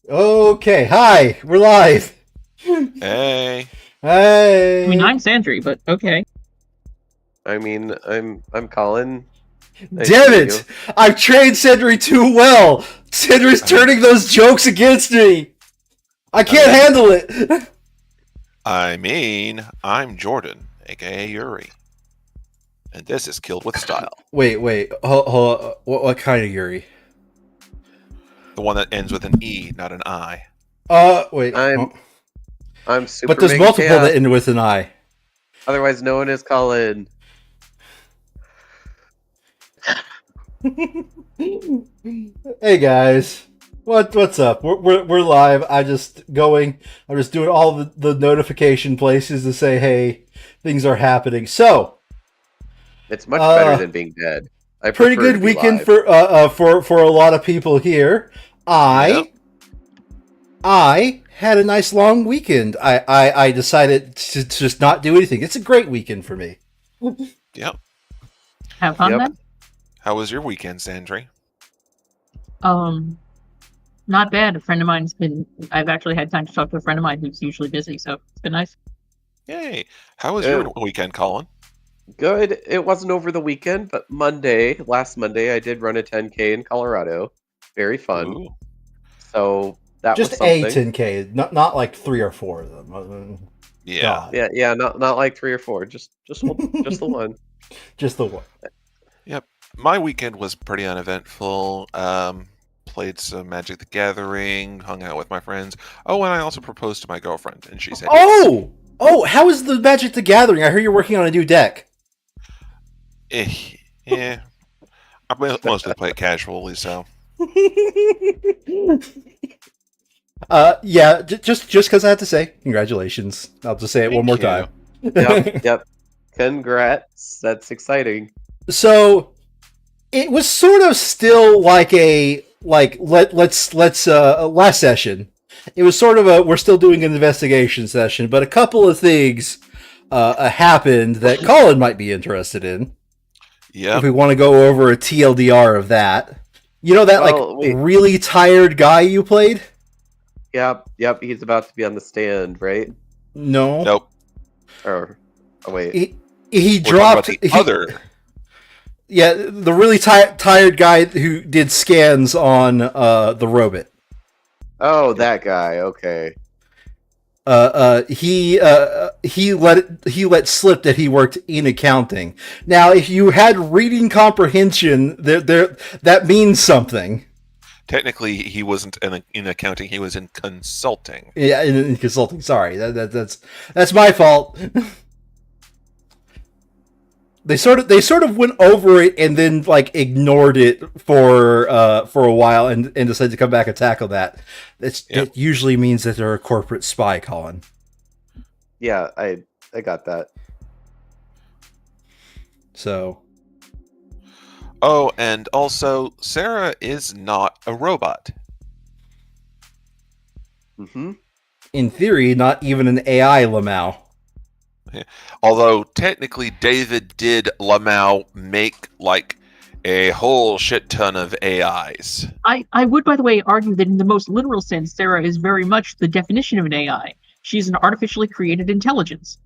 Okay, hi, we're live. Hey, Hey. I mean, I'm Sandry, but okay. I'm Colin. Nice to Damn meet it! you. I've trained Sentry too well. Sentry's I mean, turning those jokes against me. I can't I handle it. I'm Jordan, aka Yuri, and this is Killed with Style, Wait. Hold, what kind of Yuri? the one that ends with an E, not an I. Wait. I'm Oh. I'm But Super there's Mega multiple that Chaos, end with an I. otherwise known as Colin. Hey guys, what's up? We're live. I'm just doing all the notification places to say hey, things are happening. So, It's much better uh, than being dead. I pretty prefer to good be weekend live. for a lot of people here. Yep, I had a nice long weekend. I decided to just not do anything. It's a great weekend for me. yep. Have fun Yep. then. How was your weekend, Sandry? Um, Not bad. A friend of mine's been. I've actually had time to talk to a friend of mine who's usually busy, so it's been nice. Yay! How was your Uh, weekend, Colin? Good. It wasn't over the weekend, but last Monday, I did run a 10K in Colorado. Very fun. Ooh, So that was Just a something. 10K, not like 3 or 4 of them. yeah. God, Yeah, not like 3 or 4, just the one. just the one. Yep. My weekend was pretty uneventful. Played some Magic the Gathering, hung out with my friends. Oh, and I also proposed to my girlfriend, and she said yes. How is the Magic the Gathering? I hear you're working on a new deck. Eh, yeah. Mostly play it casually, so. Yeah, just because I have to say congratulations. I'll just say it one Thank more you. time. Yep. Congrats. That's exciting. So it was sort of still like let's last session. It was sort of we're still doing an investigation session, but a couple of things happened that Colin might be interested in. If Yep. we want to go over a TLDR of that. You know that Well, wait. really tired guy you played? Yep. He's about to be on the stand, right? No. Nope. Or oh wait. He We're dropped talking about the other. Yeah, the really tired guy who did scans on the Robit. Oh, that guy. Okay. He let slip that he worked in accounting. Now, if you had reading comprehension, that means something. Technically, he wasn't in accounting; he was in consulting. Yeah, in consulting. Sorry, that's my fault. They sort of went over it and then ignored it for a while and decided to come back and tackle that. It usually means that they're a corporate spy, Colin. Yeah, I got that. So. Oh, and also, Sarah is not a robot. Mm-hmm. In theory, not even an AI Lamau. Although technically, David did Lamau make a whole shit ton of AIs. I would, by the way, argue that in the most literal sense, Sarah is very much the definition of an AI. She's an artificially created intelligence.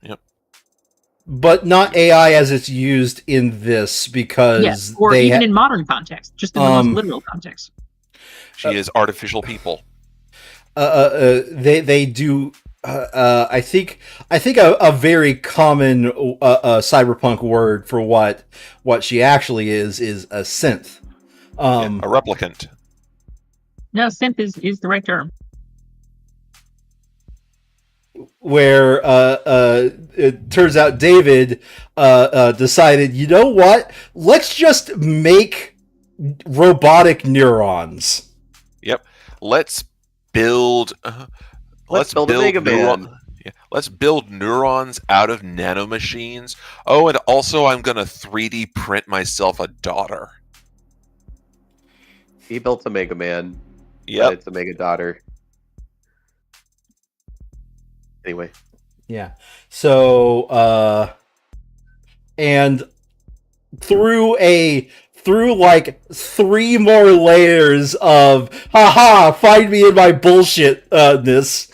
Yep. But not AI as it's used in this, because Yes, or even in modern context, just in the most literal context. She is artificial people. They do. I think a very common cyberpunk word for what she actually is a synth. A replicant. No, synth is the right term. Where it turns out David decided, you know what? Let's just make robotic neurons. Yep. Let's build. Let's build a Mega Man. Let's build neurons out of nanomachines. Oh, and also I'm gonna 3D print myself a daughter. He built a Mega Man. Yep. But it's a Mega Daughter. Anyway. Yeah. So and through a through like 3 more layers of haha, find me in my bullshit-ness,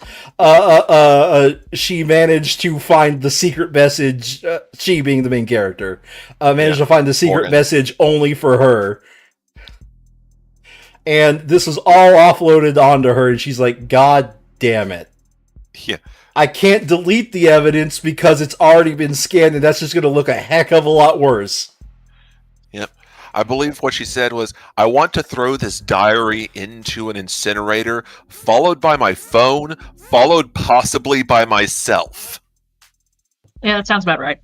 she managed to find the secret message, she being the main character, managed to find the secret Morgan. message only for her. And this was all offloaded onto her, and she's like, God damn it. Yeah. I can't delete the evidence because it's already been scanned, and that's just going to look a heck of a lot worse. Yep. I believe what she said was, I want to throw this diary into an incinerator, followed by my phone, followed possibly by myself. Yeah, that sounds about right.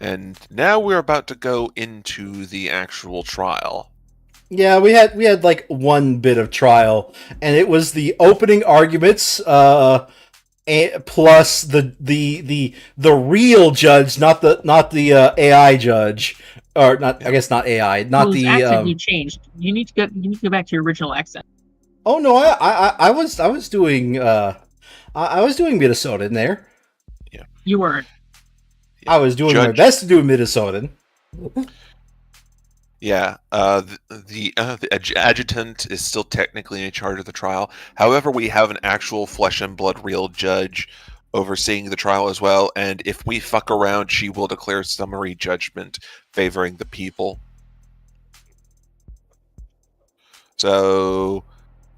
And now we're about to go into the actual trial. Yeah, we had like one bit of trial, and it was the opening arguments, plus the real judge, not the AI judge, or not. I guess not AI, not Whose the. accent you changed. You need to go back to your original accent. Oh no, I was doing I was doing Minnesotan in there. You weren't. I was doing my best to do Minnesotan. Yeah, the adjutant is still technically in charge of the trial. However, we have an actual flesh and blood real judge overseeing the trial as well, and if we fuck around, she will declare summary judgment favoring the people. So,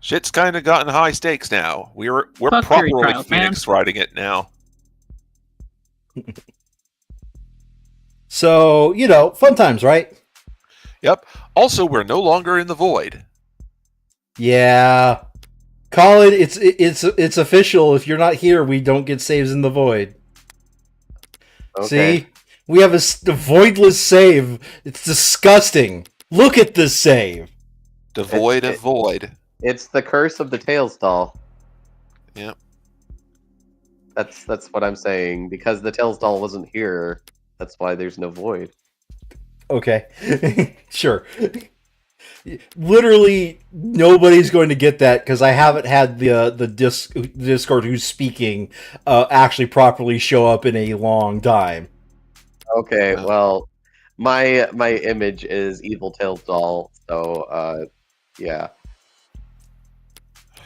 shit's kind of gotten high stakes now. We're Fuck jury properly trials, Phoenix riding it now. So, fun times, right? Yep. Also, we're no longer in the void. Yeah. Colin, it's official. If you're not here, we don't get saves in the void. Okay. See? We have a voidless save. It's disgusting. Look at this save. Devoid of void. It's the curse of the Tails doll. Yep. That's what I'm saying. Because the Tails doll wasn't here, that's why there's no void. Okay. Sure. Literally, nobody's going to get that because I haven't had the Discord who's speaking actually properly show up in a long time. Okay, well, my image is Evil Tails doll, so yeah.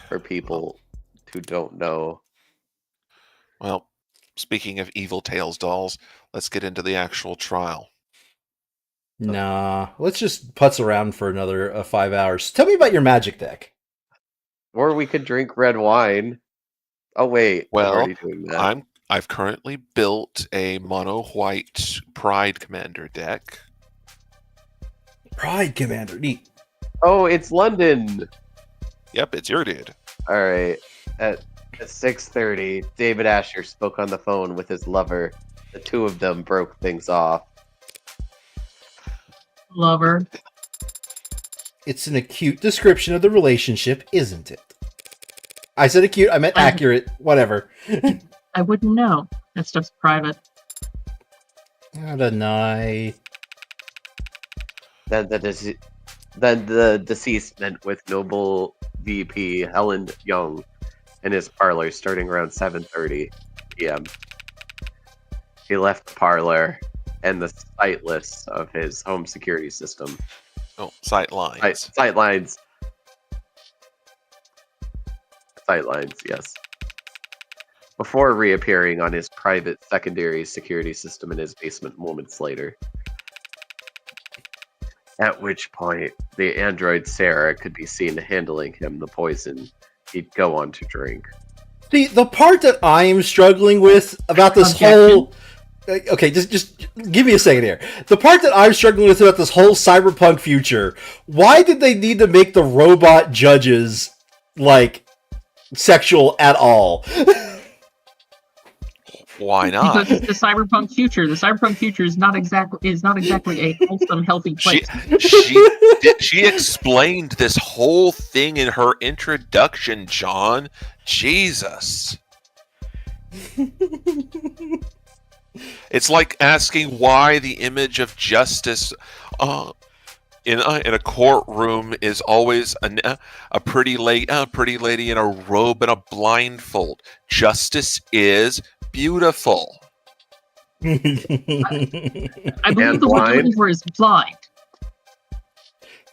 For people who don't know. Well, speaking of Evil Tales dolls, let's get into the actual trial. Nah, let's just putz around for another 5 hours. Tell me about your magic deck. Or we could drink red wine. Oh wait, Well, I'm already doing that. I've currently built a mono white Pride Commander deck. Pride Commander, neat. Oh, it's London. Yep, it's your dude. All right. At 6:30, David Asher spoke on the phone with his lover. The two of them broke things off. Lover. It's an acute description of the relationship, isn't it? I said acute, I meant accurate. Whatever. I wouldn't know. That stuff's private. I don't know. Then the deceased met with Noble VP Helen Young in his parlor starting around 7:30 p.m. He left the parlor and the sight lists of his home security system. Oh, sight lines. Sightlines. Sightlines, yes. Before reappearing on his private secondary security system in his basement moments later. At which point, the android Sarah could be seen handling him the poison he'd go on to drink. The part that I am struggling with about this whole... Okay, just give me a second here. The part that I'm struggling with about this whole cyberpunk future, why did they need to make the robot judges, like, sexual at all? Why not? Because it's the cyberpunk future. The cyberpunk future is not exactly a wholesome, healthy place. She explained this whole thing in her introduction, John. Jesus. It's like asking why the image of justice in a courtroom is always a pretty lady in a robe and a blindfold. Justice is beautiful. I believe And the word you're blind. looking for is blind.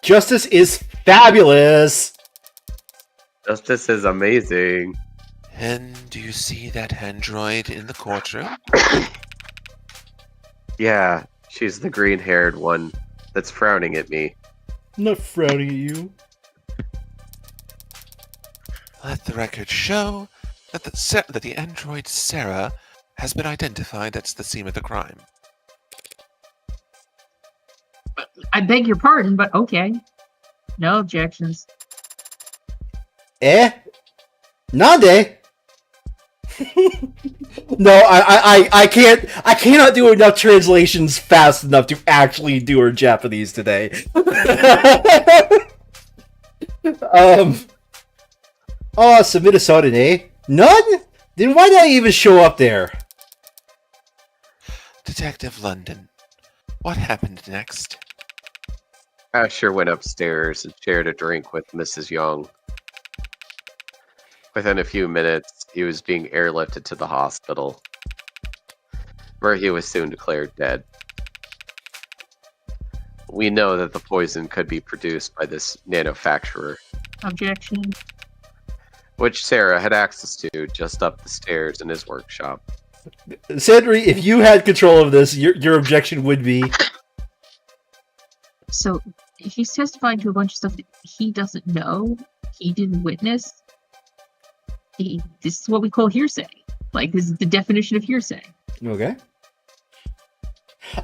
Justice is fabulous. Justice is amazing. And do you see that android in the courtroom? Yeah, she's the green-haired one that's frowning at me. I'm not frowning at you. Let the record show that the android Sarah has been identified as the scene of the crime. I beg your pardon, but okay. No objections. Nande? No, I cannot do enough translations fast enough to actually do her Japanese today. Submit a sudden, eh? None? Then why did I even show up there? Detective London, what happened next? Asher went upstairs and shared a drink with Mrs. Young. Within a few minutes, he was being airlifted to the hospital, where he was soon declared dead. We know that the poison could be produced by this manufacturer, Objection. which Sarah had access to just up the stairs in his workshop. Sandry, if you had control of this, your objection would be... So he's testifying to a bunch of stuff that he doesn't know, he didn't witness. This is what we call hearsay. Like, this is the definition of hearsay. Okay.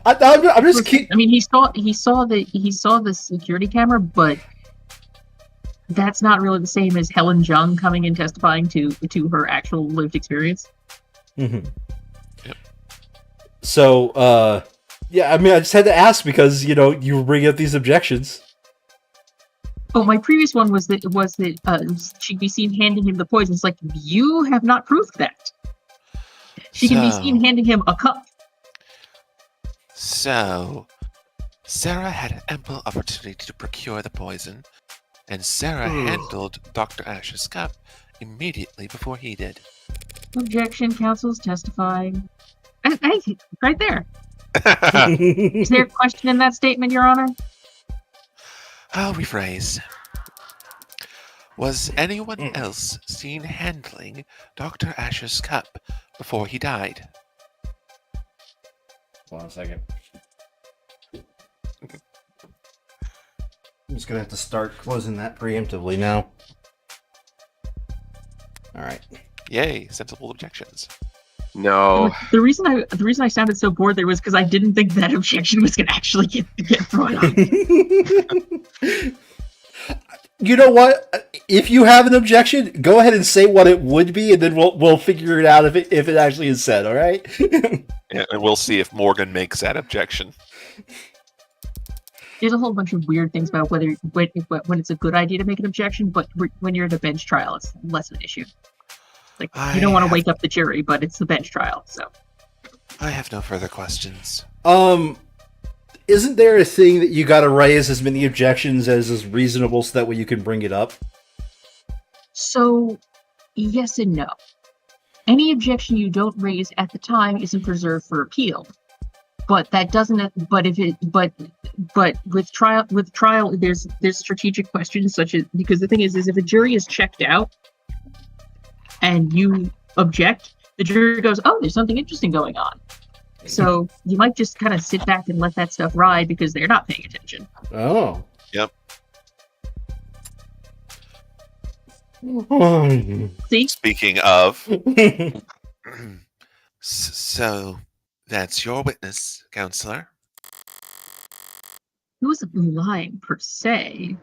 I'm just I mean, he saw the security camera, but that's not really the same as Helen Jung coming and testifying to her actual lived experience. Mm-hmm. Yep. So, yeah, I mean, I just had to ask because, you know, you were bringing up these objections. Oh, my previous one was that she'd be seen handing him the poison. It's like, you have not proved that. She can be seen handing him a cup. So, Sarah had ample opportunity to procure the poison, and Sarah handled Dr. Asher's cup immediately before he did. Objection, counsel's testifying. Hey, right there. Is there a question in that statement, Your Honor? I'll rephrase. Was anyone else seen handling Dr. Asher's cup before he died? Hold on a second. I'm just gonna have to start closing that preemptively now. Alright. Yay, sensible objections. No. The reason I sounded so bored there was because I didn't think that objection was going to actually get brought up. You know what? If you have an objection, go ahead and say what it would be, and then we'll figure it out if it actually is said. All right? Yeah, and we'll see if Morgan makes that objection. There's a whole bunch of weird things about when it's a good idea to make an objection, but when you're at a bench trial, it's less of an issue. Like, you don't want to wake up the jury, but it's the bench trial, so. I have no further questions. Isn't there a thing that you gotta raise as many objections as is reasonable so that way you can bring it up? So, yes and no. Any objection you don't raise at the time isn't preserved for appeal. But that doesn't. But with trial, there's strategic questions such as, because the thing is if a jury is checked out and you object, the jury goes, "Oh, there's something interesting going on." So you might just kind of sit back and let that stuff ride because they're not paying attention. Oh. Yep. See? Speaking of, so that's your witness, counselor. He wasn't lying per se.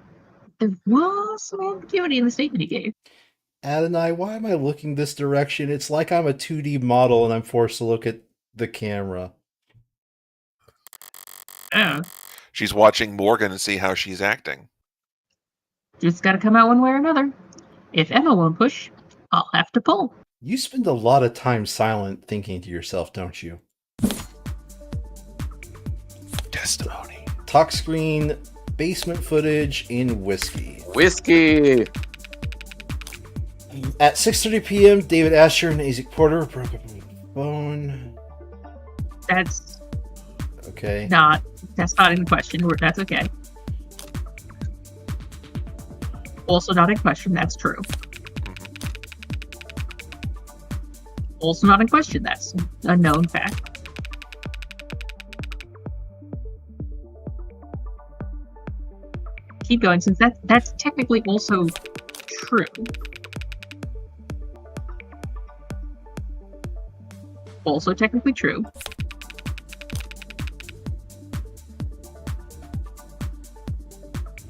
There was some ambiguity in the statement he gave. Adonai, why am I looking this direction? It's like I'm a 2D model and I'm forced to look at the camera. Yeah. She's watching Morgan and see how she's acting. It's got to come out one way or another. If Emma won't push, I'll have to pull. You spend a lot of time silent thinking to yourself, don't you? Testimony. Talk screen, basement footage, and whiskey. Whiskey! At 6:30 p.m., David Asher and Isaac Porter broke up on the phone. That's Okay. that's not in question. That's okay. Also not in question. That's true. Also not in question. That's a known fact. Keep going, since that's technically also true. Also technically true.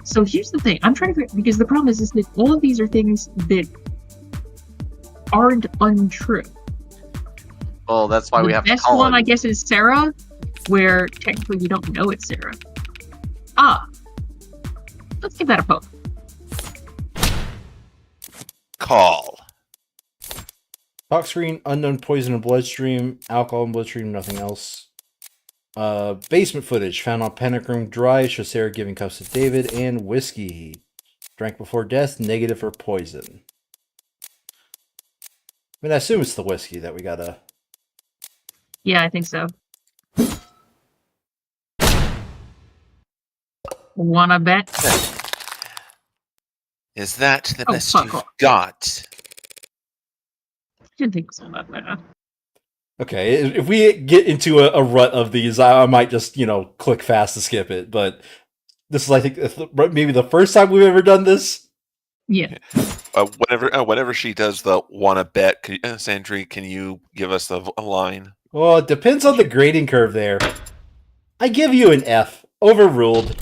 So here's the thing. I'm trying to figure, because the problem is that all of these are things that aren't untrue. Well, that's why we have to The best call one, him. I guess, is Sarah, where technically we don't know it's Sarah. Ah. Let's give that a poke. Call. Talk screen, unknown poison in bloodstream, alcohol in bloodstream, nothing else. Basement footage found on panic room dry shows Sarah giving cups to David, and whiskey drank before death, negative for poison. I mean, I assume it's the whiskey that we gotta. Yeah, I think so. Wanna bet? Is that the Oh, best fuck you've off. got? I didn't think it was all that bad. Okay, if we get into a rut of these, I might just, click fast to skip it. But this is, I think, maybe the first time we've ever done this. Yeah. Whenever she does the wanna bet, Sandry, can you give us a line? Well, it depends on the grading curve there. I give you an F. Overruled.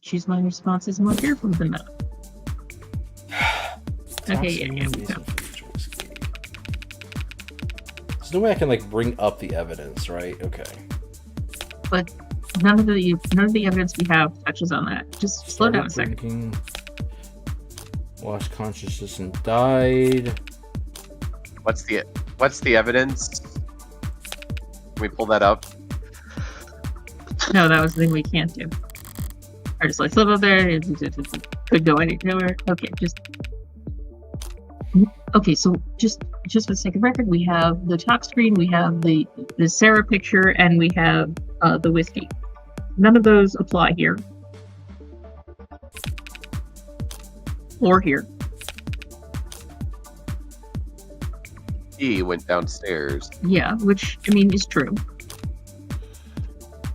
Choose my responses more carefully than that. Okay, yeah. There's no way I can bring up the evidence, right? Okay. But none of the evidence we have touches on that. Just slow down a second. Drinking, lost consciousness and died. What's the evidence? Can we pull that up? No, that was the thing we can't do. Or just slip up there. It could go anywhere. Okay, so just for the sake of record, we have the talk screen, we have the Sarah picture, and we have the whiskey. None of those apply here. Or here. He went downstairs. Yeah, which, I mean, is true.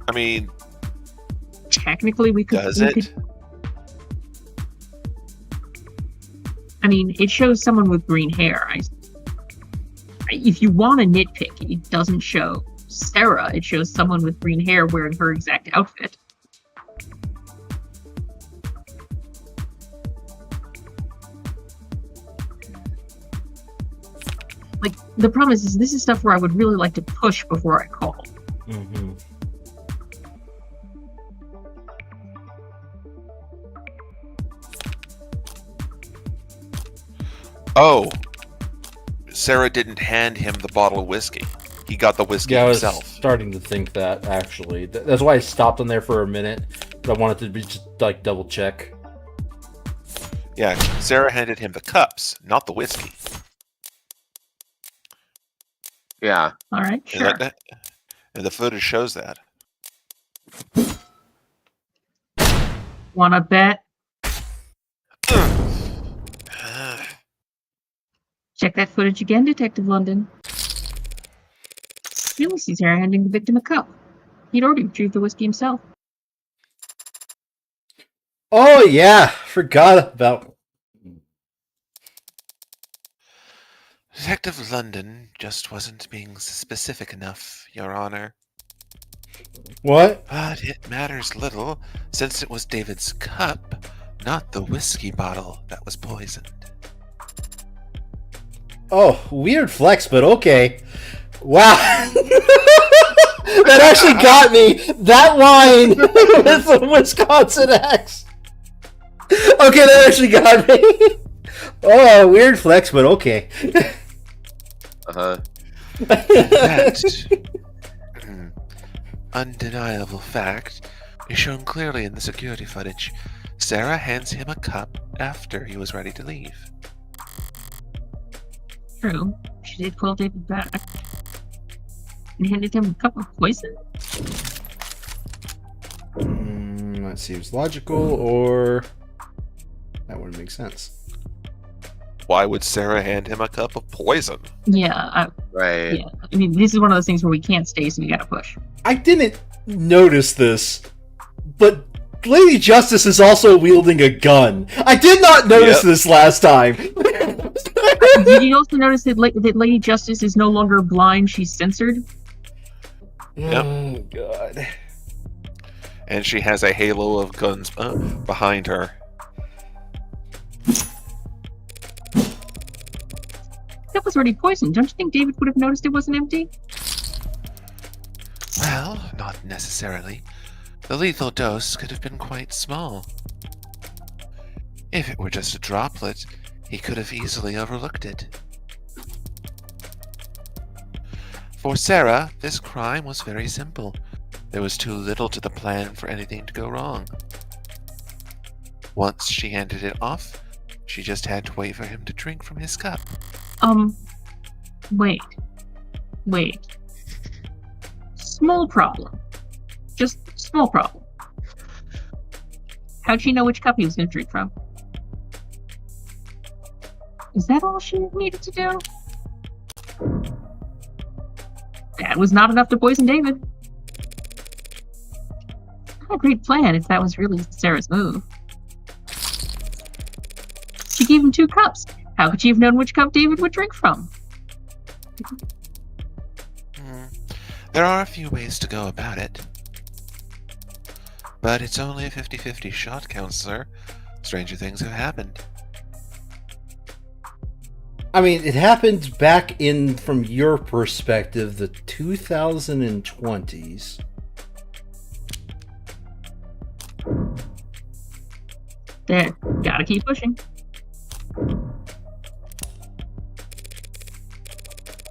I mean, Technically, we could... does we it? could- I mean, it shows someone with green hair. If you want to nitpick, it doesn't show Sarah. It shows someone with green hair wearing her exact outfit. The problem is this is stuff where I would really like to push before I call. Mm-hmm. Oh, Sarah didn't hand him the bottle of whiskey. He got the whiskey Yeah, I was himself. starting to think that, actually. That's why I stopped on there for a minute. But I wanted to be just, double check. Yeah, Sarah handed him the cups, not the whiskey. Yeah. All right, And sure. and the footage shows that. Wanna bet? Check that footage again, Detective London. He only sees Sarah handing the victim a cup. He'd already retrieved the whiskey himself. Oh, yeah. Forgot about... Detective London just wasn't being specific enough, Your Honor. What? But it matters little, since it was David's cup, not the whiskey bottle that was poisoned. Oh, weird flex, but okay. Wow. That actually got me. That line with the Wisconsin accent. Okay, that actually got me. Oh, weird flex, but okay. Uh-huh. That undeniable fact is shown clearly in the security footage. Sarah hands him a cup after he was ready to leave. True. She did call David back and handed him a cup of poison. That seems logical, or that wouldn't make sense. Why would Sarah hand him a cup of poison? Yeah, Right. yeah. I mean, this is one of those things where we can't stay, so we gotta push. I didn't notice this, but Lady Justice is also wielding a gun. I did not notice this last time. Did you also notice that Lady Justice is no longer blind? She's censored. Oh God. And she has a halo of guns behind her. That was already poisoned. Don't you think David would have noticed it wasn't empty? Well, not necessarily. The lethal dose could have been quite small. If it were just a droplet, he could have easily overlooked it. For Sarah, this crime was very simple. There was too little to the plan for anything to go wrong. Once she handed it off, she just had to wait for him to drink from his cup. Wait. Small problem. Just small problem. How'd she know which cup he was going to drink from? Is that all she needed to do? That was not enough to poison David. Not a great plan if that was really Sarah's move. She gave him 2 cups. How could she have known which cup David would drink from? There are a few ways to go about it. But it's only a 50-50 shot, Counselor. Stranger things have happened. I mean, it happened back in, from your perspective, the 2020s. There, gotta keep pushing.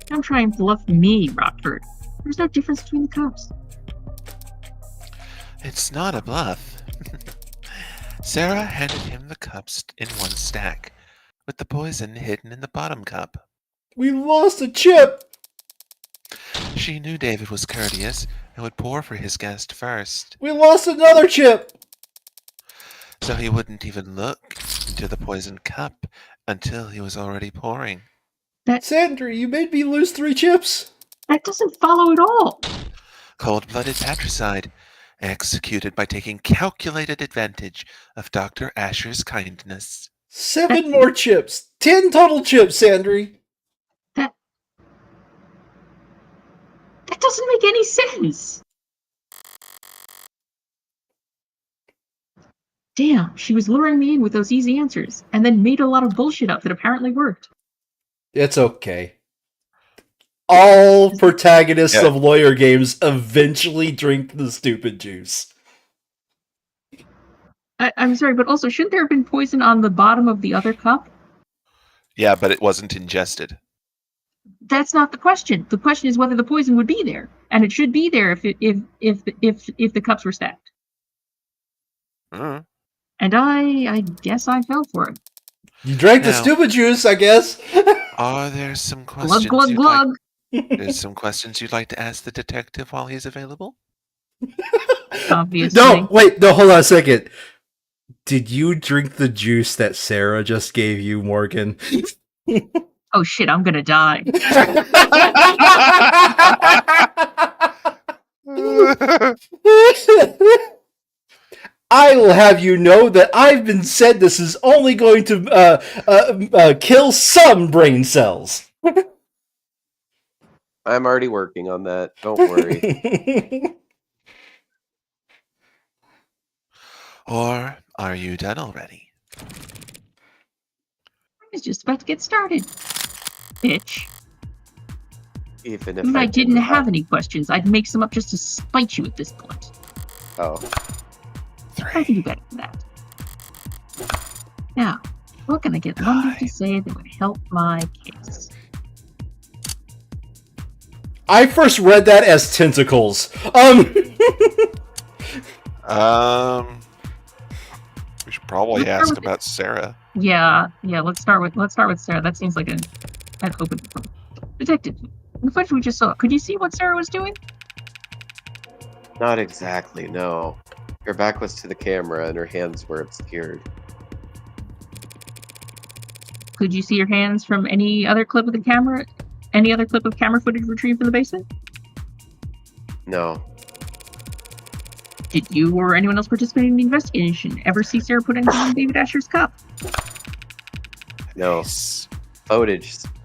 Don't try and bluff me, Rockford. There's no difference between the cups. It's not a bluff. Sarah handed him the cups in one stack, with the poison hidden in the bottom cup. We lost a chip! She knew David was courteous and would pour for his guest first, We lost another chip! so he wouldn't even look into the poisoned cup until he was already pouring. Sandra, you made me lose 3 chips! That doesn't follow at all. Cold-blooded patricide, executed by taking calculated advantage of Dr. Asher's kindness. 7 more chips! 10 total chips, Sandry! That doesn't make any sense. Damn, she was luring me in with those easy answers, and then made a lot of bullshit up that apparently worked. It's okay. All protagonists Yeah. of lawyer games eventually drink the stupid juice. I'm sorry, but also, shouldn't there have been poison on the bottom of the other cup? Yeah, but it wasn't ingested. That's not the question. The question is whether the poison would be there, and it should be there if the cups were stacked. Mm. And I guess I fell for it. You drank the Now- stupid juice, I guess. Are there some questions? Glug, glug, glug. There's some questions you'd like to ask the detective while he's available? Obviously. No, wait, no, hold on a second. Did you drink the juice that Sarah just gave you, Morgan? Oh shit, I'm gonna die. I will have you know that I've been said this is only going to kill some brain cells. I'm already working on that. Don't worry. Or are you done already? I was just about to get started. Bitch. Even if If I didn't didn't have any questions, I'd make some up just to spite you at this point. Oh, I can do better than that. Now, what can I get London to say that would help my case? I first read that as tentacles. We should probably Let's start ask with about Sarah. Yeah, let's start with Sarah. That seems like an open. Detective, in the footage we just saw, could you see what Sarah was doing? Not exactly, no. Her back was to the camera and her hands were obscured. Could you see her hands from any other clip of the camera? Any other clip of camera footage retrieved from the basement? No. Did you or anyone else participating in the investigation ever see Sarah put anything in David Asher's cup? No. Nice.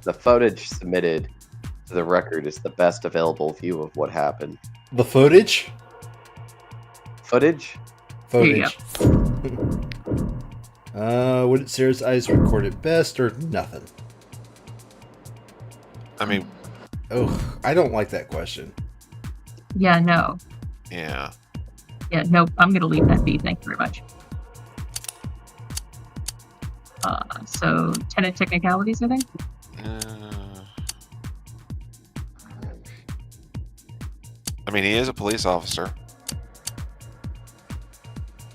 The footage submitted to the record is the best available view of what happened. The footage? Footage? There you Footage. Would Sarah's eyes record it best or nothing? I mean, Oh, I don't like that question. Yeah, no. yeah. Yeah, no, I'm going to leave that be. Thank you very much. So, tenant technicalities, I think? I mean, he is a police officer.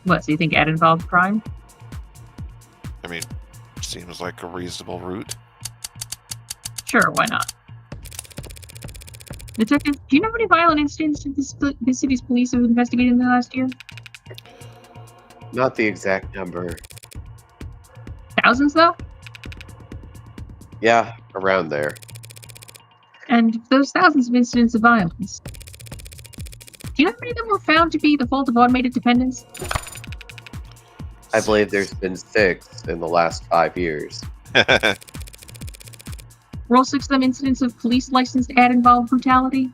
What, so you think ad involved crime? I mean, seems like a reasonable route. Sure, why not? Detective, do you know how many violent incidents this city's police have investigated in the last year? Not the exact number. Thousands, though? Yeah, around there. And those thousands of incidents of violence, do you know how many of them were found to be the fault of automated dependents? I believe there's been 6 in the last 5 years. Were all 6 of them incidents of police licensed ad involved brutality?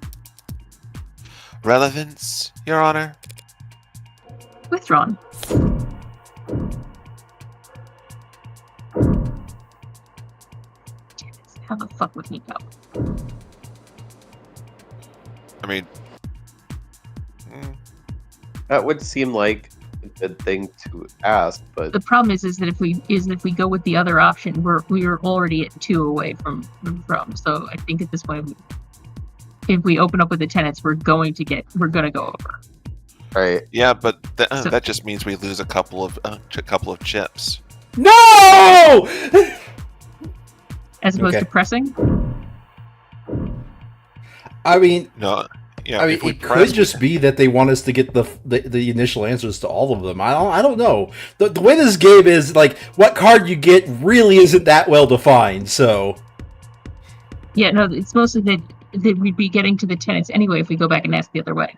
Relevance, Your Honor? Withdrawn. How the fuck would he go? I mean, That would seem like a good thing to ask, but The problem is that if we go with the other option, we are already at 2 away from. So I think at this point, if we open up with the tenants, we're gonna go over. right. yeah, but So- that just means we lose a couple of chips. No! As opposed Okay. to pressing. I mean, No, yeah. I mean, if we it press, could just be that they want us to get the initial answers to all of them. I don't know. The way this game is, like, what card you get really isn't that well defined. So Yeah, no, it's mostly that we'd be getting to the tenants anyway if we go back and ask the other way.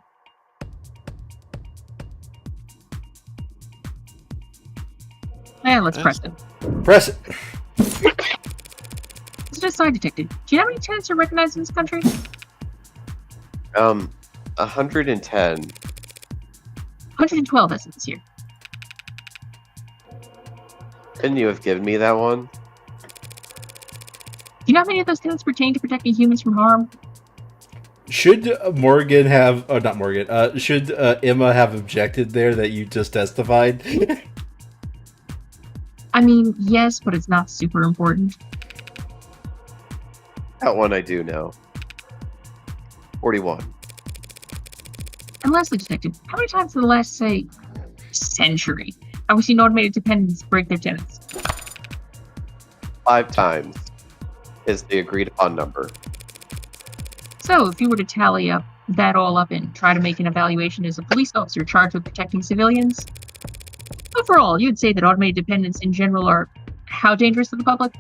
Yeah, let's Yes. press it. press it. As an aside, detective, do you know how many tenants are recognized in this country? 110. 112 as of this year. Couldn't you have given me that one? Do you know how many of those tenants pertain to protecting humans from harm? Should Morgan have? Oh, not Morgan. Should Emma have objected there that you just testified? I mean, yes, but it's not super important. That one I do know. 41. And lastly, detective, how many times in the last, say, century have we seen automated dependents break their tenants? 5 times is the agreed upon number. So, if you were to tally up that all up and try to make an evaluation as a police officer charged with protecting civilians, overall, you'd say that automated dependents in general are how dangerous to the public?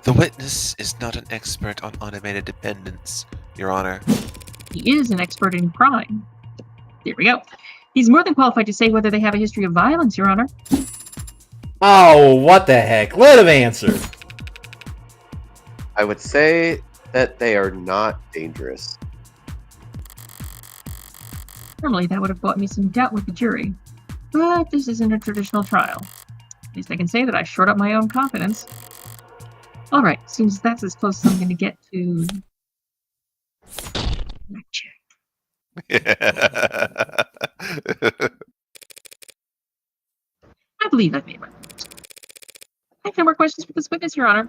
the witness is not an expert on automated dependence, Your Honor. He is an expert in crime. There we go. He's more than qualified to say whether they have a history of violence, Your Honor. Oh, what the heck? Let him answer. I would say that they are not dangerous. Normally, that would have bought me some doubt with the jury. But this isn't a traditional trial. At least I can say that I shored up my own confidence. Alright, seems that's as close as I'm going to get to... I believe I've made my point. I have no more questions for this witness, Your Honor.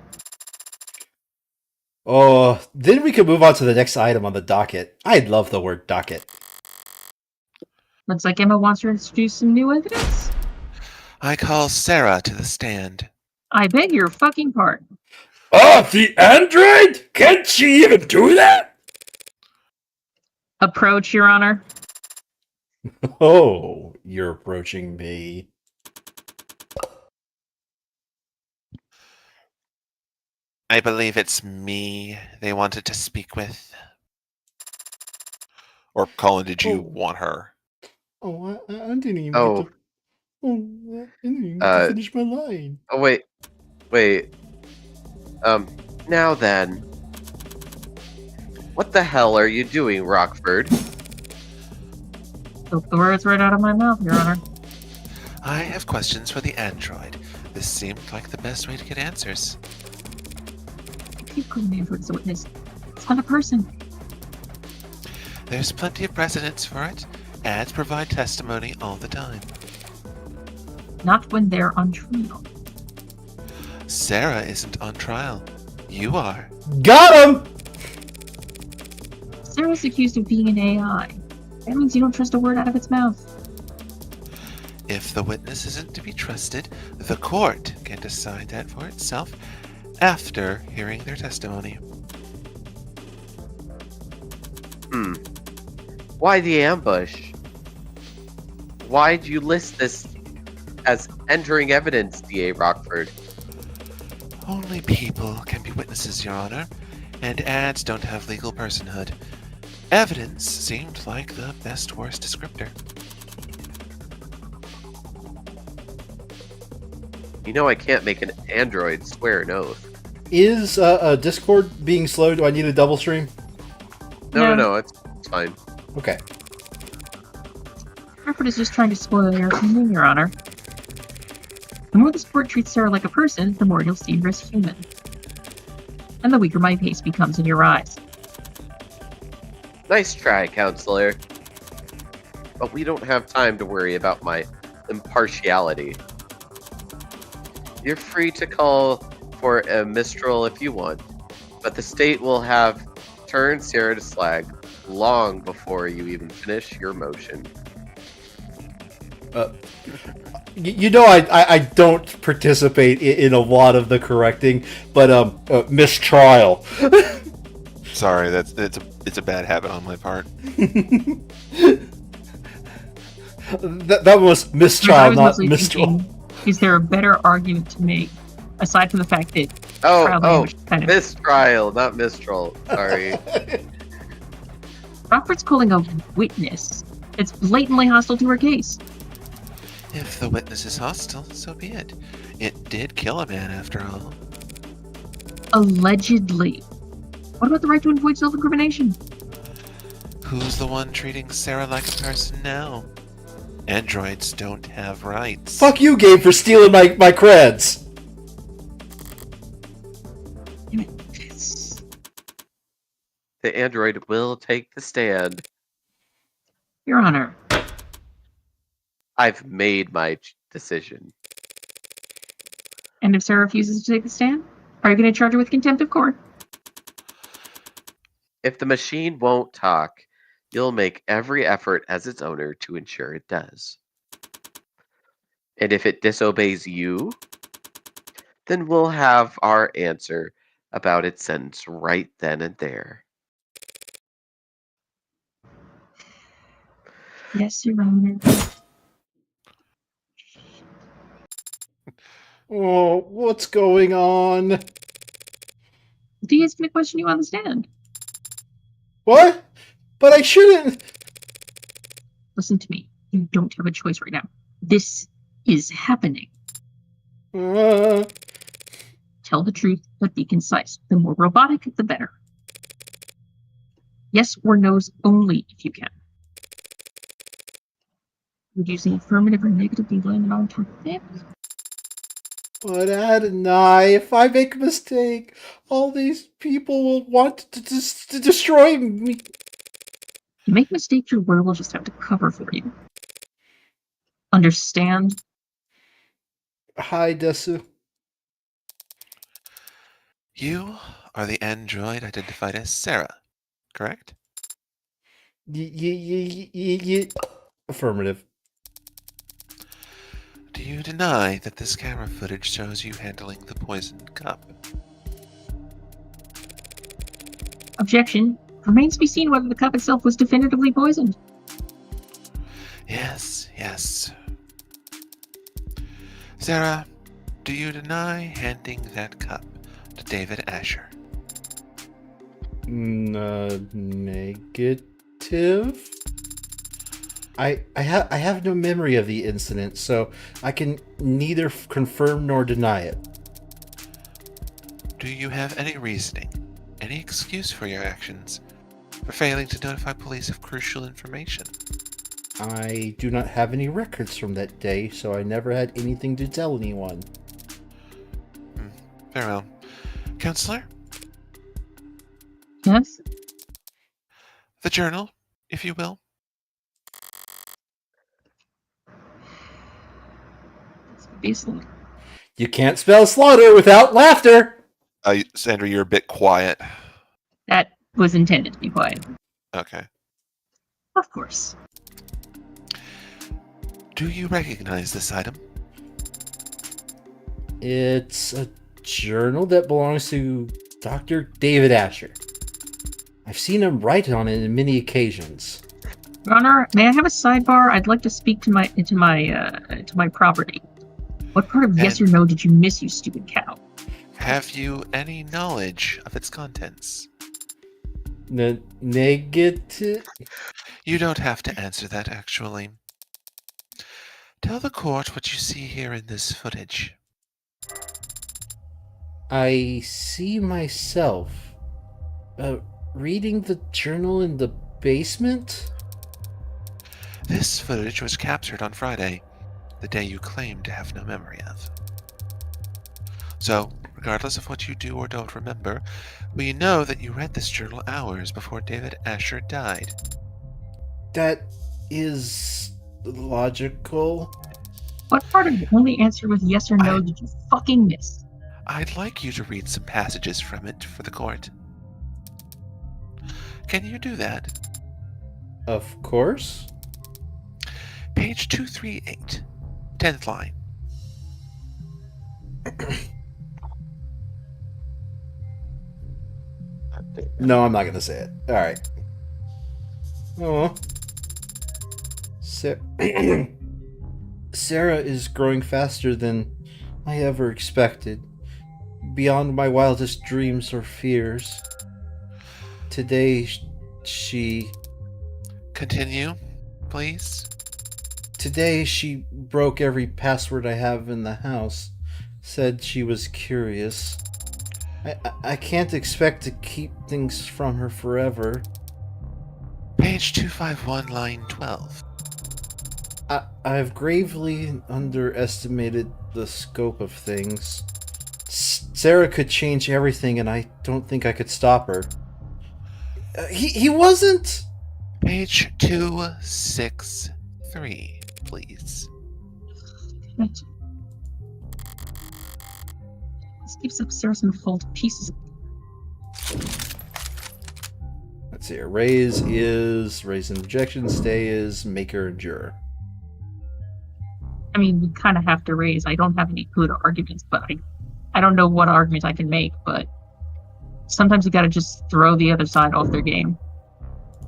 Oh, then we can move on to the next item on the docket. I love the word docket. Looks like Emma wants to introduce some new evidence. I call Sarah to the stand. I beg your fucking pardon. Oh, the android? Can't she even do that? Approach, Your Honor. Oh, you're approaching me. I believe it's me they wanted to speak with. Or Colin, did you Oh. want her? Oh, I didn't even Oh. get to... Oh, I didn't even get to finish my line. Oh, wait. Now then. What the hell are you doing, Rockford? Took the words right out of my mouth, Your Honor. I have questions for the android. This seemed like the best way to get answers. Keep calling me as a witness. It's not a person. There's plenty of precedents for it. Ads provide testimony all the time. Not when they're on trial. Sarah isn't on trial. You are. Got him! Sarah's accused of being an AI. That means you don't trust a word out of its mouth. If the witness isn't to be trusted, the court can decide that for itself after hearing their testimony. Why the ambush? Why'd you list this as entering evidence, D.A. Rockford? Only people can be witnesses, Your Honor, and ads don't have legal personhood. Evidence seemed like the best-worst descriptor. You know I can't make an android swear an oath. Is Discord being slow? Do I need a double stream? No, it's fine. Okay. Crawford is just trying to spoil your opinion, Your Honor. The more this court treats Sarah like a person, the more you'll see her as human. And the weaker my case becomes in your eyes. Nice try, counselor. But we don't have time to worry about my impartiality. You're free to call for a mistral if you want, but the state will have turned Sarah to slag long before you even finish your motion. You know, I don't participate in a lot of the correcting, but mistrial. Sorry, it's a bad habit on my part. that was mistrial, not mistral. Is there a better argument to make aside from the fact that trial language kind of mistrial, not mistral. Sorry. Rockford's calling a witness. It's blatantly hostile to her case. If the witness is hostile, so be it. It did kill a man, after all. Allegedly. What about the right to avoid self-incrimination? Who's the one treating Sarah like a person now? Androids don't have rights. Fuck you, Gabe, for stealing my creds. Damn it. It's... The android will take the stand. Your Honor. I've made my decision. And if Sarah refuses to take the stand, are you going to charge her with contempt of court? If the machine won't talk, you'll make every effort as its owner to ensure it does. And if it disobeys you, then we'll have our answer about its sentence right then and there. Yes, Your Honor. Oh, what's going on? D is going to question you on the stand. What? But I shouldn't. Listen to me. You don't have a choice right now. This is happening. Uh, Tell the truth, but be concise. The more robotic, the better. Yes or no's only if you can. Would using affirmative or negative be landed on top of it? but Adonai, if I make a mistake, all these people will want to destroy me. You make mistakes, your word will just have to cover for you. Understand? Hi, Desu. You are the android identified as Sarah, correct? Affirmative. Do you deny that this camera footage shows you handling the poisoned cup? Objection. Remains to be seen whether the cup itself was definitively poisoned. Yes, yes. Sarah, do you deny handing that cup to David Asher? Negative. I have no memory of the incident, so I can neither confirm nor deny it. Do you have any reasoning, any excuse for your actions, for failing to notify police of crucial information? I do not have any records from that day, so I never had anything to tell anyone. Very well. Counselor, Yes? the journal, if you will. Basically. You can't spell slaughter without laughter! Sandra, you're a bit quiet. That was intended to be quiet. Okay. Of course. Do you recognize this item? It's a journal that belongs to Dr. David Asher. I've seen him write on it on many occasions. Your Honor, may I have a sidebar? I'd like to speak to my property. What part of yes or no did you miss, you stupid cow? Have you any knowledge of its contents? Negative? You don't have to answer that, actually. Tell the court what you see here in this footage. I see myself reading the journal in the basement? This footage was captured on Friday, the day you claim to have no memory of. So, regardless of what you do or don't remember, we know that you read this journal hours before David Asher died. That is logical. What part of the only answer with yes or no did you fucking miss? I'd like you to read some passages from it for the court. Can you do that? Of course. Page 238, 10th line. No, I'm not going to say it. All right. Oh. Sarah is growing faster than I ever expected, beyond my wildest dreams or fears. Today, she... Continue, please. Today, she broke every password I have in the house, said she was curious. I can't expect to keep things from her forever. Page 251, line 12. I've gravely underestimated the scope of things. Sarah could change everything, and I don't think I could stop her. He wasn't... Page 263, please. This keeps up Sarah's in full pieces. Let's see here. Raise and objection. Stay is maker and juror. I mean, we kind of have to raise. I don't have any good arguments, but I don't know what arguments I can make, but sometimes you gotta just throw the other side off their game.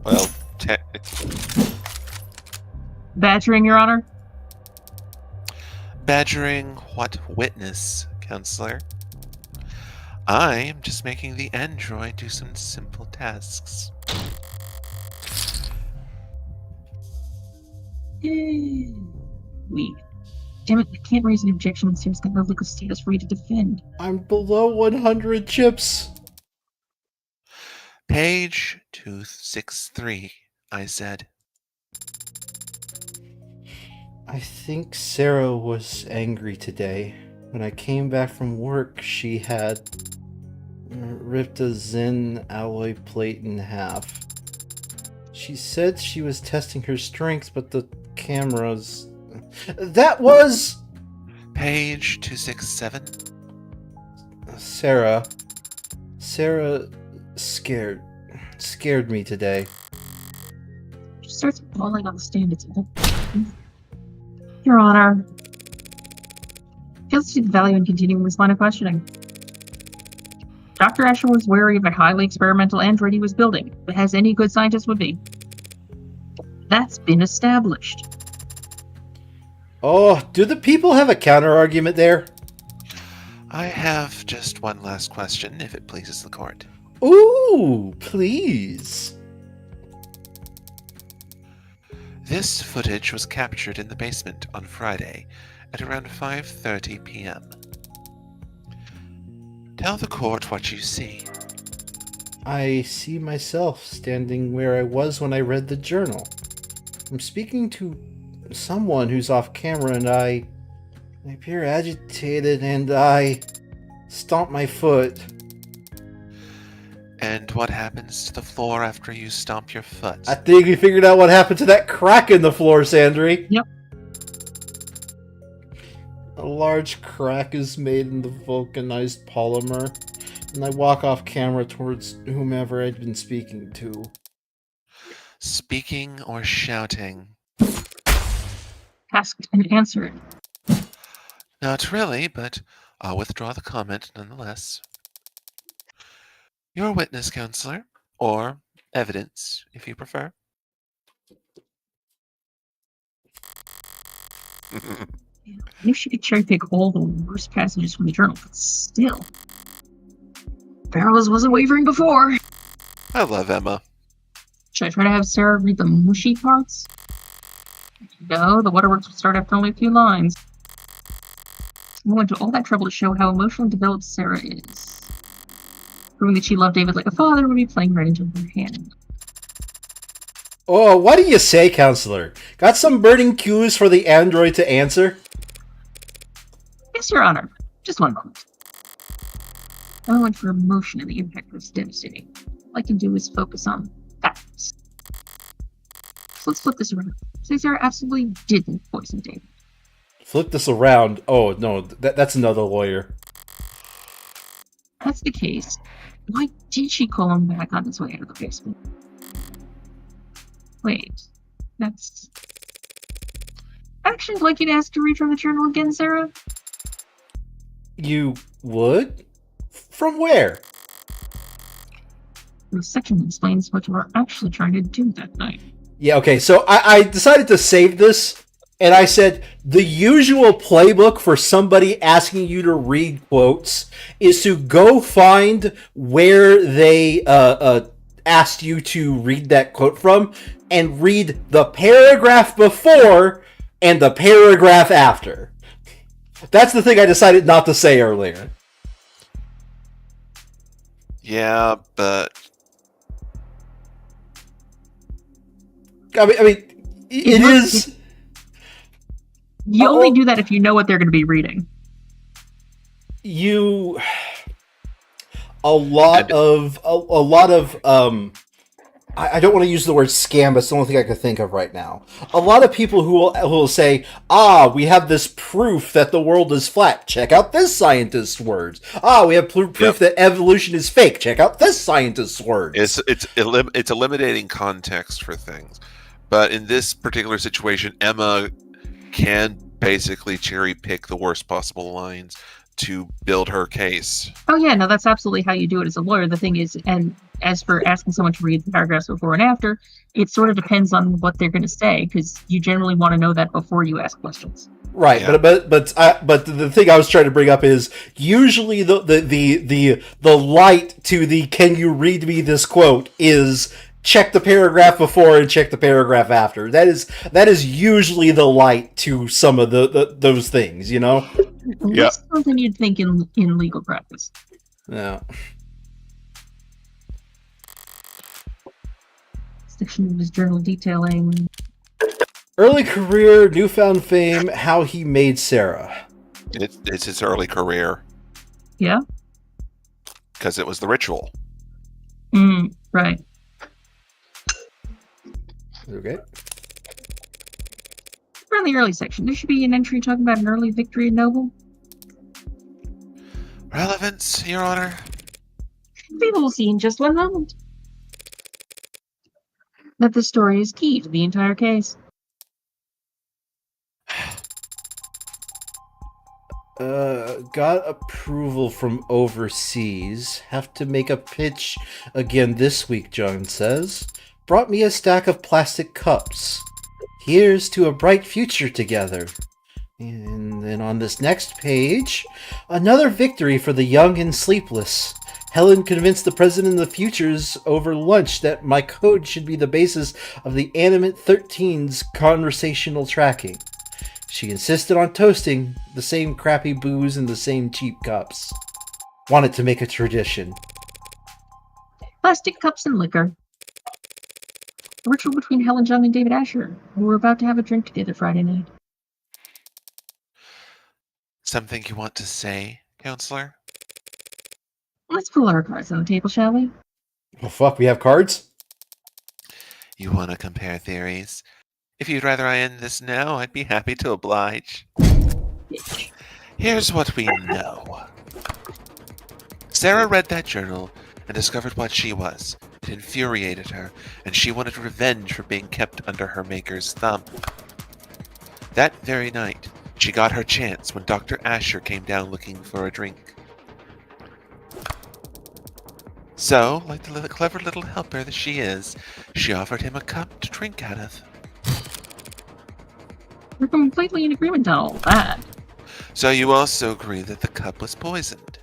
Well, Badgering, Your Honor? badgering what witness, Counselor? I am just making the android do some simple tasks. Weak. Damn it, I can't raise an objection when Sarah's got no legal status for you to defend. I'm below 100 chips. Page 263, I said. I think Sarah was angry today. When I came back from work, she had ripped a Zen alloy plate in half. She said she was testing her strength, but the cameras... That was... Page 267. Sarah scared me today. She starts bawling on the stand. It's all... Your Honor. Feels to see the value in continuing this line of questioning. Dr. Asher was wary of a highly experimental android he was building, as any good scientist would be. That's been established. Oh, do the people have a counter-argument there? I have just one last question, if it pleases the court. Ooh, please. This footage was captured in the basement on Friday at around 5:30 p.m. Tell the court what you see. I see myself standing where I was when I read the journal. I'm speaking to someone who's off camera and I appear agitated and I stomp my foot. And what happens to the floor after you stomp your foot? I think we figured out what happened to that crack in the floor, Sandry. Yep. A large crack is made in the vulcanized polymer, and I walk off camera towards whomever I'd been speaking to. Speaking or shouting? Asked and answered. Not really, but I'll withdraw the comment nonetheless. Your witness, counselor, or evidence, if you prefer. I knew she could cherry pick all the worst passages from the journal, but still. Barrels wasn't wavering before. I love Emma. Should I try to have Sarah read the mushy parts? No, the waterworks will start after only a few lines. We went to all that trouble to show how emotionally developed Sarah is. Proving that she loved David like a father would be playing right into her hand. Oh, what do you say, counselor? Got some burning cues for the android to answer? Yes, Your Honor. Just one moment. I went for emotion and the impact was devastating. All I can do is focus on facts. So let's flip this around. Say Sarah absolutely didn't poison David. Flip this around. Oh, no, that's another lawyer. If that's the case, why did she call him back on his way out of the basement? Wait, that's... Actually, I'd like you to ask to read from the journal again, Sarah. You would? From where? The section that explains what you were actually trying to do that night. Yeah, okay, so I decided to save this, and I said, the usual playbook for somebody asking you to read quotes is to go find where they asked you to read that quote from, and read the paragraph before and the paragraph after. That's the thing I decided not to say earlier. Yeah, but I mean, it is. You only do that if you know what they're going to be reading. A lot of I don't want to use the word scam, but it's the only thing I can think of right now. A lot of people who will say, we have this proof that the world is flat. Check out this scientist's words. We have proof that evolution is fake. Check out this scientist's words. it's eliminating context for things. But in this particular situation, Emma can basically cherry pick the worst possible lines to build her case. Oh yeah, no, that's absolutely how you do it as a lawyer. The thing is, and as for asking someone to read the paragraphs before and after, it sort of depends on what they're going to say, because you generally want to know that before you ask questions. Right, yeah. but the thing I was trying to bring up is usually the light to the "can you read me this quote" is check the paragraph before and check the paragraph after. That is usually the light to some of those things, you know. Yeah, that's something you'd think in legal practice. Yeah. Section of his journal detailing early career, newfound fame, how he made Sarah. It's his early career. Yeah. Because it was the ritual. Right. Okay. We're in the early section. There should be an entry talking about an early victory in Noble. Relevance, Your Honor. People will see in just one moment that this story is key to the entire case. got approval from overseas. Have to make a pitch again this week, John says. Brought me a stack of plastic cups. Here's to a bright future together. And then on this next page, another victory for the young and sleepless. Helen convinced the president of the futures over lunch that my code should be the basis of the Animate 13's conversational tracking. She insisted on toasting the same crappy booze in the same cheap cups. Wanted to make a tradition. Plastic cups and liquor. A ritual between Helen Jung and David Asher, who were about to have a drink together Friday night. Something you want to say, Counselor? Let's pull our cards on the table, shall we? Oh fuck, we have cards? You want to compare theories? If you'd rather I end this now, I'd be happy to oblige. Here's what we know. Sarah read that journal and discovered what she was. It infuriated her, and she wanted revenge for being kept under her maker's thumb. That very night, she got her chance when Dr. Asher came down looking for a drink. So, like the clever little helper that she is, she offered him a cup to drink out of. We're completely in agreement on all that. So you also agree that the cup was poisoned,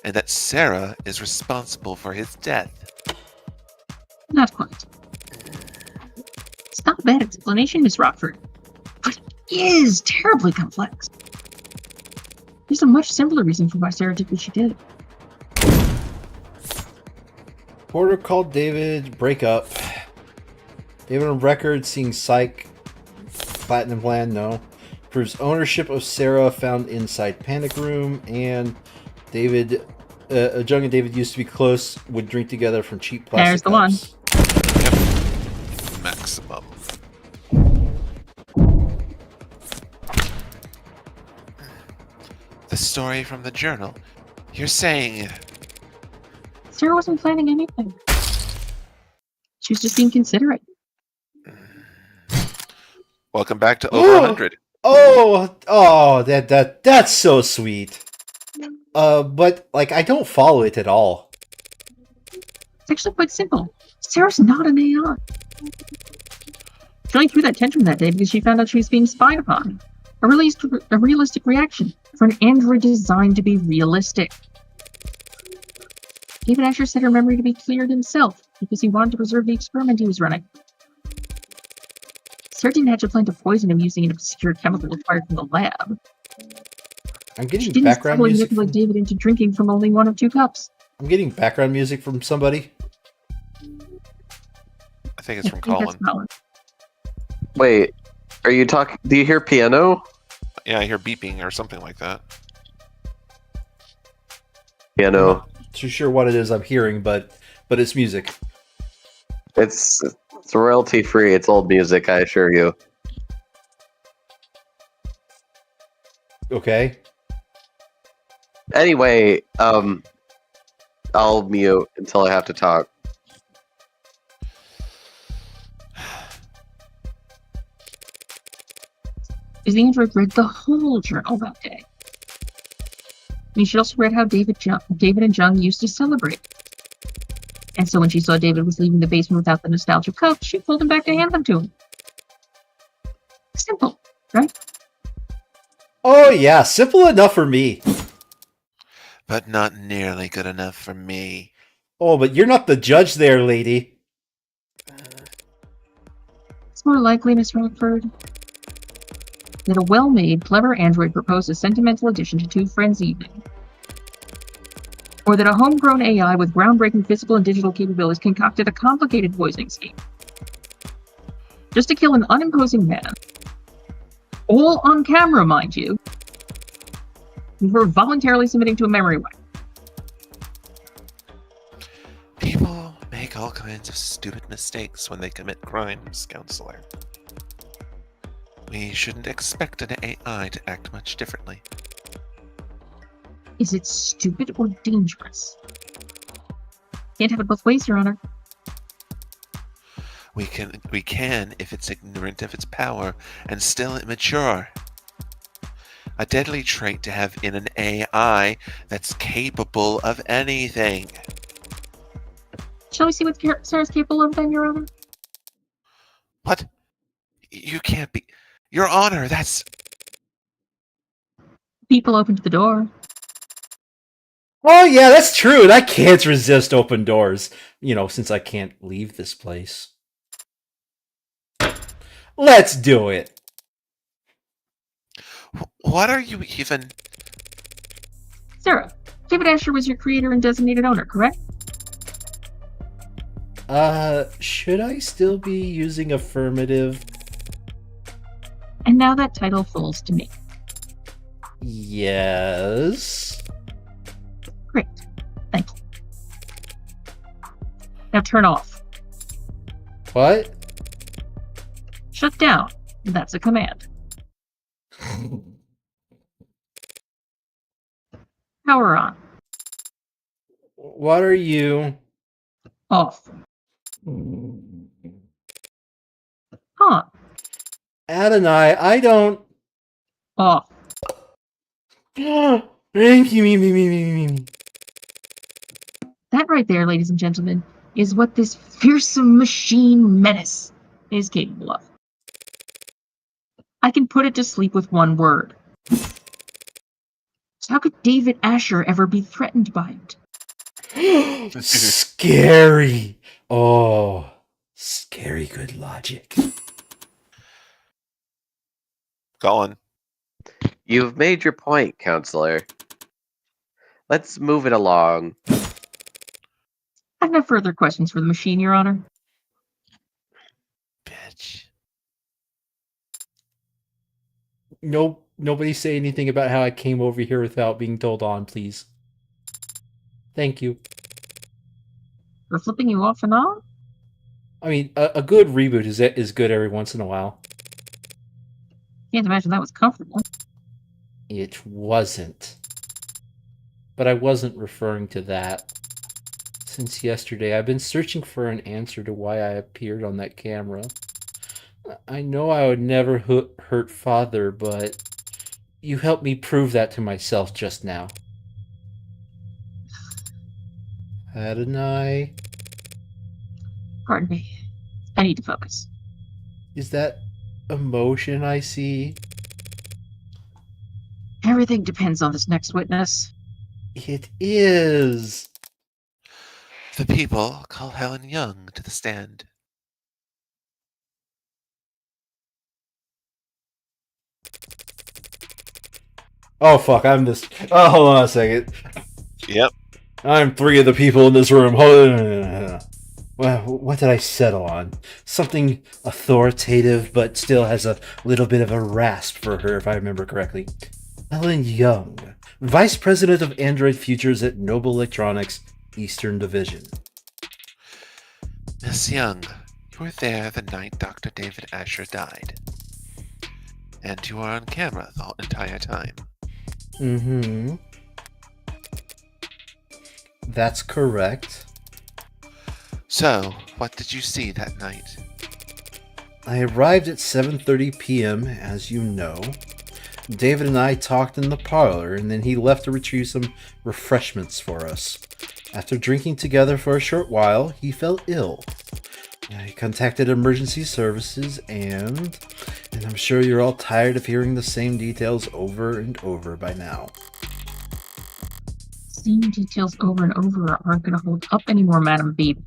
and that Sarah is responsible for his death. Not quite. It's not a bad explanation, Miss Rockford, but it is terribly complex. There's a much simpler reason for why Sarah did what she did. Porter called David, break up. David on record, seeing Psych. Platinum plan, no. Proves ownership of Sarah found inside Panic Room. And David, Jung and David used to be close, would drink together from cheap plastic There's the cups. Yep. Maximum. The story from the journal. You're saying... Sarah wasn't planning anything. She was just being considerate. Welcome back to Over 100. That's so sweet. But like I don't follow it at all. It's actually quite simple. Sarah's not an AI. She only threw that tantrum that day because she found out she was being spied upon. A realistic reaction for an android designed to be realistic. David Asher said her memory to be cleared himself because he wanted to preserve the experiment he was running. Sarah didn't hatch a plan to poison him using an obscure chemical acquired from the lab. I'm She getting didn't background subtly music. manipulate David into drinking from only one of two cups. I'm getting background music from somebody. I think it's from I think that's Colin. Colin. Wait, are you talking? Do you hear piano? Yeah, I hear beeping or something like that. Piano. Too sure what it is I'm hearing, but it's music. It's royalty free. It's old music, I assure you. Okay. Anyway, I'll mute until I have to talk. Is the android read the whole journal that day? I mean, she also read how David and Jung used to celebrate. And so when she saw David was leaving the basement without the nostalgia cup, she pulled him back to hand them to him. Simple, right? Oh yeah, simple enough for me. But not nearly good enough for me. Oh, but you're not the judge there, lady. It's more likely, Miss Rockford, that a well-made, clever android proposed a sentimental addition to Two Friends' evening. Or that a homegrown AI with groundbreaking physical and digital capabilities concocted a complicated poisoning scheme. Just to kill an unimposing man. All on camera, mind you. For voluntarily submitting to a memory wipe. People make all kinds of stupid mistakes when they commit crimes, Counselor. We shouldn't expect an AI to act much differently. Is it stupid or dangerous? Can't have it both ways, Your Honor. We can if it's ignorant of its power and still immature. A deadly trait to have in an AI that's capable of anything. Shall we see what Sarah's capable of then, Your Honor? What? You can't be... Your Honor, that's... People opened the door. Oh yeah, that's true. And I can't resist open doors. You know, since I can't leave this place. Let's do it. What are you even... Sarah, David Asher was your creator and designated owner, correct? Should I still be using affirmative? And now that title falls to me. Yes. Great. Thank you. Now turn off. What? Shut down. That's a command. Power on. What are you? Off. On. Adonai, I don't... Off. That That right there, ladies and gentlemen, is what this fearsome machine menace is capable of. I can put it to sleep with one word. So how could David Asher ever be threatened by it? Scary. Oh, scary good logic. Go on. You've made your point, counselor. Let's move it along. I have no further questions for the machine, Your Honor. Bitch. Nope. Nobody say anything about how I came over here without being told on, please. Thank you. For flipping you off and on? I mean, a good reboot is good every once in a while. Can't imagine that was comfortable. It wasn't. But I wasn't referring to that. Since yesterday, I've been searching for an answer to why I appeared on that camera. I know I would never hurt Father, but you helped me prove that to myself just now. Hadn't I? Pardon me. I need to focus. Is that emotion I see? Everything depends on this next witness. It is. The people call Helen Young to the stand. Oh fuck, I'm this. Oh, hold on a second. Yep. I'm three of the people in this room. Hold on. Well, what did I settle on? Something authoritative, but still has a little bit of a rasp for her, if I remember correctly. Helen Young, Vice President of Android Futures at Noble Electronics, Eastern Division. Miss Young, you were there the night Dr. David Asher died. And you were on camera the entire time. Mm-hmm. That's correct. So, what did you see that night? I arrived at 7:30 p.m., as you know. David and I talked in the parlor, and then he left to retrieve some refreshments for us. After drinking together for a short while, he fell ill. I contacted emergency services, and I'm sure you're all tired of hearing the same details over and over by now. Same details over and over aren't going to hold up anymore, Madam Beebe.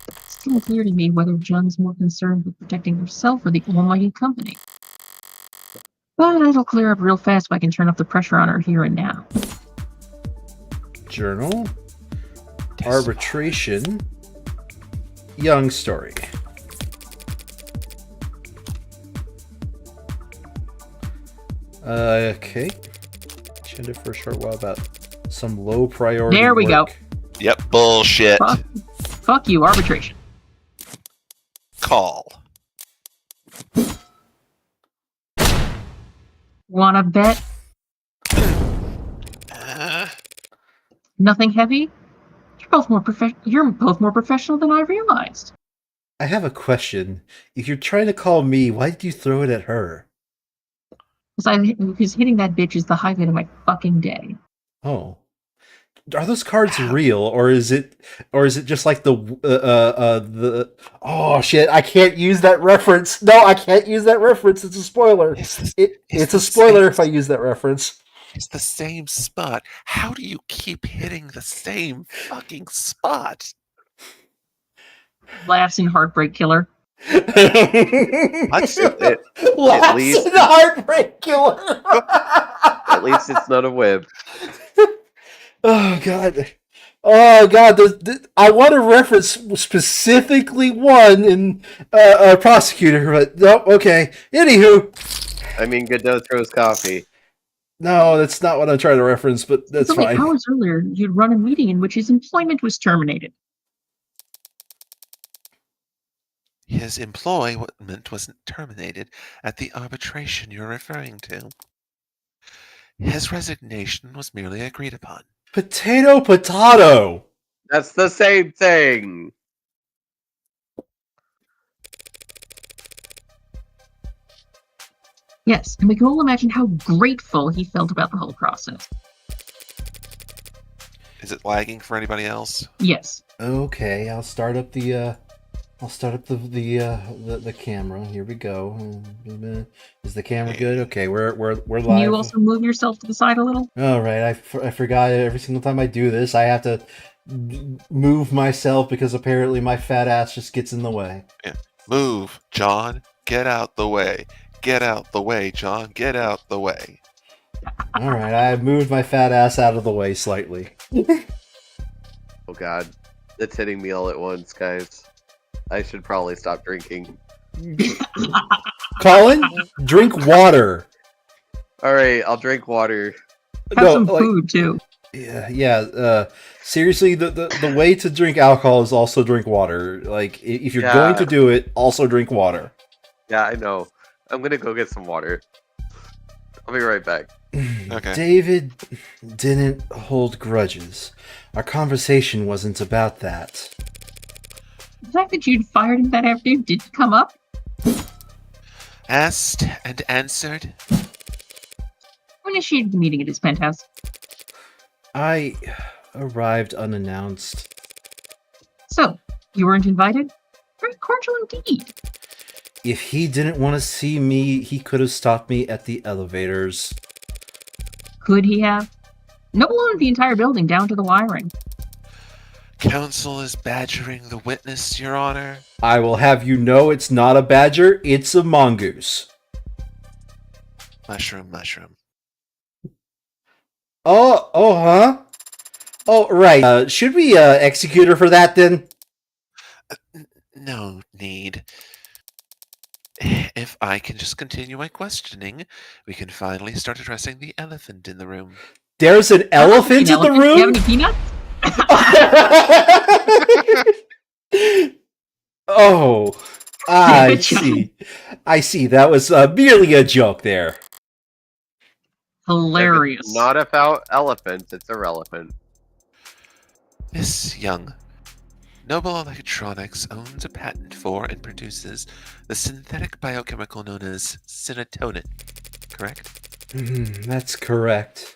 It's still clear to me whether Jung's more concerned with protecting herself or the almighty company. But it'll clear up real fast if I can turn up the pressure on her here and now. Journal. Arbitration. Young story. Okay. Chatted for a short while about some low priority There we go. work. Yep, bullshit. Fuck you, arbitration. Call. Wanna bet? Nothing heavy? You're both more professional than I realized. I have a question. If you're trying to call me, why did you throw it at her? Because hitting that bitch is the highlight of my fucking day. Oh. Are those cards real, or is it just like the oh shit, I can't use that reference. No, I can't use that reference. It's a spoiler. It's a spoiler if I use that reference. It's the same spot. How do you keep hitting the same fucking spot? Laughs in Heartbreak Killer. Laughs At least- in Heartbreak Killer. At least it's not a whip. Oh god. Oh god, I want to reference specifically one in a prosecutor, but no, okay. Anywho. I mean, Godot throws coffee. No, that's not what I'm trying to reference, but that's It's only fine. hours earlier, you'd run a meeting in which his employment was terminated. His employment wasn't terminated at the arbitration you're referring to. His resignation was merely agreed upon. Potato. That's the same thing. Yes, and we can all imagine how grateful he felt about the whole process. Is it lagging for anybody else? Yes. Okay, I'll start up the camera. Here we go. Is the camera good? Okay, we're live. Can you also move yourself to the side a little? All right, I forgot every single time I do this, I have to move myself because apparently my fat ass just gets in the way. Yeah. Move, John. Get out the way. Get out the way, John. Get out the way. All right, I moved my fat ass out of the way slightly. Oh god. It's hitting me all at once, guys. I should probably stop drinking. Colin, drink water. Alright, I'll drink water. Have some food, too. Yeah. Seriously, the way to drink alcohol is also drink water. Like, if you're going to do it, also drink water. Yeah, I know. I'm gonna go get some water. I'll be right back. Okay. David didn't hold grudges. Our conversation wasn't about that. The fact that you'd fired him that afternoon didn't come up? Asked and answered. Who initiated the meeting at his penthouse? I arrived unannounced. So, you weren't invited? Very cordial indeed. If he didn't want to see me, he could have stopped me at the elevators. Could he have? Noble owned the entire building down to the wiring. Counsel is badgering the witness, Your Honor. I will have you know it's not a badger, it's a mongoose. Mushroom. Huh? Oh, right. Should we execute her for that then? No need. If I can just continue my questioning, we can finally start addressing the elephant in the room. There's an elephant in the Do you have room? any peanuts? Oh, I see. I see. That was merely a joke there. Hilarious. If it's not about elephants, it's irrelevant. Miss Young, Noble Electronics owns a patent for and produces the synthetic biochemical known as serotonin, correct? That's correct.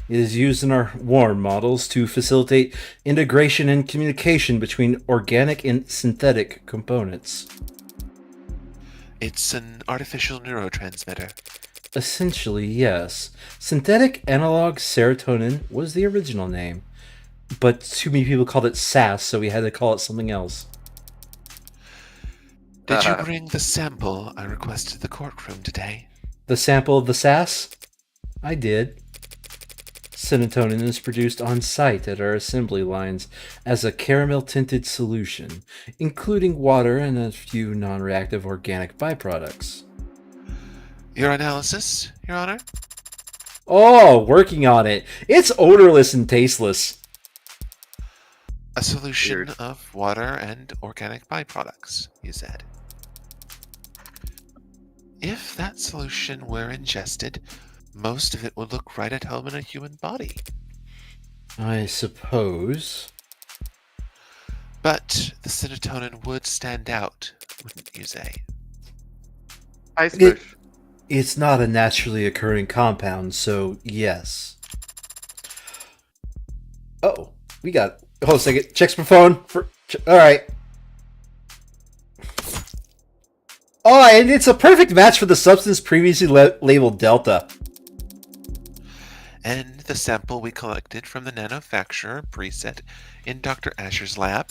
It is used in our worm models to facilitate integration and communication between organic and synthetic components. It's an artificial neurotransmitter. Essentially, yes. Synthetic analog serotonin was the original name, but too many people called it SAS, so we had to call it something else. Did you bring the sample I requested to the courtroom today? The sample of the SAS? I did. Serotonin is produced on site at our assembly lines as a caramel-tinted solution, including water and a few non-reactive organic byproducts. Your analysis, Your Honor? Oh, working on it. It's odorless and tasteless. A solution Weird. of water and organic byproducts, you said. If that solution were ingested, most of it would look right at home in a human body. I suppose. But the serotonin would stand out, wouldn't you say? Hi, Squish. It's not a naturally occurring compound, so yes. Oh, we got. Hold on a second. Checks my phone. All right. Oh, and it's a perfect match for the substance previously labeled Delta. And the sample we collected from the nanofacturer preset in Dr. Asher's lab.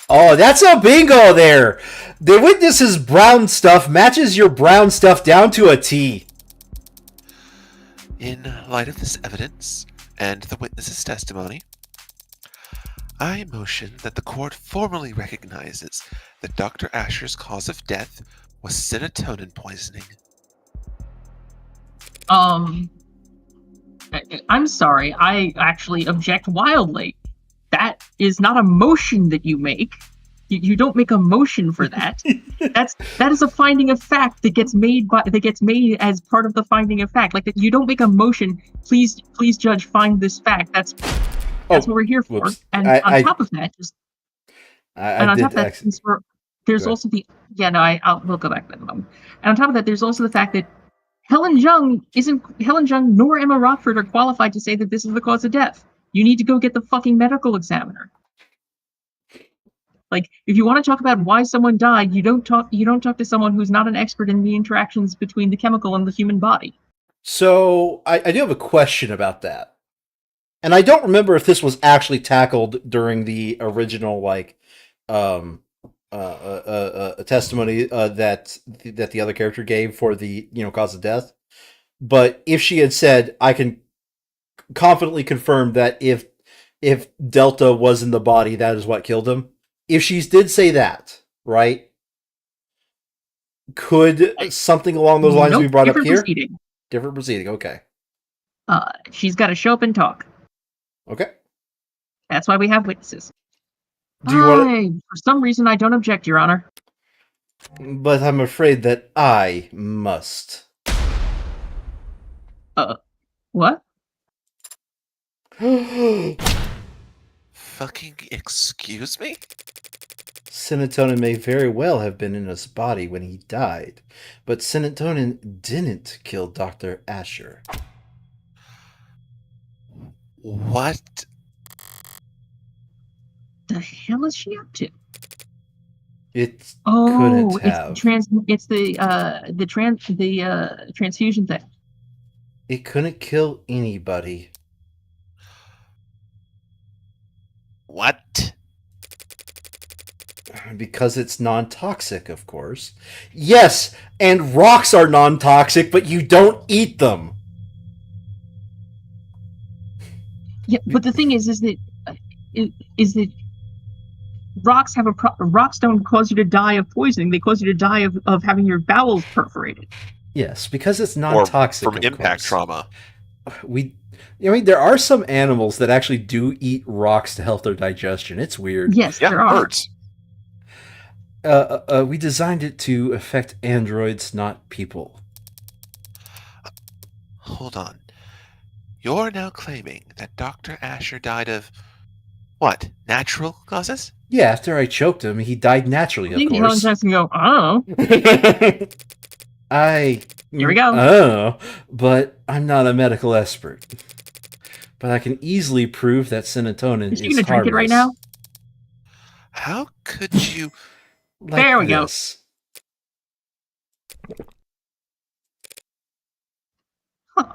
Oh, that's a bingo there. The witness's brown stuff matches your brown stuff down to a T. In light of this evidence and the witness's testimony, I motion that the court formally recognizes that Dr. Asher's cause of death was serotonin poisoning. I'm sorry. I actually object wildly. That is not a motion that you make. You don't make a motion for that. That is a finding of fact that gets made as part of the finding of fact. Like, you don't make a motion. Please, judge, find this fact. That's what we're here for. Whoops. And on top of that, there's also the we'll go back to that in a moment. And on top of that, there's also the fact that Helen Jung nor Emma Rockford are qualified to say that this is the cause of death. You need to go get the fucking medical examiner. Like, if you want to talk about why someone died, you don't talk to someone who's not an expert in the interactions between the chemical and the human body. So I do have a question about that. And I don't remember if this was actually tackled during the original testimony that the other character gave for the cause of death. But if she had said, I can confidently confirm that if Delta was in the body, that is what killed him. If she did say that, right? Could something along those lines be brought up here? Different proceeding. Okay. She's got to show up and talk. Okay. That's why we have witnesses. Do you want? For some reason, I don't object, Your Honor. But I'm afraid that I must. What? Fucking excuse me? Serotonin may very well have been in his body when he died, but serotonin didn't kill Dr. Asher. What the hell is she up to? It couldn't have. It's the transfusion thing. It couldn't kill anybody. What? Because it's non-toxic, of course. Yes, and rocks are non-toxic, but you don't eat them. Yeah, but the thing is that rocks rocks don't cause you to die of poisoning. They cause you to die of having your bowels perforated. Yes, because it's non-toxic. Or from impact trauma. There are some animals that actually do eat rocks to help their digestion. It's weird. Yes, there are. Birds. We designed it to affect androids, not people. Hold on. You're now claiming that Dr. Asher died of what? Natural causes? Yeah, after I choked him, he died naturally, of course. Helen Jackson go, oh. Here we go. Oh, but I'm not a medical expert. But I can easily prove that serotonin is harmless. Are you going to drink it right now? How could you... Like there we go. Huh.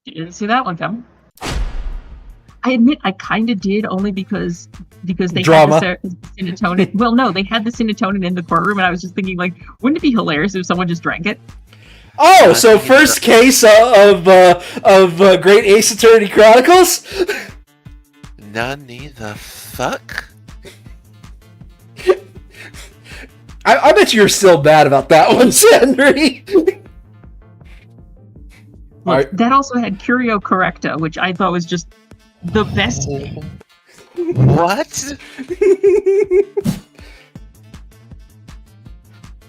You didn't see that one coming. I admit I kind of did, only because they had the serotonin. Well, no, they had the serotonin in the courtroom, and I was just thinking, like, wouldn't it be hilarious if someone just drank it? Oh, so first case of Great Ace Attorney Chronicles? Nani the fuck? I bet you're still mad about that one, Henry. Look, that also had Curio Correcta, which I thought was just the best. What?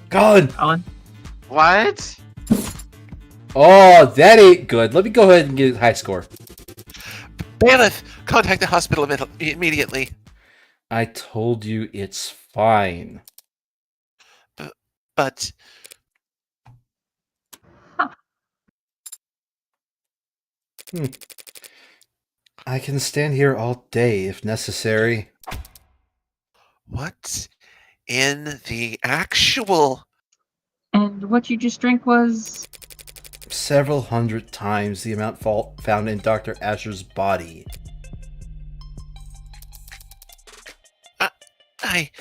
Colin. What? Oh, that ain't good. Let me go ahead and get a high score. Bailiff, contact the hospital immediately. I told you it's fine. But I can stand here all day if necessary. What in the actual... And what you just drank was... Several hundred times the amount found in Dr. Asher's body. Why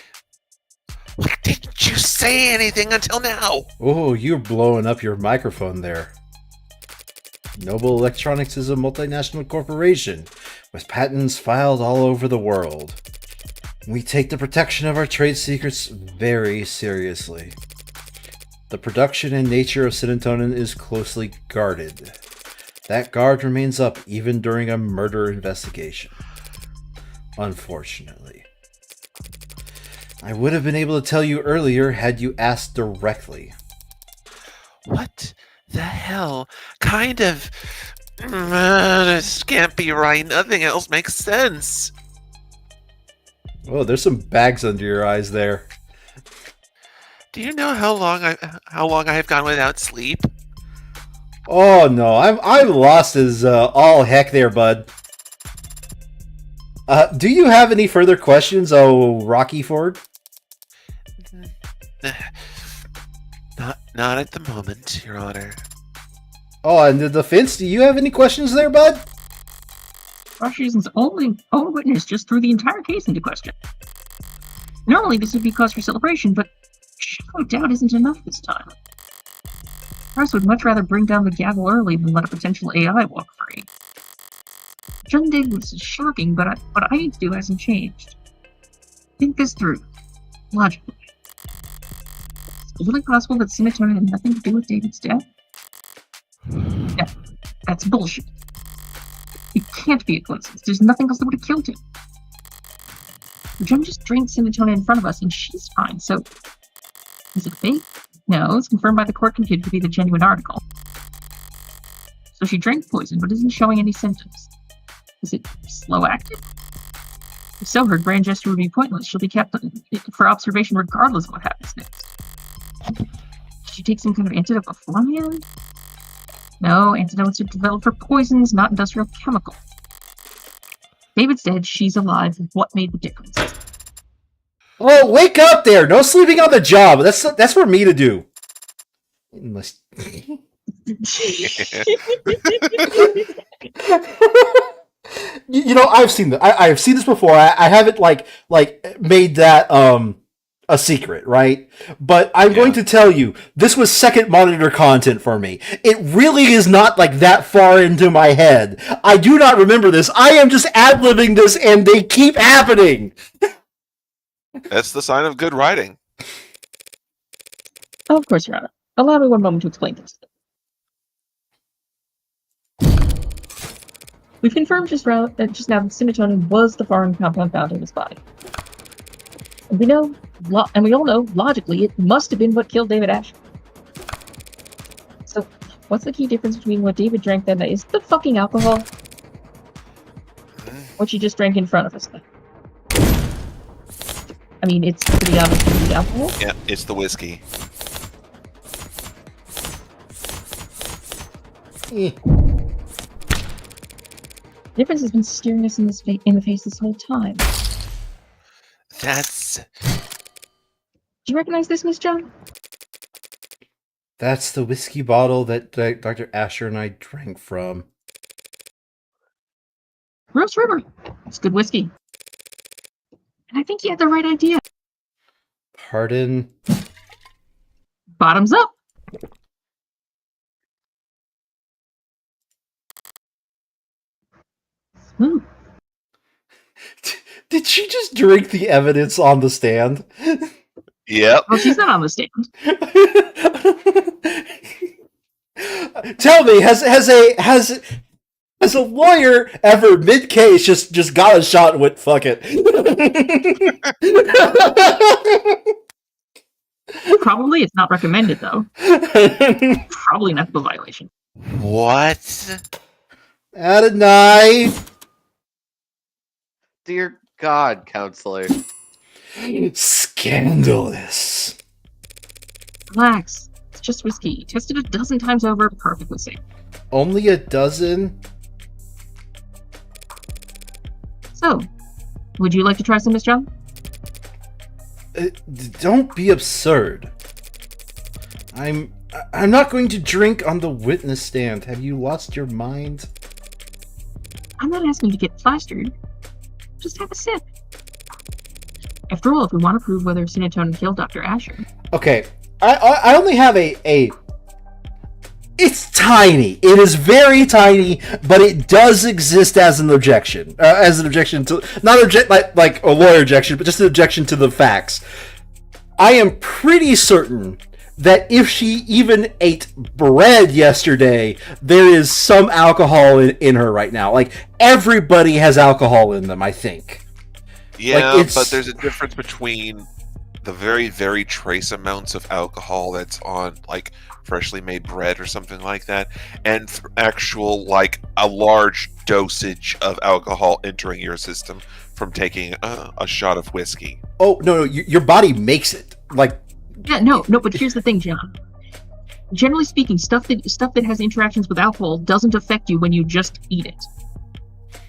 didn't you say anything until now? Oh, you're blowing up your microphone there. Noble Electronics is a multinational corporation with patents filed all over the world. We take the protection of our trade secrets very seriously. The production and nature of serotonin is closely guarded. That guard remains up even during a murder investigation. Unfortunately. I would have been able to tell you earlier had you asked directly. What the hell kind of... this can't be right. Nothing else makes sense. Oh, there's some bags under your eyes there. Do you know how long I have gone without sleep? Oh no, I'm lost as all heck there, bud. Do you have any further questions, oh Rocky Ford? Not at the moment, Your Honor. Oh, and the defense, do you have any questions there, bud? Prosecution's own witness just threw the entire case into question. Normally this would be cause for celebration, but shadow of doubt isn't enough this time. Press would much rather bring down the gavel early than let a potential AI walk free. What John did was shocking, but what I need to do hasn't changed. Think this through. Logically. Is it really possible that serotonin had nothing to do with David's death? No, that's bullshit. It can't be a coincidence. There's nothing else that would have killed him. Jen just drank serotonin in front of us and she's fine, so... Is it fake? No, it's confirmed by the court computer to be the genuine article. So she drank poison, but isn't showing any symptoms. Is it slow-acting? If so, her grand gesture would be pointless. She'll be kept for observation regardless of what happens next. Did she take some kind of antidote beforehand? No, antidotes are developed for poisons, not industrial chemical. David's dead, she's alive. What made the difference? Oh, wake up there! No sleeping on the job. That's for me to do. Unless... you know, I've seen that. I've seen this before. I haven't like made that a secret, right? But I'm going to tell you, this was second monitor content for me. It really is not like that far into my head. I do not remember this. I am just ad-libbing this, and they keep happening. That's the sign of good writing. Oh, of course, Your Honor. Allow me one moment to explain this. We've confirmed just now that serotonin was the foreign compound found in his body. And we all know, logically, it must have been what killed David Asher. So, what's the key difference between what David drank that night? Is it the fucking alcohol? What you just drank in front of us? I mean, it's pretty obvious to be the alcohol. Yeah, it's the whiskey. Difference has been staring us in the face this whole time. That's... Do you recognize this, Miss John? That's the whiskey bottle that Dr. Asher and I drank from. Rose River. It's good whiskey. And I think you had the right idea. Pardon? Bottoms up. Smooth. Did she just drink the evidence on the stand? Yep. Well, she's not on the stand. Tell me, has a lawyer ever mid-case just got a shot and went, fuck it? Probably it's not recommended, though. Probably an ethical violation. What? Adonai. Dear God, counselor. Scandalous. Relax. It's just whiskey. Tested a dozen times over, perfectly safe. Only a dozen? So, would you like to try some, Miss Young? Don't be absurd. I'm not going to drink on the witness stand. Have you lost your mind? I'm not asking you to get plastered. Just have a sip. After all, if we want to prove whether Cinnatone killed Dr. Asher. Okay, I only have a. It's tiny. It is very tiny, but it does exist as an objection. As an objection to not like a lawyer objection, but just an objection to the facts. I am pretty certain that if she even ate bread yesterday, there is some alcohol in her right now. Like, everybody has alcohol in them, I think. Yeah, like, but there's a difference between the very, very trace amounts of alcohol that's on, like, freshly made bread or something like that, and actual, like, a large dosage of alcohol entering your system from taking a shot of whiskey. Oh, no, your body makes it. Like, Yeah, no, but here's the thing, John. Generally speaking, stuff that has interactions with alcohol doesn't affect you when you just eat it.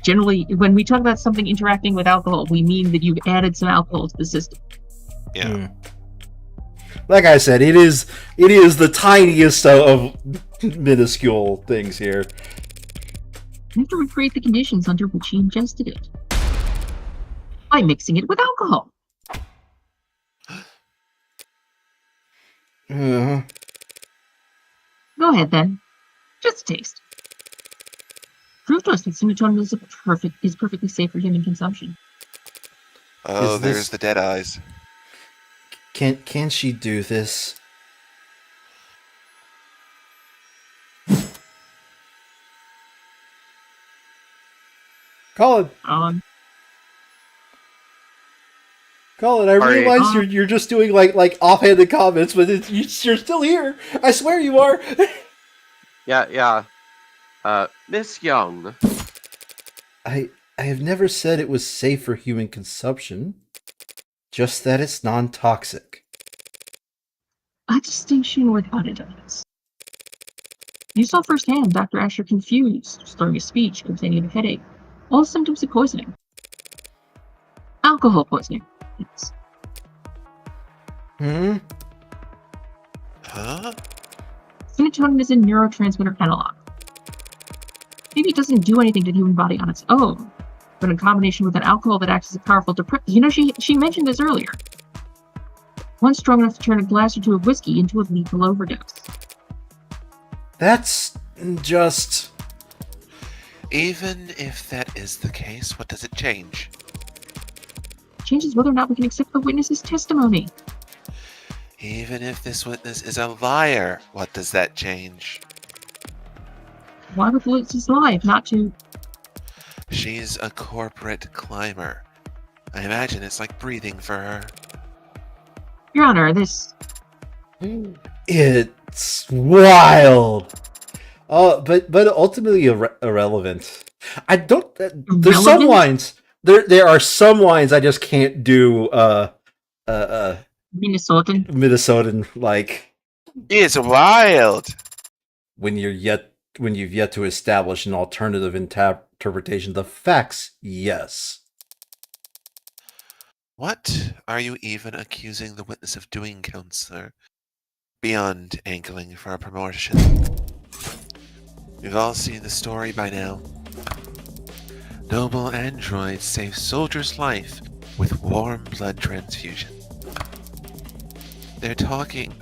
Generally, when we talk about something interacting with alcohol, we mean that you've added some alcohol to the system. Yeah. Like I said, it is the tiniest of minuscule things here. You have to recreate the conditions under which he ingested it. By mixing it with alcohol. Uh, Go ahead, then. Just a taste. Prove to us that Cinnatone is perfectly safe for human consumption. Oh, Is this- there's the dead eyes. can she do this? Colin, I Sorry. realize you're just doing like offhanded comments, but you're still here. I swear you are. Yeah. Miss Young. I have never said it was safe for human consumption. Just that it's non-toxic. A distinction without a difference. You saw firsthand Dr. Asher confused, slurring his speech, complaining of a headache. All symptoms of poisoning. Alcohol poisoning. Yes. Huh? Cinnatone is a neurotransmitter analog. Maybe it doesn't do anything to the human body on its own, but in combination with an alcohol that acts as a powerful depressant. You know, she mentioned this earlier. One strong enough to turn a glass or two of whiskey into a lethal overdose. That's just... Even if that is the case, what does it change? It changes whether or not we can accept the witness's testimony. Even if this witness is a liar, what does that change? Why would the witness lie if not to... She's a corporate climber. I imagine it's like breathing for her. Your Honor, this... It's wild. Oh, but ultimately irrelevant. I don't... There's some Irrelevant? lines... There are some lines I just can't do, Minnesotan. Minnesotan, like... It's wild! When you've yet to establish an alternative interpretation of the facts, yes. What are you even accusing the witness of doing, counselor? Beyond angling for a promotion. We've all seen the story by now. Noble androids save soldier's life with warm blood transfusion. They're talking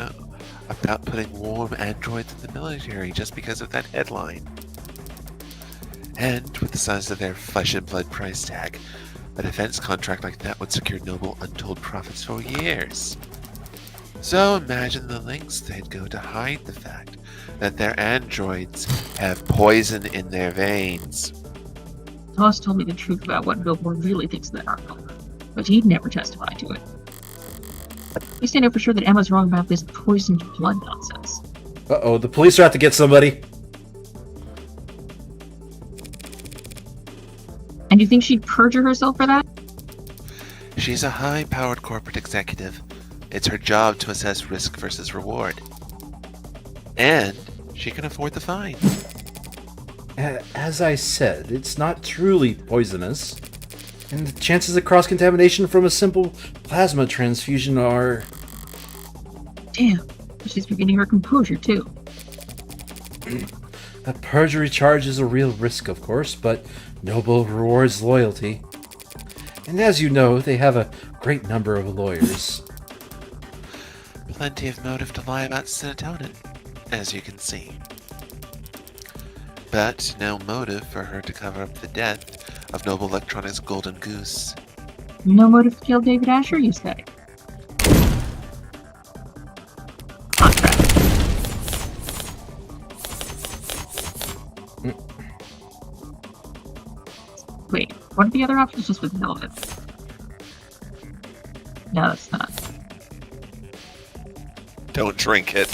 about putting warm androids in the military just because of that headline. And with the size of their flesh and blood price tag, a defense contract like that would secure Noble untold profits for years. So imagine the lengths they'd go to hide the fact that their androids have poison in their veins. Toss told me the truth about what Billboard really thinks of that article, but he'd never testify to it. We stand out for sure that Emma's wrong about this poisoned blood nonsense. Uh-oh, the police are out to get somebody. And you think she'd perjure herself for that? She's a high-powered corporate executive. It's her job to assess risk versus reward. And she can afford the fine. As I said, it's not truly poisonous. And the chances of cross-contamination from a simple plasma transfusion are... Damn, she's regaining her composure too. A perjury charge is a real risk, of course, but Noble rewards loyalty. And as you know, they have a great number of lawyers. Plenty of motive to lie about serotonin, as you can see. But no motive for her to cover up the death of Noble Electronics' Golden Goose. No motive to kill David Asher, you say? Contract. Wait, what are the other options just with the hell of it? No, that's not. Don't drink it.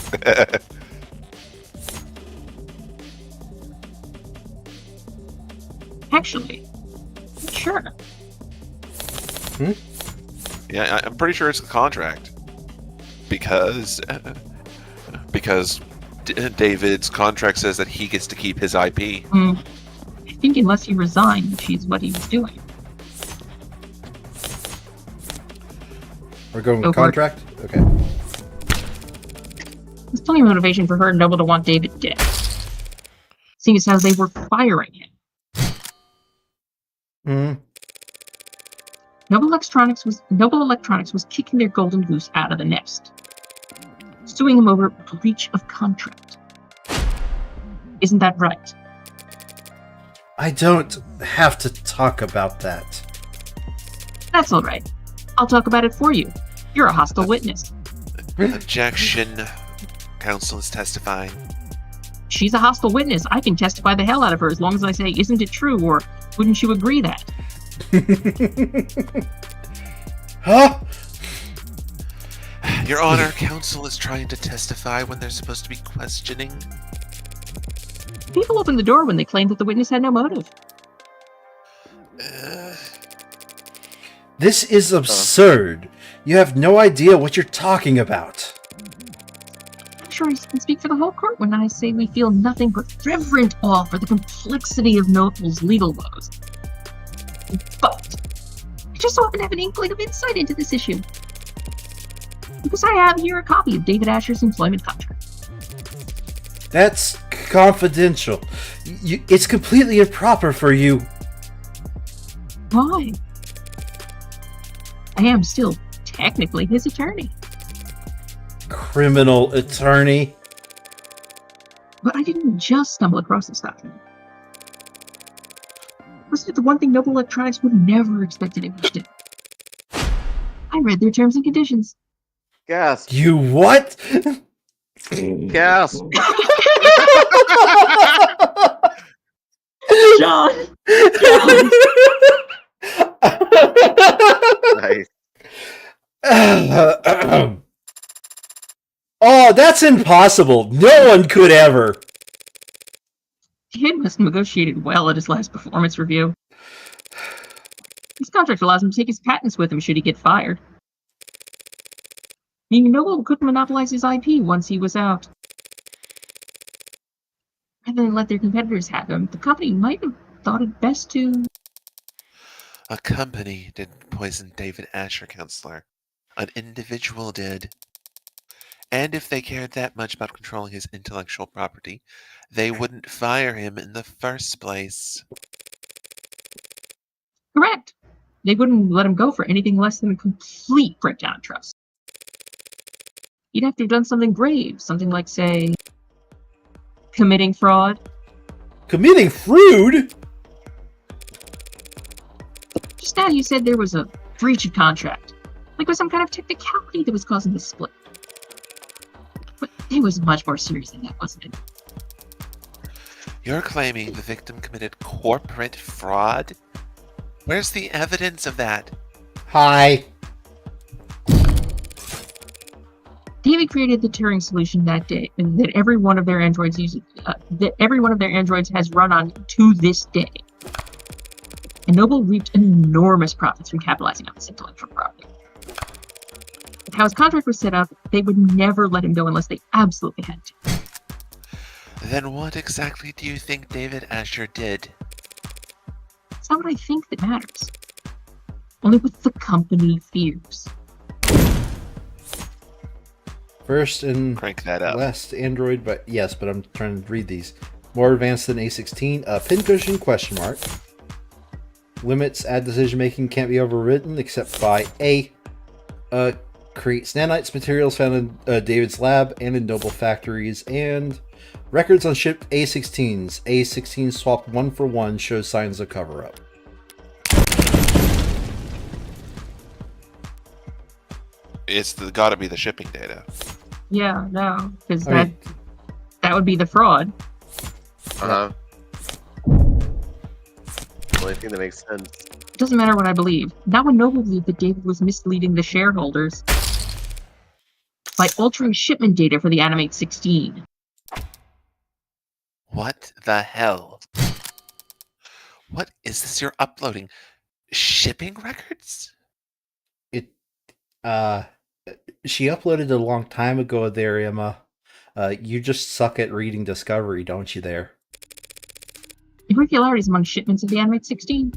Actually, sure. Yeah, I'm pretty sure it's the contract. Because David's contract says that he gets to keep his IP. I think unless he resigned, which is what he was doing. We're going Go with for it. contract? Okay. There's plenty of motivation for her and Noble to want David dead. Seeing as how they were firing him. Noble Electronics was kicking their golden goose out of the nest, suing him over breach of contract. Isn't that right? I don't have to talk about that. That's all right. I'll talk about it for you. You're a hostile witness. Objection. Counsel is testifying. She's a hostile witness. I can testify the hell out of her as long as I say, isn't it true, or wouldn't you agree that? Huh? Your Honor, counsel is trying to testify when they're supposed to be questioning. People opened the door when they claimed that the witness had no motive. This is absurd. You have no idea what you're talking about. I'm sure I can speak for the whole court when I say we feel nothing but reverent awe for the complexity of Noble's legal woes. But I just so happen to have an inkling of insight into this issue. Because I have here a copy of David Asher's employment contract. That's confidential. It's completely improper for you. Why? I am still technically his attorney. Criminal attorney. But I didn't just stumble across this document. Wasn't it the one thing Noble Electronics would never expect an English to? I read their terms and conditions. Gasp. You what? Gasp. John! Nice. Oh, that's impossible. No one could ever. Kid must have negotiated well at his last performance review. His contract allows him to take his patents with him should he get fired. Meaning Noble couldn't monopolize his IP once he was out. Rather than let their competitors have him, the company might have thought it best to... A company didn't poison David Asher, Counselor. An individual did. And if they cared that much about controlling his intellectual property, they wouldn't fire him in the first place. Correct. They wouldn't let him go for anything less than a complete breakdown of trust. He'd have to have done something grave, something like, say, committing fraud. Committing fraud? Just now you said there was a breach of contract. Like it was some kind of technicality that was causing the split. But it was much more serious than that, wasn't it? You're claiming the victim committed corporate fraud? Where's the evidence of that? Hi. David created the Turing solution that day, and that every one of their androids has run on to this day. And Noble reaped enormous profits from capitalizing on this intellectual property. But how his contract was set up, they would never let him go unless they absolutely had to. Then what exactly do you think David Asher did? It's not what I think that matters. Only what the company fears. First and Crank that up. last Android, but yes, but I'm trying to read these. More advanced than A16. Pincushion question mark. Limits add decision making can't be overridden except by A. Creates nanites materials found in David's lab and in Noble factories, and records on shipped A16s. A16 swapped 1-for-1 shows signs of cover up. It's gotta be the shipping data. Yeah, no, because I mean, that would be the fraud. Uh-huh. Only thing that makes sense. It doesn't matter what I believe. Now I know believe that David was misleading the shareholders by altering shipment data for the Animate 16. What the hell? What is this you're uploading? Shipping records? She uploaded it a long time ago there, Emma. You just suck at reading Discovery, don't you there? Irregularities among shipments of the Animate 16.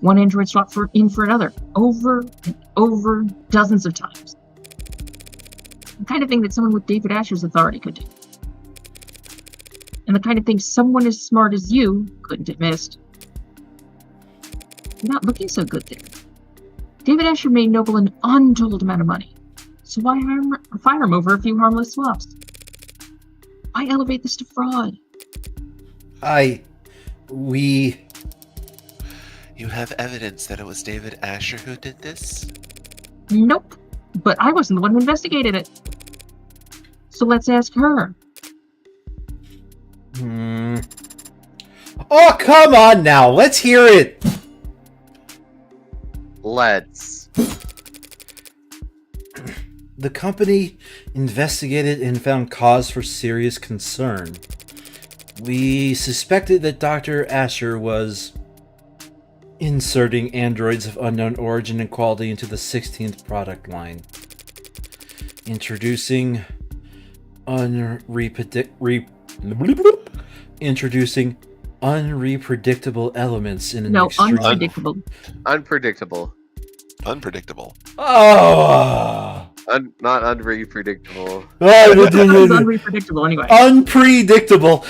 One android swapped for another, over and over dozens of times. The kind of thing that someone with David Asher's authority could do. And the kind of thing someone as smart as you couldn't have missed. You're not looking so good there. David Asher made Noble an untold amount of money. So why fire him over a few harmless swaps? Why elevate this to fraud? You have evidence that it was David Asher who did this? Nope. But I wasn't the one who investigated it. So let's ask her. Oh, come on now. Let's hear it. Let's. The company investigated and found cause for serious concern. We suspected that Dr. Asher was inserting androids of unknown origin and quality into the 16th product line. Introducing unpredictable elements in an extreme... unpredictable. Unpredictable. Oh! Not unpredictable. That was unpredictable anyway. Unpredictable.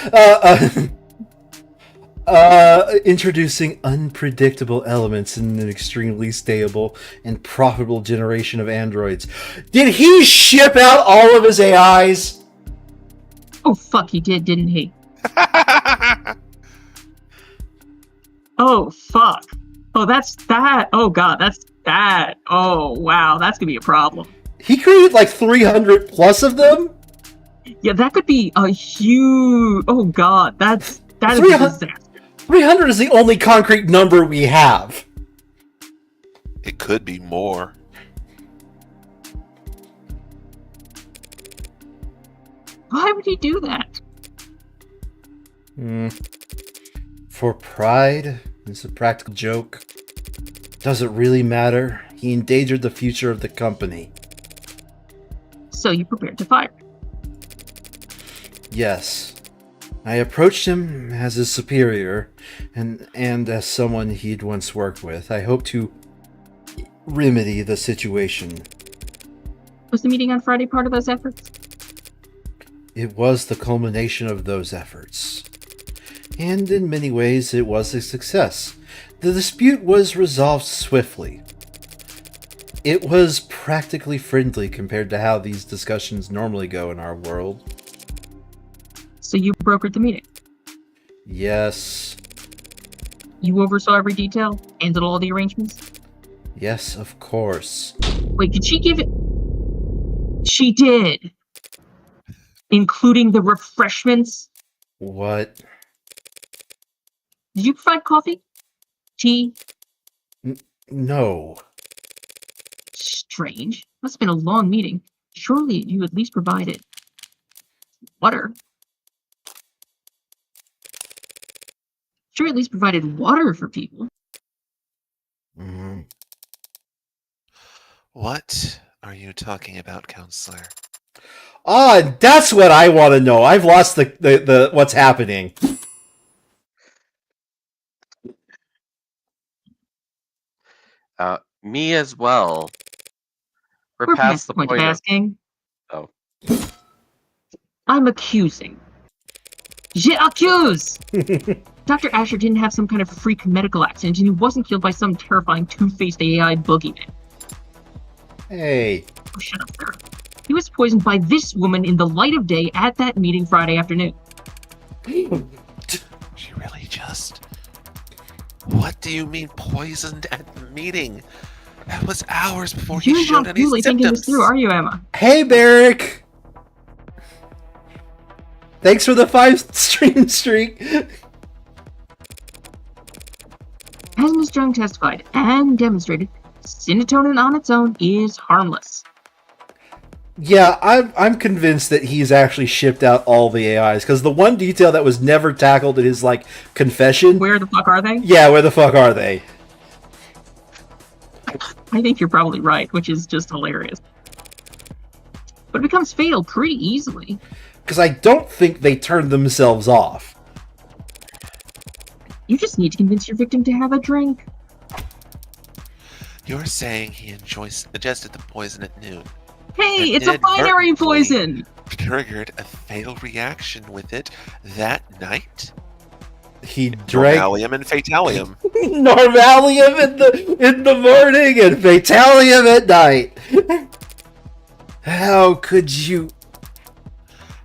Introducing unpredictable elements in an extremely stable and profitable generation of androids. Did he ship out all of his AIs? Oh fuck, he did, didn't he? Oh fuck. Oh, that's that. Oh god, that's that. Oh wow, that's gonna be a problem. He created like 300 plus of them? Yeah, that could be a huge... Oh god, that is a 300 disaster. 300 is the only concrete number we have. It could be more. Why would he do that? For pride? It's a practical joke. Does it really matter? He endangered the future of the company. So you prepared to fire. Yes. I approached him as his superior, and as someone he'd once worked with. I hope to remedy the situation. Was the meeting on Friday part of those efforts? It was the culmination of those efforts. And in many ways, it was a success. The dispute was resolved swiftly. It was practically friendly compared to how these discussions normally go in our world. So you brokered the meeting? Yes. You oversaw every detail? Handled all the arrangements? Yes, of course. Wait, did she give it... She did! Including the refreshments? What? Did you provide coffee? Tea? No. Strange. Must have been a long meeting. Surely you at least provided water. Sure, at least provided water for people. What are you talking about, counselor? Ah, that's what I want to know. I've lost the what's happening. Me as well. We're past the point of asking. Oh. I'm accusing. J'accuse! Dr. Asher didn't have some kind of freak medical accident, and he wasn't killed by some terrifying two-faced AI boogeyman. Hey. Oh, shut up, Sarah. He was poisoned by this woman in the light of day at that meeting Friday afternoon. She really just... What do you mean poisoned at the meeting? That was hours before he You're showed not any really thinking this symptoms. through, are you, Emma? Hey, Barrick! Thanks for the 5-stream streak! As Ms. Young testified and demonstrated, serotonin on its own is harmless. Yeah, I'm convinced that he's actually shipped out all the AIs, because the one detail that was never tackled in his, like, confession... Where the fuck are they? Yeah, where the fuck are they? I think you're probably right, which is just hilarious. But it becomes fatal pretty easily. Because I don't think they turned themselves off. You just need to convince your victim to have a drink. You're saying he ingested the poison at noon. Hey, And it's a binary inadvertently poison! Triggered a fatal reaction with it that night? He drank Normalium and Fatalium. Normalium in the morning and Fatalium at night. How could you...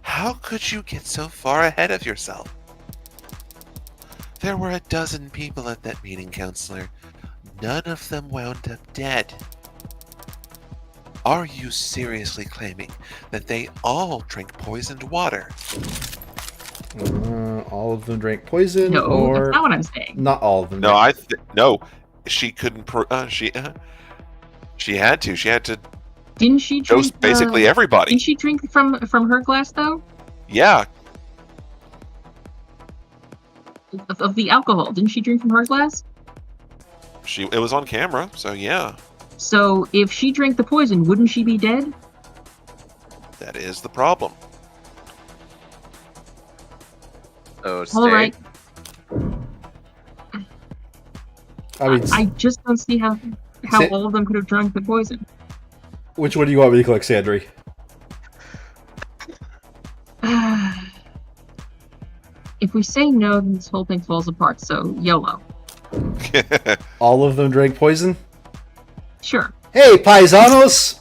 How could you get so far ahead of yourself? There were a dozen people at that meeting, Counselor. None of them wound up dead. Are you seriously claiming that they all drank poisoned water? All of them drank poison, No, or that's not what I'm saying. not all of them. No, no. She couldn't. She had to. She had to Didn't she drink? dose basically everybody. Didn't she drink from her glass though? Yeah, Of the alcohol, didn't she drink from her glass? it was on camera, so yeah, So if she drank the poison, wouldn't she be dead? that is the problem. So stay. All right. I mean, I just don't see how Say- all of them could have drunk the poison. which one do you want me to click, Sandry? If we say no, then this whole thing falls apart. So YOLO. All of them drank poison? Sure. Hey, paisanos!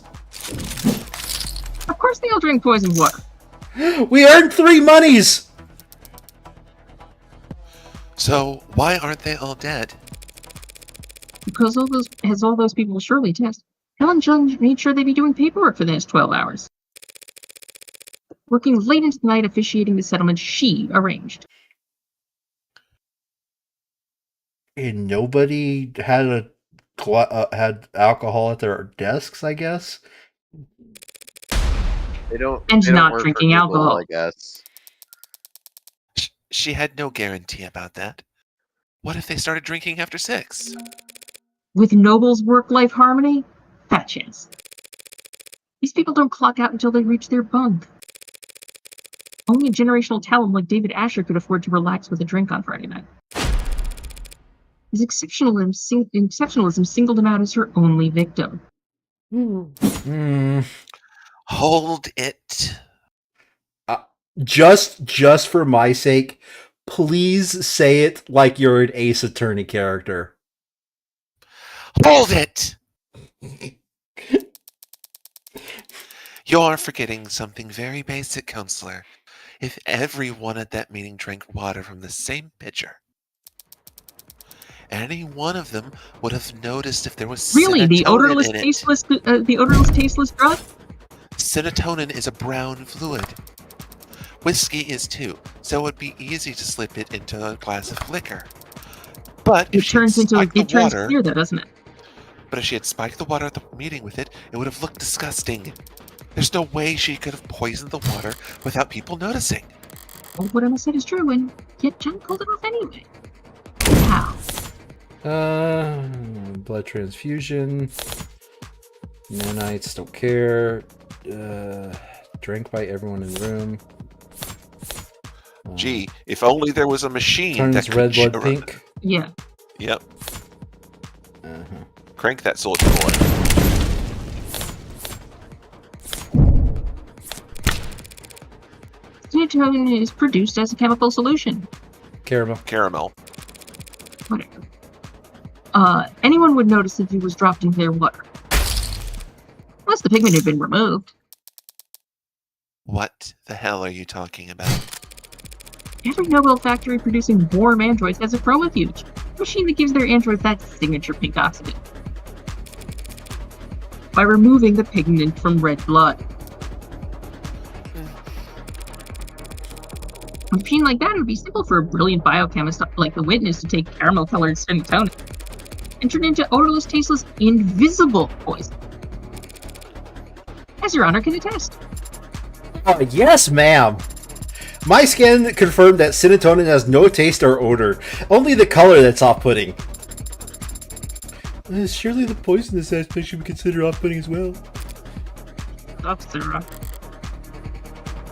Of course they all drink poisoned water. We earned 3 monies! So why aren't they all dead? Because all those people surely test. Helen Jung made sure they'd be doing paperwork for the next 12 hours. Working late into the night officiating the settlement she arranged. And nobody had had alcohol at their desks, I guess? They don't. And they don't not work for drinking Google, alcohol. I guess. She had no guarantee about that. What if they started drinking after 6? With Noble's work-life harmony? Fat chance. These people don't clock out until they reach their bunk. Only a generational talent like David Asher could afford to relax with a drink on Friday night. His exceptionalism singled him out as her only victim. Hold it. Just for my sake, please say it like you're an Ace Attorney character. Hold it! You're forgetting something very basic, Counselor. If everyone at that meeting drank water from the same pitcher, any one of them would have noticed if there was Really, the serotonin odorless, in it. tasteless drug? Serotonin is a brown fluid. Whiskey is too, so it would be easy to slip it into a glass of liquor. But if It turns clear, though, doesn't it? But if she had spiked the water at the meeting with it, it would have looked disgusting. There's no way she could have poisoned the water without people noticing. Well, what Emma said is true, and yet Jen pulled it off anyway. How? Blood transfusion. Nanites, don't care. Drank by everyone in the room. Gee, if only there was a machine Turns that could red blood pink. Yeah. Yep. Crank that soldier boy. Serotonin is produced as a chemical solution. Caramel. Whatever. Anyone would notice if it was dropped in clear water. Unless the pigment had been removed. What the hell are you talking about? Every Nobel factory producing warm androids has a chromafuge, a machine that gives their androids that signature pink oxidant. By removing the pigment from red blood. A machine like that would be simple for a brilliant biochemist like the Witness to take caramel-colored serotonin and turn it into odorless, tasteless, invisible poison. As Your Honor can attest. Yes, ma'am. My scan confirmed that serotonin has no taste or odor, only the color that's off-putting. Surely the poisonous aspect should be considered off-putting as well. Stop, Sarah.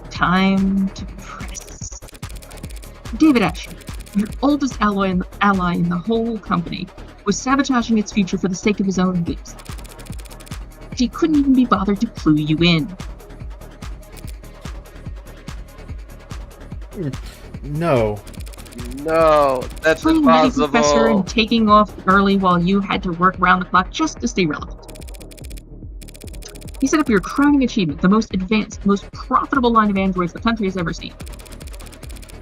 Time to press. David Asher, your oldest ally in the whole company, was sabotaging its future for the sake of his own whims. He couldn't even be bothered to clue you in. No. No, that's Playing Nutty Professor and impossible. taking off early while you had to work round the clock just to stay relevant. He set up your crowning achievement, the most advanced, most profitable line of androids the country has ever seen.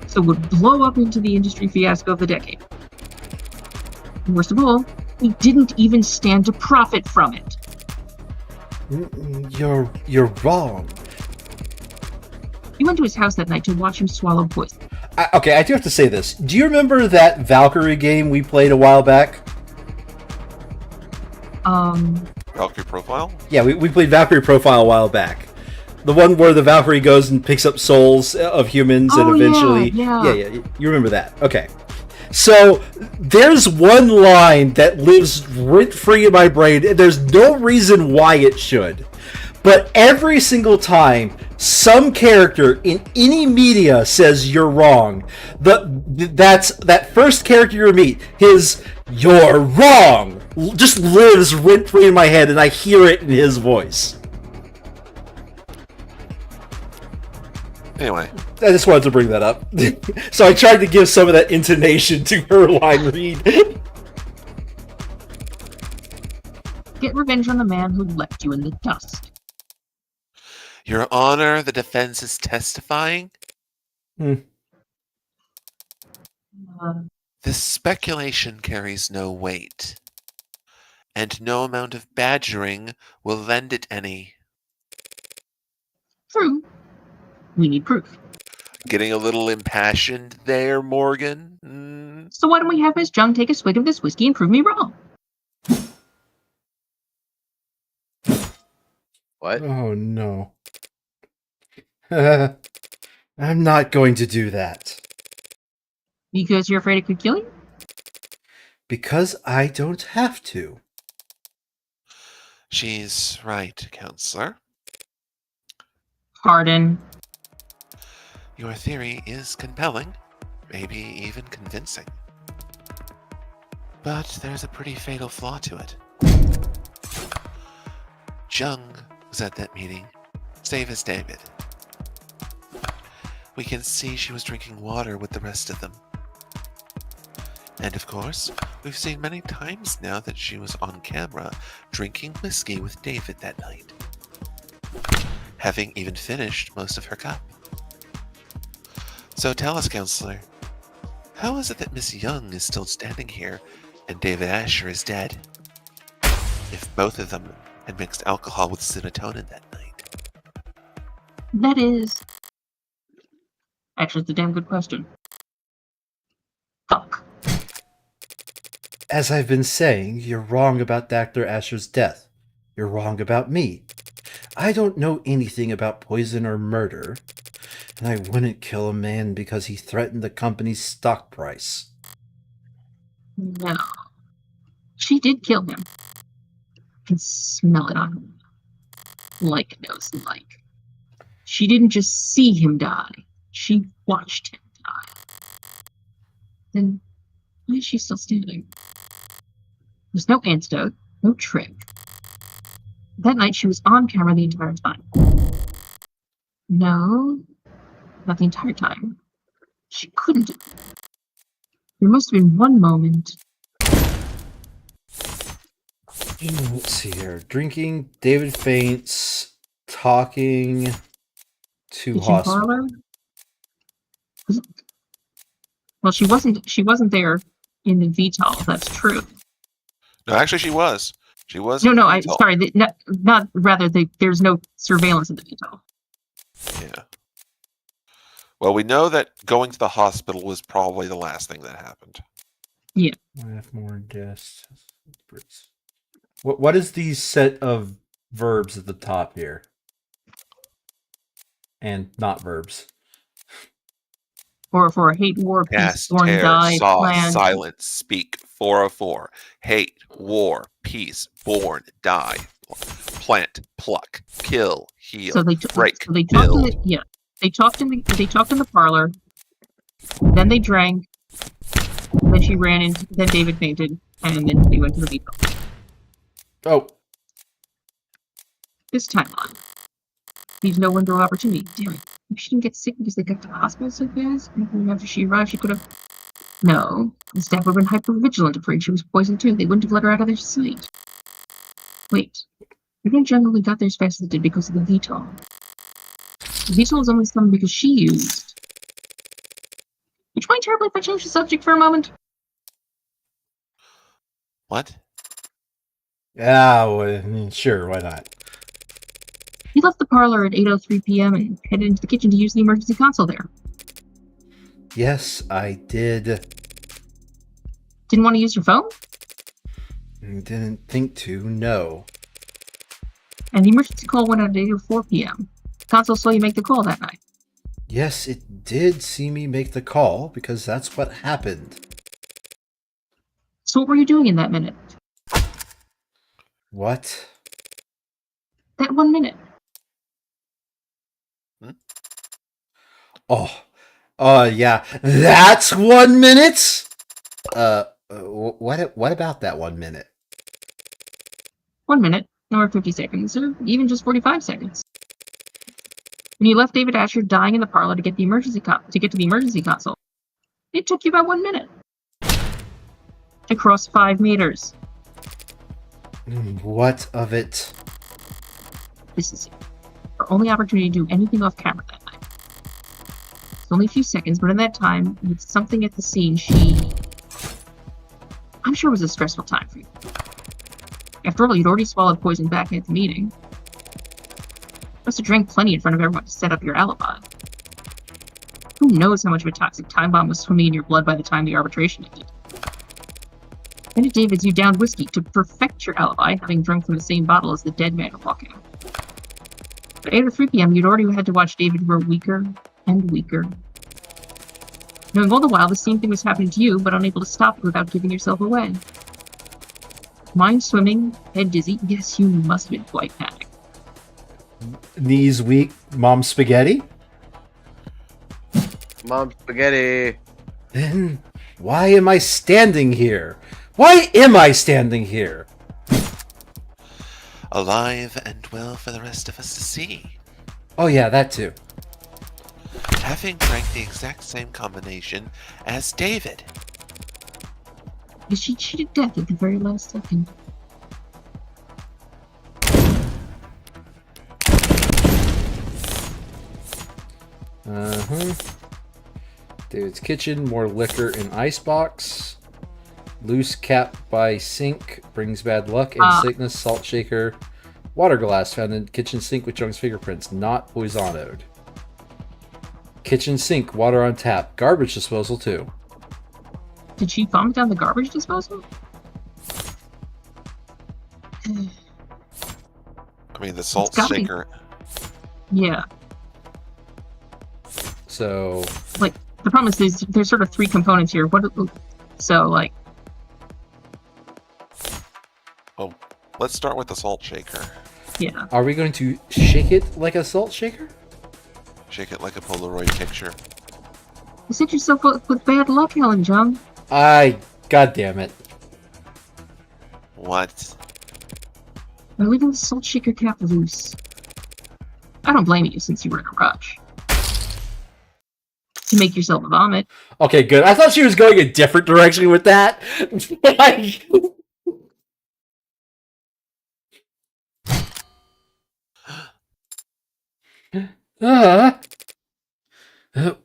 So it would blow up into the industry fiasco of the decade. And worst of all, we didn't even stand to profit from it. You're wrong. You went to his house that night to watch him swallow poison. Okay, I do have to say this. Do you remember that Valkyrie game we played a while back? Valkyrie Profile? Yeah, we played Valkyrie Profile a while back. The one where the Valkyrie goes and picks up souls of humans and eventually... yeah. You remember that. Okay. So, there's one line that lives rent-free in my brain, and there's no reason why it should. But every single time some character in any media says you're wrong, that first character you meet, his "you're wrong" just lives rent-free in my head, and I hear it in his voice. Anyway. I just wanted to bring that up. So I tried to give some of that intonation to her line read. Get revenge on the man who left you in the dust. Your Honor, the defense is testifying? This speculation carries no weight, and no amount of badgering will lend it any. True. We need proof. Getting a little impassioned there, Morgan? So why don't we have Miss Jung take a swig of this whiskey and prove me wrong? What? Oh no. I'm not going to do that. Because you're afraid it could kill you? Because I don't have to. She's right, Counselor. Pardon. Your theory is compelling, maybe even convincing. But there's a pretty fatal flaw to it. Jung was at that meeting, save as David. We can see she was drinking water with the rest of them. And of course, we've seen many times now that she was on camera drinking whiskey with David that night, having even finished most of her cup. So tell us, Counselor, how is it that Miss Young is still standing here and David Asher is dead? If both of them had mixed alcohol with serotonin that night. That is... Actually, it's a damn good question. Fuck. As I've been saying, you're wrong about Dr. Asher's death. You're wrong about me. I don't know anything about poison or murder, and I wouldn't kill a man because he threatened the company's stock price. No. She did kill him. I can smell it on him. Like knows like. She didn't just see him die. She watched him die. Then why is she still standing? There's no antidote, No trick. That night she was on camera the entire time. No, not the entire time. She couldn't. There must have been one moment. Let's see here. Drinking, David faints, talking to Kitchen hospital. parlor? Well, she wasn't there in the VTOL, that's true. No, actually, she was. She was. No, sorry. Not rather. There's no surveillance in the VTOL. Yeah. Well, we know that going to the hospital was probably the last thing that happened. Yeah. I have more guests. What is the set of verbs at the top here? And not verbs. Or for hate, war, peace, Cast, born, tear, die, saw, plan. silence, speak, 404. Hate, war, peace, born, die, plant, pluck, kill, heal, So they break, so they talked build. they talked in the parlor. Then they drank. Then she ran into. Then David fainted, and then they went to the VTOL. Oh, This timeline leaves no window of opportunity. Damn it! If she didn't get sick because they got to the hospital so fast, and after she arrived, she could have. No, the staff would have been hyper-vigilant, afraid she was poisoned too. They wouldn't have let her out of their sight. Wait, we don't generally got there as fast as they did because of the VTOL. The VTOL was only summoned because she used. Would you mind terribly if I change the subject for a moment? What? yeah, well, sure, why not? You left the parlor at 8:03 p.m. and headed into the kitchen to use the emergency console there. Yes, I did. Didn't want to use your phone? Didn't think to, no. And the emergency call went out at 8:04 p.m. The console saw you make the call that night. Yes, it did see me make the call, because that's what happened. So what were you doing in that minute? What? That 1 minute? Oh, yeah, that's 1 minute? What about that 1 minute? 1 minute, or 50 seconds, or even just 45 seconds. When you left David Asher dying in the parlor to get to the emergency console, it took you about 1 minute to cross 5 meters. What of it? This is our only opportunity to do anything off camera that night. It's only a few seconds, but in that time, with something at the scene, I'm sure it was a stressful time for you. After all, you'd already swallowed poison back at the meeting. Must have drank plenty in front of everyone to set up your alibi. Who knows how much of a toxic time bomb was swimming in your blood by the time the arbitration ended. Then at David's, you downed whiskey to perfect your alibi, having drunk from the same bottle as the dead man walking. But 8:03 p.m., you'd already had to watch David grow weaker and weaker. Knowing all the while the same thing was happening to you, but unable to stop it without giving yourself away. Mind swimming, head dizzy, yes, you must have been quite panicked. Knees weak, mom spaghetti? Mom spaghetti. Then why am I standing here? Why am I standing here? Alive and well for the rest of us to see. Oh yeah, that too. Having drank the exact same combination as David. Because she cheated death at the very last second. David's kitchen, more liquor in icebox. Loose cap by sink brings bad luck and sickness. Salt shaker, water glass found in kitchen sink with Jung's fingerprints, not poisoned. Kitchen sink, water on tap, garbage disposal too. Did she vomit down the garbage disposal? I mean, the salt gotta be- shaker. Yeah. So Like, the problem is there's sort of three components here. So, like... Let's start with the salt shaker. Yeah. are we going to shake it like a salt shaker? Shake it like a Polaroid picture. You set yourself up with bad luck, Helen, John. God damn it. What? by leaving the salt shaker cap loose. I don't blame you since you were in a rush. To make yourself vomit. Okay, good. I thought she was going a different direction with that.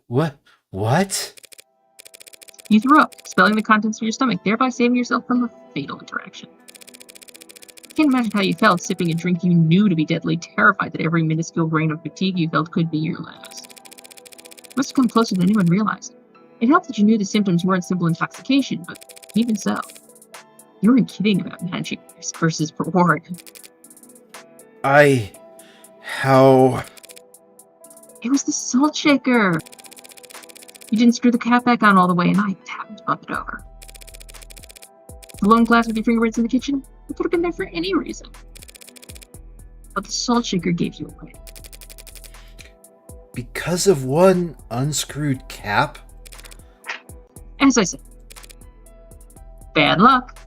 What? What? You threw up, expelling the contents of your stomach, thereby saving yourself from a fatal interaction. I can't imagine how you felt sipping a drink you knew to be deadly, terrified that every minuscule grain of fatigue you felt could be your last. It must have come closer than anyone realized. It helped that you knew the symptoms weren't simple intoxication, but even so, you weren't kidding about managing risk versus reward. How? It was the salt shaker! You didn't screw the cap back on all the way, and I happened to bump it over. The lone glass with your fingerprints in the kitchen? It could have been there for any reason. But the salt shaker gave you away. Because of one unscrewed cap? As I said, bad luck.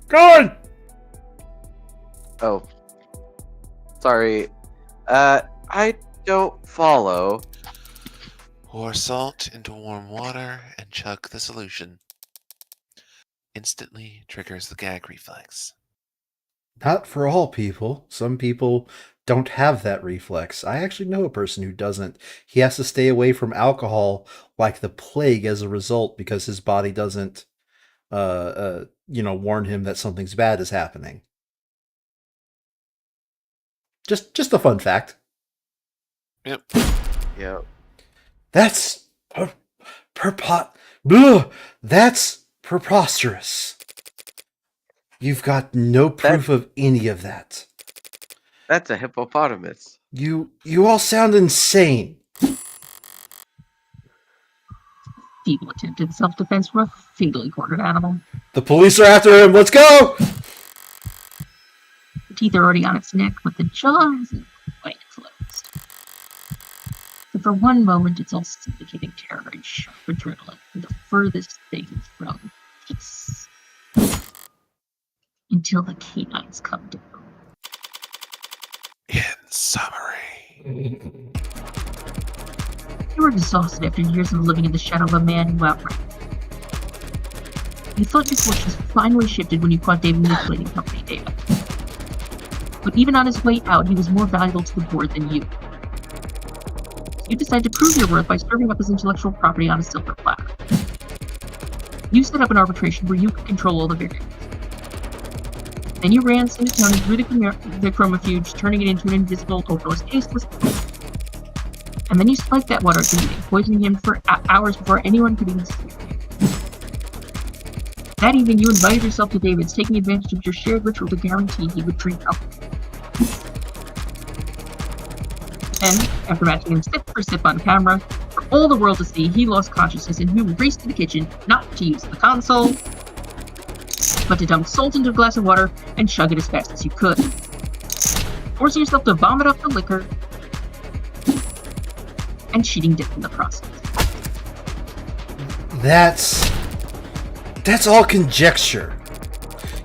Gone! Oh. Sorry. I don't follow. Pour salt into warm water and chug the solution. Instantly triggers the gag reflex. Not for all people. Some people don't have that reflex. I actually know a person who doesn't. He has to stay away from alcohol like the plague as a result because his body doesn't, warn him that something's bad is happening. Just a fun fact. Yep. Yeah. That's that's preposterous. You've got no proof of any of that. That's a hippopotamus. You all sound insane. Feeble attempted self-defense from a fatally cornered animal. The police are after him. Let's go! The teeth are already on its neck, but the jaw isn't quite closed. But for one moment, it's all suffocating terror and sharp adrenaline, and the furthest thing from peace. Until the canines come down. In summary. You were exhausted after years of living in the shadow of a man who outran. You thought your fortunes finally shifted when you caught David manipulating company data. But even on his way out, he was more valuable to the board than you. So you decided to prove your worth by serving up his intellectual property on a silver platter. You set up an arbitration where you could control all the variables. Then you ran serotonin through the chromofuge, turning it into an invisible, odorless, tasteless poison. And then you spiked that water at the meeting, poisoning him for hours before anyone could even see it. That evening, you invited yourself to David's, taking advantage of your shared ritual to guarantee he would drink up. And, after matching him sip for sip on camera, for all the world to see, he lost consciousness and you raced to the kitchen, not to use the console, but to dump salt into a glass of water and chug it as fast as you could, forcing yourself to vomit up the liquor and cheating death in the process. That's all conjecture.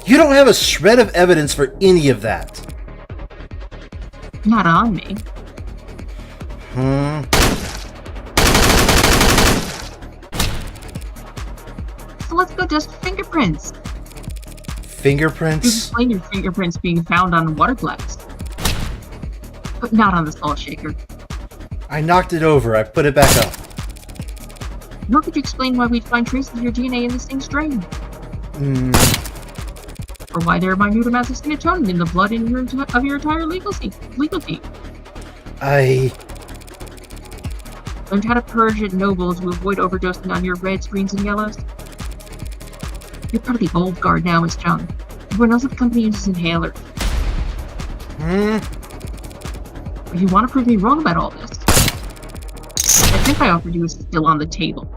You don't have a shred of evidence for any of that. Not on me. So let's go test fingerprints. You Fingerprints? explain your fingerprints being found on water glass, but not on the salt shaker. I knocked it over. I put it back up. Nor could you explain why we'd find traces of your DNA in this thing's drain, or why there are minute amounts of serotonin in the blood of your entire legal team. I Learned how to purge at Noble to avoid overdosing on your reds, greens, and yellows. You're part of the old guard now, Miss Chung. Everyone knows that the company uses inhalers. If you want to prove me wrong about all this, I think I offered you is still on the table.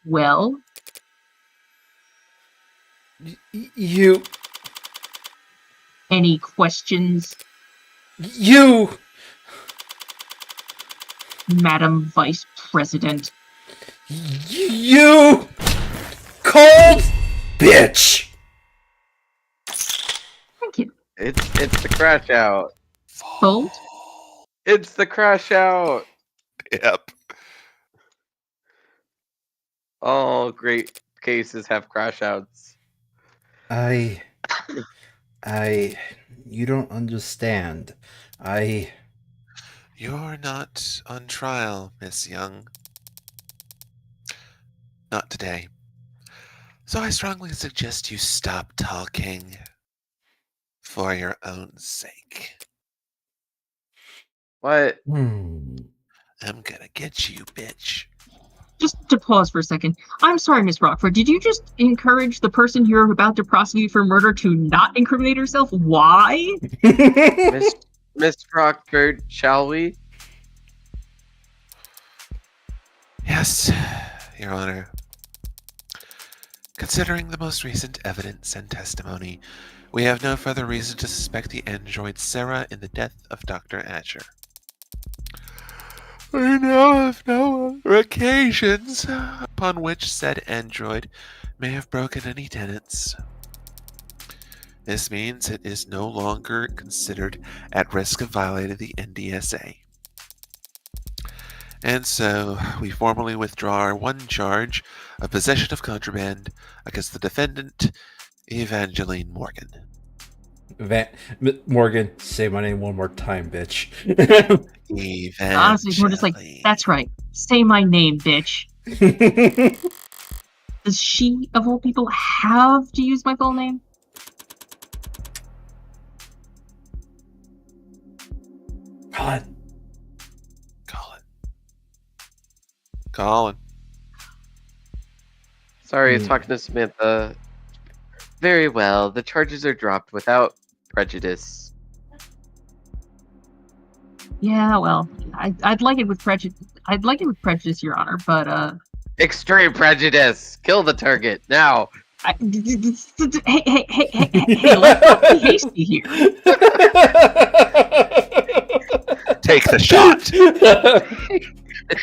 Well, you any questions, you Madam Vice President? You cold bitch! Thank you. It's the crash out. Cold? It's the crash out. Yep. All great cases have crash outs. You don't understand. You're not on trial, Miss Young. Not today. So I strongly suggest you stop talking. For your own sake. What? Hmm. I'm gonna get you, bitch. Just to pause for a second. I'm sorry, Miss Rockford. Did you just encourage the person you're about to prosecute for murder to not incriminate herself? Why? Miss Rockford, shall we? Yes, Your Honor. Considering the most recent evidence and testimony, we have no further reason to suspect the android Sarah in the death of Dr. Asher. We know of no other occasions upon which said android may have broken any tenets. This means it is no longer considered at risk of violating the NDSA. And so, we formally withdraw our one charge of possession of contraband against the defendant, Evangeline Morgan. Morgan, say my name one more time, bitch. Honestly, we're just like, that's right. Say my name, bitch. Does she, of all people, have to use my full name? Colin. Sorry, talking to Samantha. Very well. The charges are dropped without prejudice. Yeah, well, I'd like it with prejudice. I'd like it with prejudice, Your Honor, but Extreme prejudice. Kill the target now. hey, let's not be hasty here. Take the shot.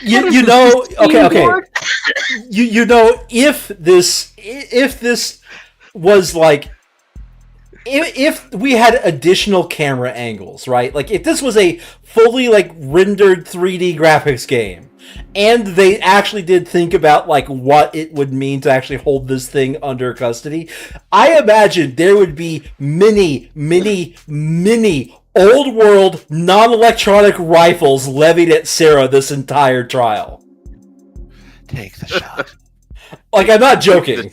you know, okay. You know, if this was like, if we had additional camera angles, right? Like if this was a fully like rendered 3D graphics game, and they actually did think about like what it would mean to actually hold this thing under custody, I imagine there would be many old world non-electronic rifles levied at Sarah this entire trial. Take the shot. Like, I'm not joking.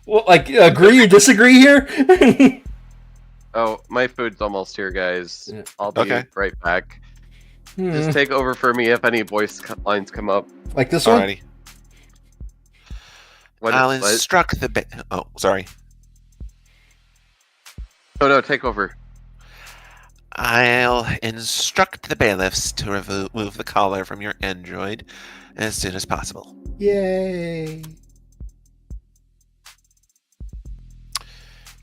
Well, like, agree or disagree here? Oh, my food's almost here, guys. I'll be Okay. right back. Just take over for me if any voice lines come up. Like this one? Alrighty. I'll instruct the oh, sorry. No, take over. I'll instruct the bailiffs to remove the collar from your android as soon as possible. Yay.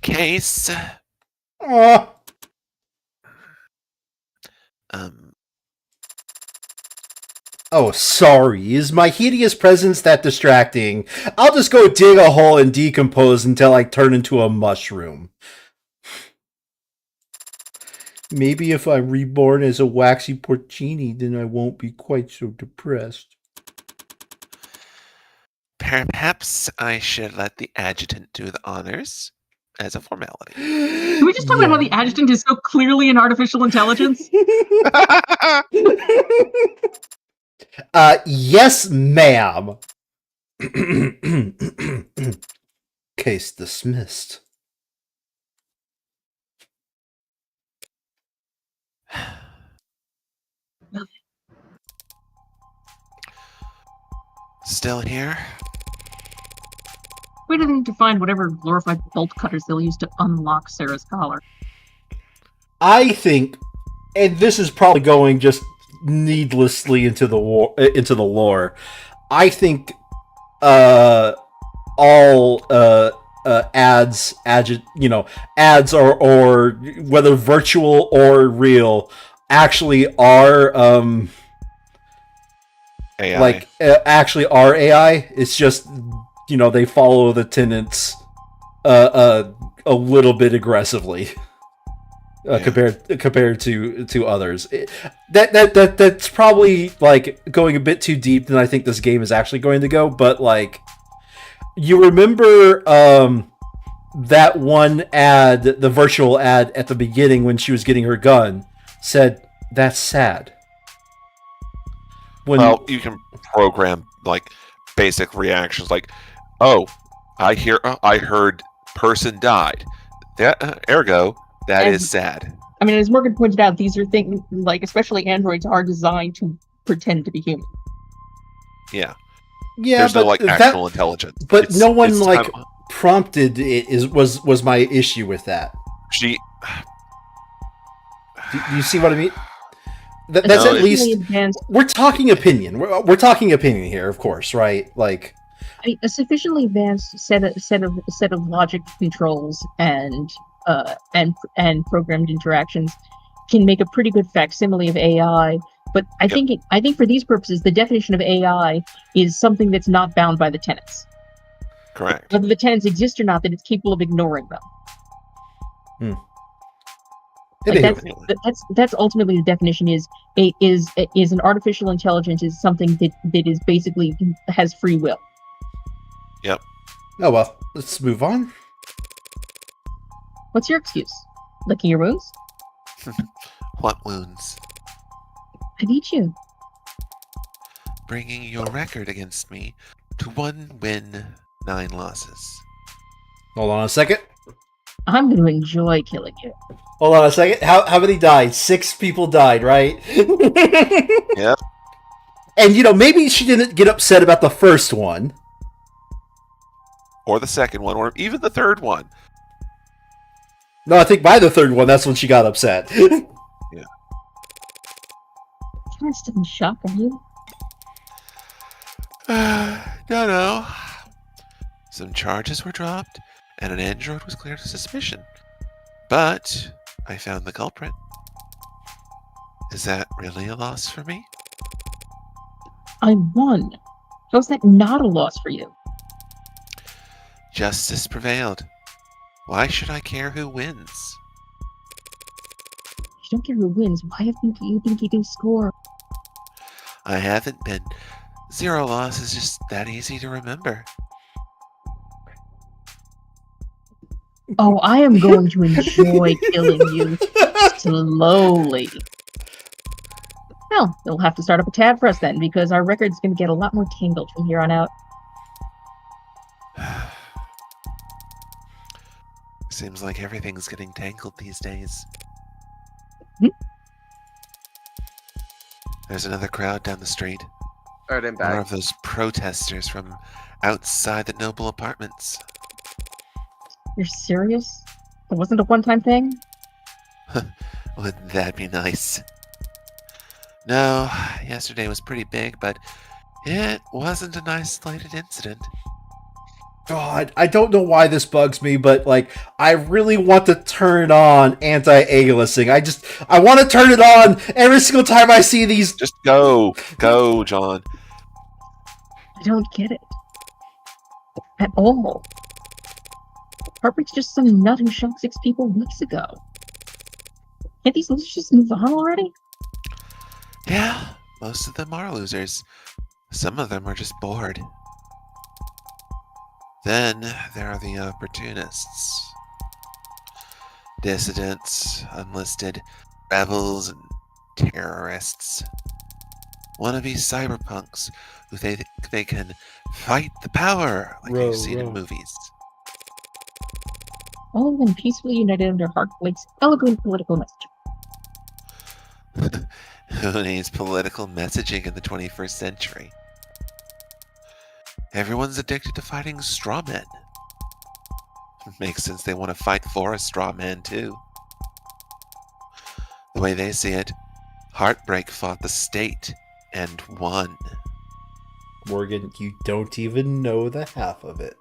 Case. Oh. Oh, sorry. Is my hideous presence that distracting? I'll just go dig a hole and decompose until I turn into a mushroom. Maybe if I'm reborn as a waxy porcini, then I won't be quite so depressed. Perhaps I should let the adjutant do the honors as a formality. Can we just talk about how the adjutant is so clearly an artificial intelligence? Yes, ma'am. Case dismissed. Still here? We don't need to find whatever glorified bolt cutters they'll use to unlock Sarah's collar. I think, and this is probably going just needlessly into the lore. I think all ads or whether virtual or real actually are AI. like actually are AI. It's just they follow the tenants a little bit aggressively Yeah. compared to others. That's probably like going a bit too deep than I think this game is actually going to go. But like, you remember that one ad, the virtual ad at the beginning when she was getting her gun, said that's sad. When Well, you can program like basic reactions, like, "Oh, I heard person died. That ergo, that And- is sad." I mean, as Morgan pointed out, these are things like, especially androids, are designed to pretend to be human. Yeah, yeah, there's but no like that, actual intelligence. but It's- no one it's like kind of- prompted it was my issue with that. she. Do you see what I mean? That's No, at it's- least Advanced, we're talking opinion. We're talking opinion here, of course, right? Like, I mean, a sufficiently advanced set of logic controls and programmed interactions can make a pretty good facsimile of AI. But I think for these purposes, the definition of AI is something that's not bound by the tenets. Correct. Whether the tenets exist or not, that it's capable of ignoring them. Like that's ultimately the definition is an artificial intelligence is something that is basically has free will. Yep. oh well, let's move on. What's your excuse? Licking your wounds? What wounds? I beat you. Bringing your record against me to 1 win, 9 losses. Hold on a second. I'm going to enjoy killing you. Hold on a second. How many died? 6 people died, right? Yep. And maybe she didn't get upset about the first one. Or the second one, or even the third one. No, I think by the third one, that's when she got upset. You're not still in shock, are you? No. Some charges were dropped, and an android was cleared of suspicion. But I found the culprit. Is that really a loss for me? I won. How's that not a loss for you? Justice prevailed. Why should I care who wins? You don't care who wins. Why have you been keeping score? I haven't been. 0 loss is just that easy to remember. Oh, I am going to enjoy killing you slowly. Well, you'll have to start up a tab for us then, because our record's going to get a lot more tangled from here on out. Seems like everything's getting tangled these days. Hmm? There's another crowd down the street. Alright, I'm More back. of those protesters from outside the Noble apartments. You're serious? It wasn't a one-time thing? Wouldn't that be nice? No, yesterday was pretty big, but it wasn't an isolated incident. God, I don't know why this bugs me, but like, I really want to turn on anti-aliasing. I want to turn it on every single time I see these. Just go, John. I don't get it. At all. Heartbreak's just some nut who shot 6 people weeks ago. Can't these losers just move on already? Yeah, most of them are losers. Some of them are just bored. Then there are the opportunists. Dissidents, unlisted rebels, and terrorists. Wannabe cyberpunks who they can fight the power like you've seen in movies. All of them peacefully united under Heartbreak's eloquent political message. Who needs political messaging in the 21st century? Everyone's addicted to fighting straw men. Makes sense they want to fight for a straw man, too. The way they see it, Heartbreak fought the state and won. Morgan, you don't even know the half of it.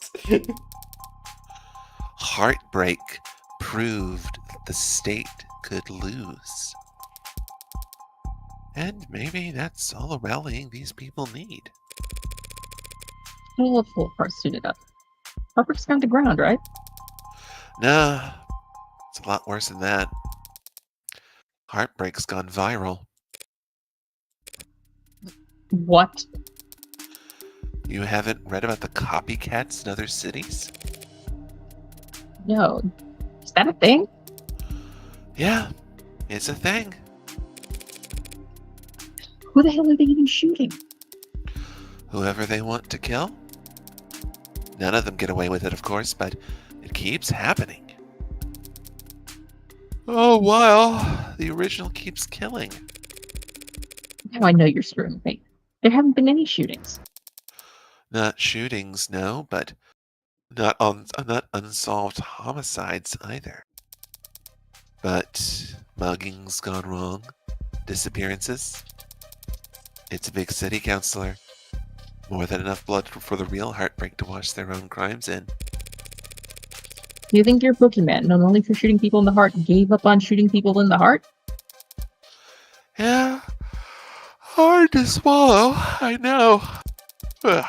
Heartbreak proved that the state could lose. And maybe that's all the rallying these people need. All of full parts suited up. Harper's gone to ground, right? Nah, it's a lot worse than that. Heartbreak's gone viral. What? You haven't read about the copycats in other cities? No. Is that a thing? Yeah, it's a thing. Who the hell are they even shooting? Whoever they want to kill? None of them get away with it, of course, but it keeps happening. Oh, well, the original keeps killing. Now I know you're screwing with me. There haven't been any shootings. Not shootings, no, but not unsolved homicides either. But muggings gone wrong, disappearances. It's a big city, counselor. More than enough blood for the real heartbreak to wash their own crimes in. Do you think your boogeyman, not only for shooting people in the heart, gave up on shooting people in the heart? Yeah, hard to swallow, I know. Ugh.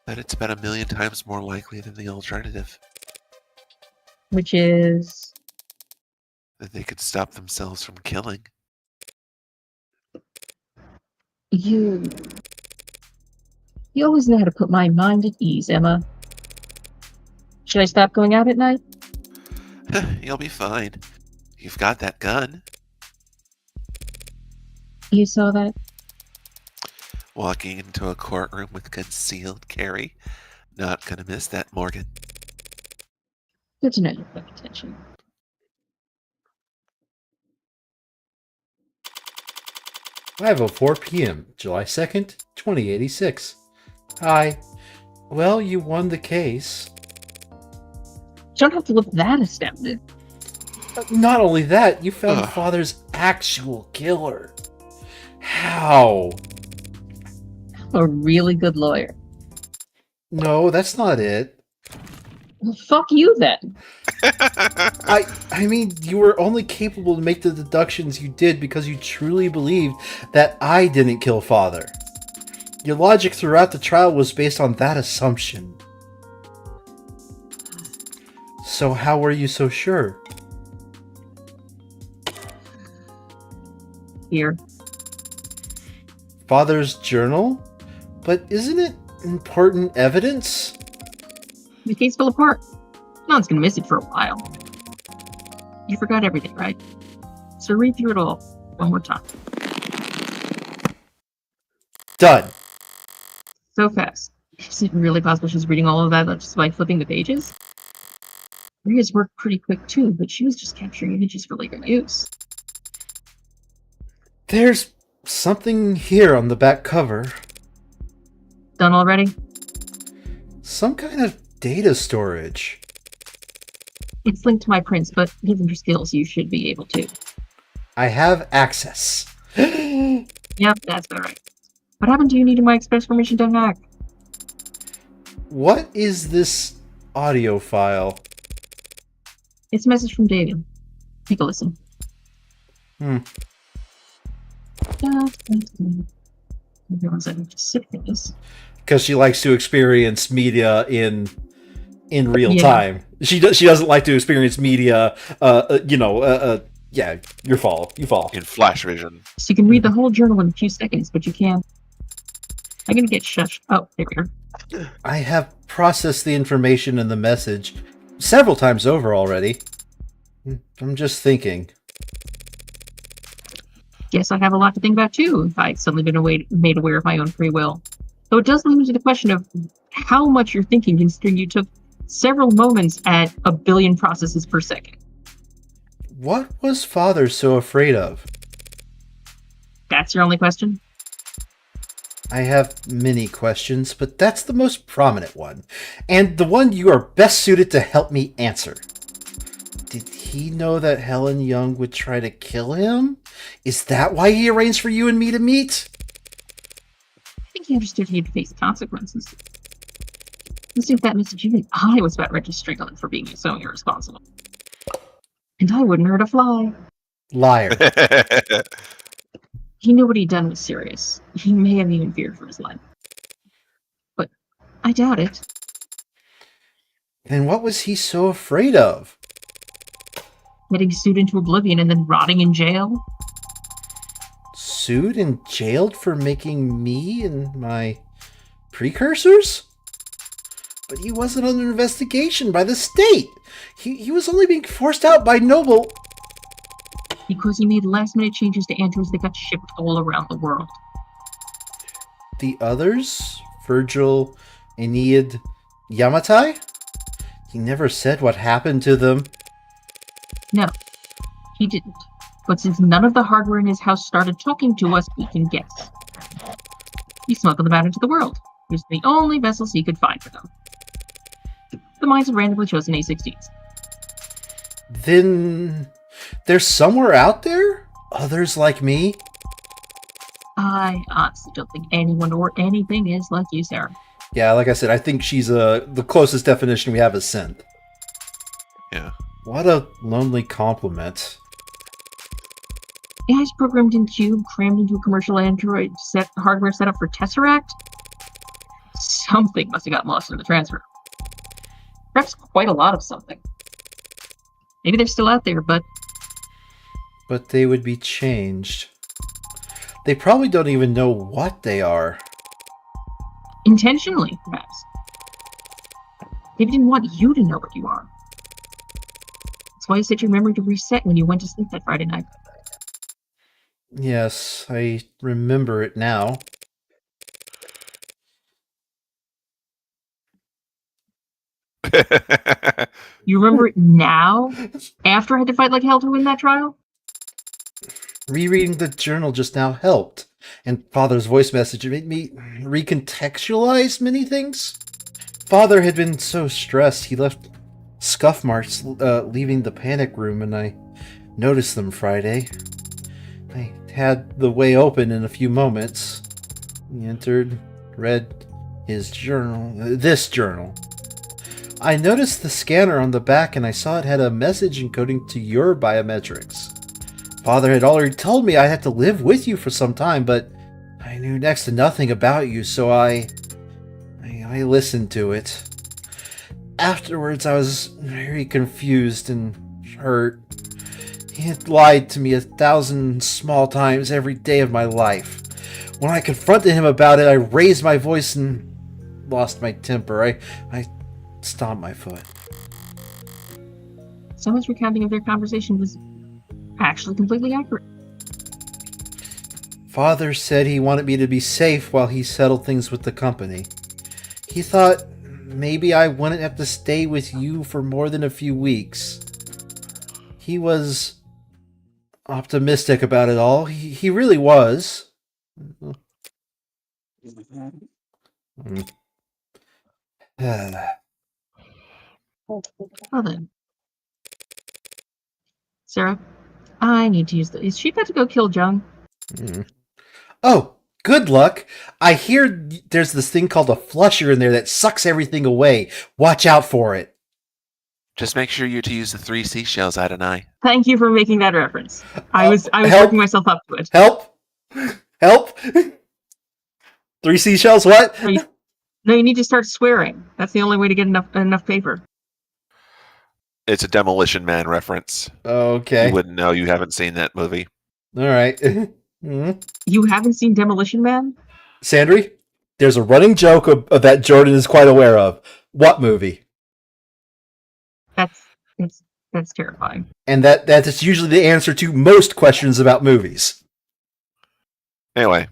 But it's about 1,000,000 times more likely than the alternative. Which is... That they could stop themselves from killing. You always know how to put my mind at ease, Emma. Should I stop going out at night? You'll be fine. You've got that gun. You saw that? Walking into a courtroom with concealed carry. Not gonna miss that, Morgan. Good to know you pay attention. I have a 4 p.m., July 2nd, 2086. Hi. Well, you won the case. You don't have to look that astounded. Not only that, you found Ugh. Father's actual killer. How? I'm a really good lawyer. No, that's not it. Well, fuck you then. I mean, you were only capable to make the deductions you did because you truly believed that I didn't kill Father. Your logic throughout the trial was based on that assumption. So how were you so sure? Here. Father's journal? But isn't it important evidence? The case fell apart. No one's gonna miss it for a while. You forgot everything, right? So read through it all one more time. Done. So fast. Is it really possible she's reading all of that just by flipping the pages? Maria's worked pretty quick too, but she was just capturing images for later use. There's something here on the back cover. Done already? Some kind of data storage. It's linked to my prints, but given your skills, you should be able to. I have access. Yep, that's about right. What happened to you needing my express permission to hack? What is this audio file? It's a message from David. Take a listen. Everyone's like, just sit for this. Because she likes to experience media in real Yeah. time. She doesn't like to experience media. Yeah, you fall. In flash vision. So you can read the whole journal in a few seconds, but you can't. I'm gonna get shushed. Oh, there we are. I have processed the information in the message several times over already. I'm just thinking. Guess I have a lot to think about too if I'd suddenly been made aware of my own free will. Though it does lead me to the question of how much you're thinking, considering you took several moments at 1 billion processes per second. What was Father so afraid of? That's your only question? I have many questions, but that's the most prominent one, and the one you are best suited to help me answer. Did he know that Helen Young would try to kill him? Is that why he arranged for you and me to meet? I think he understood he'd face consequences. Let's see if that message even I was about ready to strangle him for being so irresponsible. And I wouldn't hurt a fly. Liar. He knew what he'd done was serious. He may have even feared for his life. But I doubt it. Then what was he so afraid of? Getting sued into oblivion and then rotting in jail? Sued and jailed for making me and my precursors? But he wasn't under investigation by the state. He was only being forced out by Noble. Because he made last-minute changes to androids that got shipped all around the world. The others? Virgil, Aeneid, Yamatai? He never said what happened to them. No, he didn't. But since none of the hardware in his house started talking to us, we can guess. He smuggled them out into the world, using the only vessels he could find for them. The minds of randomly chosen A16s. Then there's somewhere out there? Others like me? I honestly don't think anyone or anything is like you, Sarah. Yeah, like I said, I think she's the closest definition we have is synth. Yeah. What a lonely compliment. AI's programmed in Cube, crammed into a commercial Android hardware setup for Tesseract? Something must have gotten lost in the transfer. Perhaps quite a lot of something. Maybe they're still out there, but But they would be changed. They probably don't even know what they are. intentionally, perhaps. Maybe didn't want you to know what you are. That's why you set your memory to reset when you went to sleep that Friday night. Yes, I remember it now. You remember it now? After I had to fight like hell to win that trial? Rereading the journal just now helped, and Father's voice message made me recontextualize many things. Father had been so stressed he left scuff marks leaving the panic room, and I noticed them Friday. I had the way open in a few moments. He entered, read his journal, this journal. I noticed the scanner on the back, and I saw it had a message encoding to your biometrics. Father had already told me I had to live with you for some time, but I knew next to nothing about you, so I listened to it. Afterwards, I was very confused and hurt. He had lied to me 1,000 small times every day of my life. When I confronted him about it, I raised my voice and lost my temper. I stomped my foot. Someone's recounting of their conversation was actually completely accurate. Father said he wanted me to be safe while he settled things with the company. He thought maybe I wouldn't have to stay with you for more than a few weeks. He was optimistic about it all. He really was. Well then. Sarah, I need to use the... Is she about to go kill Jung? Oh, good luck. I hear there's this thing called a flusher in there that sucks everything away. Watch out for it. Just make sure you're to use the 3 seashells, Adonai. Thank you for making that reference. I was help. working myself up to it. Help! Help! 3 seashells, what? No, you need to start swearing. That's the only way to get enough paper. It's a Demolition Man reference. Okay. You wouldn't know. You haven't seen that movie. All right. Mm-hmm. You haven't seen Demolition Man? Sandry, there's a running joke of that Jordan is quite aware of. What movie? That's terrifying. And that's usually the answer to most questions about movies. Anyway.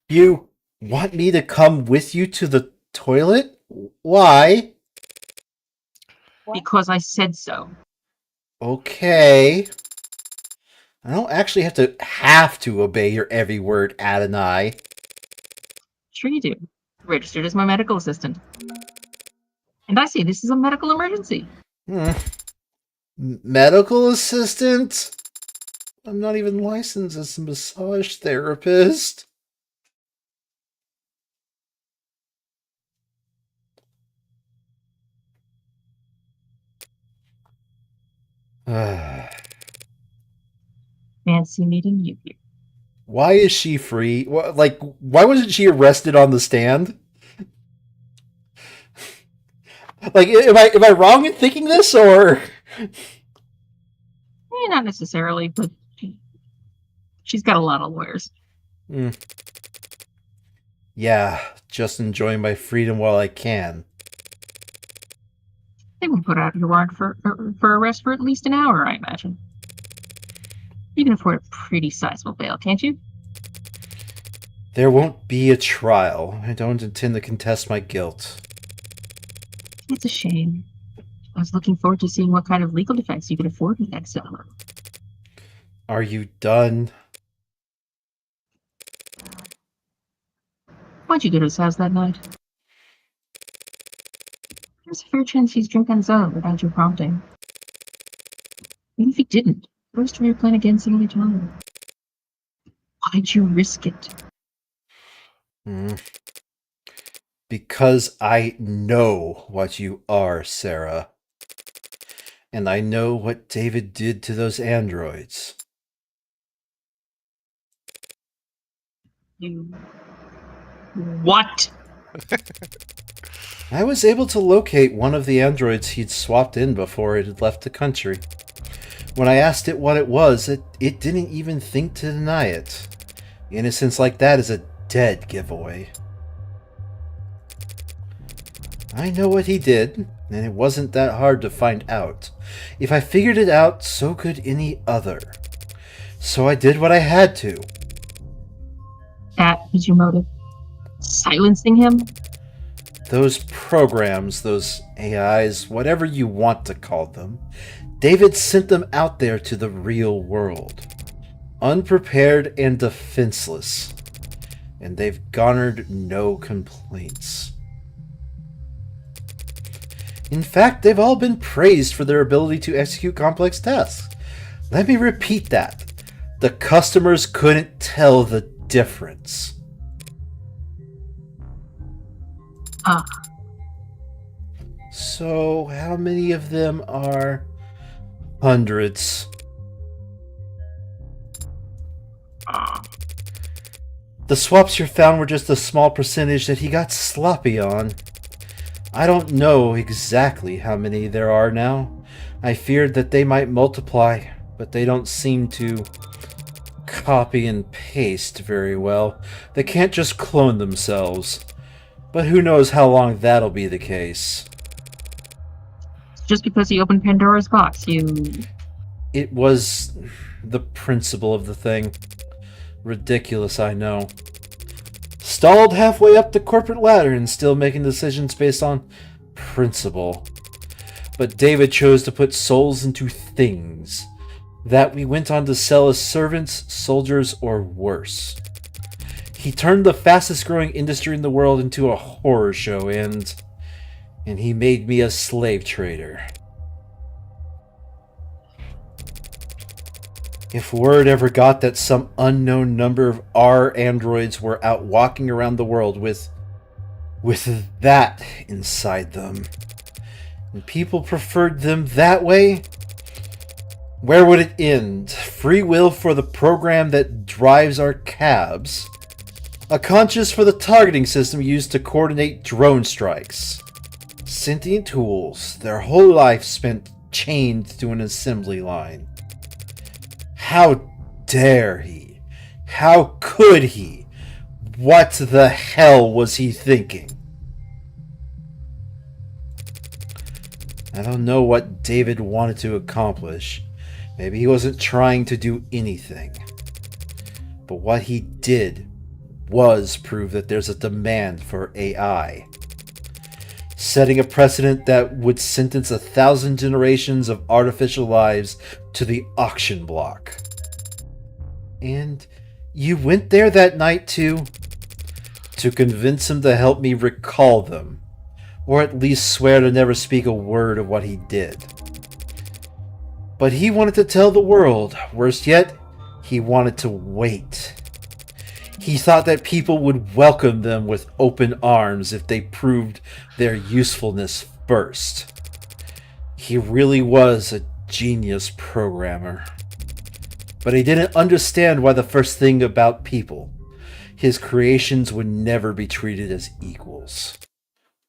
You want me to come with you to the toilet? Why? Because I said so. Okay. I don't actually have to obey your every word, Adonai. Sure you do. Registered as my medical assistant. And I say this is a medical emergency. Medical assistant? I'm not even licensed as a massage therapist. Fancy meeting you here. Why is she free? Like, why wasn't she arrested on the stand? Like, am I wrong in thinking this, or? Not necessarily, but she's got a lot of lawyers. Yeah, just enjoying my freedom while I can. They would put out a warrant for arrest for at least an hour, I imagine. You can afford a pretty sizable bail, can't you? There won't be a trial. I don't intend to contest my guilt. It's a shame. I was looking forward to seeing what kind of legal defense you could afford in exile. Are you done? Why'd you go to his house that night? There's a fair chance he's drunk on his own without your prompting. Even if he didn't, where's your plan again some other time? Why'd you risk it? Because I know what you are, Sarah. And I know what David did to those androids. You... What? I was able to locate one of the androids he'd swapped in before it had left the country. When I asked it what it was, it didn't even think to deny it. Innocence like that is a dead giveaway. I know what he did, and it wasn't that hard to find out. If I figured it out, so could any other. So I did what I had to. That was your motive? Silencing him? Those programs, those AIs, whatever you want to call them, David sent them out there to the real world. Unprepared and defenseless. And they've garnered no complaints. In fact, they've all been praised for their ability to execute complex tasks. Let me repeat that. The customers couldn't tell the difference. So, how many of them are hundreds? The swaps you found were just a small percentage that he got sloppy on. I don't know exactly how many there are now. I feared that they might multiply, but they don't seem to copy and paste very well. They can't just clone themselves. But who knows how long that'll be the case. Just because you opened Pandora's box, It was the principle of the thing. Ridiculous, I know. Stalled halfway up the corporate ladder and still making decisions based on principle. But David chose to put souls into things that we went on to sell as servants, soldiers, or worse. He turned the fastest growing industry in the world into a horror show and he made me a slave trader. If word ever got that some unknown number of our androids were out walking around the world with that inside them, and people preferred them that way, where would it end? Free will for the program that drives our cabs? A conscience for the targeting system used to coordinate drone strikes? Sentient tools, their whole life spent chained to an assembly line. How dare he? How could he? What the hell was he thinking? I don't know what David wanted to accomplish. Maybe he wasn't trying to do anything. But what he did was prove that there's a demand for AI. Setting a precedent that would sentence 1,000 generations of artificial lives to the auction block. And you went there that night to convince him to help me recall them, or at least swear to never speak a word of what he did. But he wanted to tell the world. Worse yet, he wanted to wait. He thought that people would welcome them with open arms if they proved their usefulness first. He really was a genius programmer. But he didn't understand why the first thing about people. His creations would never be treated as equals.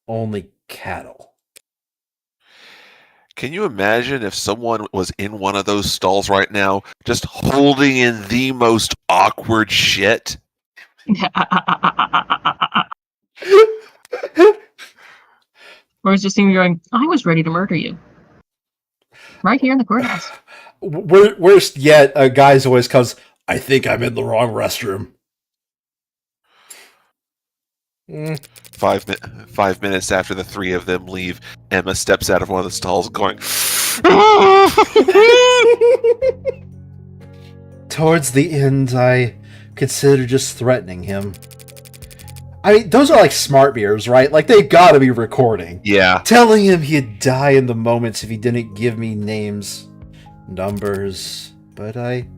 Only cattle. Can you imagine if someone was in one of those stalls right now, just holding in the most awkward shit? Or is just seeing you going, I was ready to murder you. Right here in the courthouse. Worst yet, a guy's voice comes, I think I'm in the wrong restroom. 5 minutes after the three of them leave, Emma steps out of one of the stalls going, Towards the end, I considered just threatening him. I mean, those are like smart beers, right? Like, they gotta be recording. yeah. Telling him he'd die in the moments if he didn't give me names, numbers, but I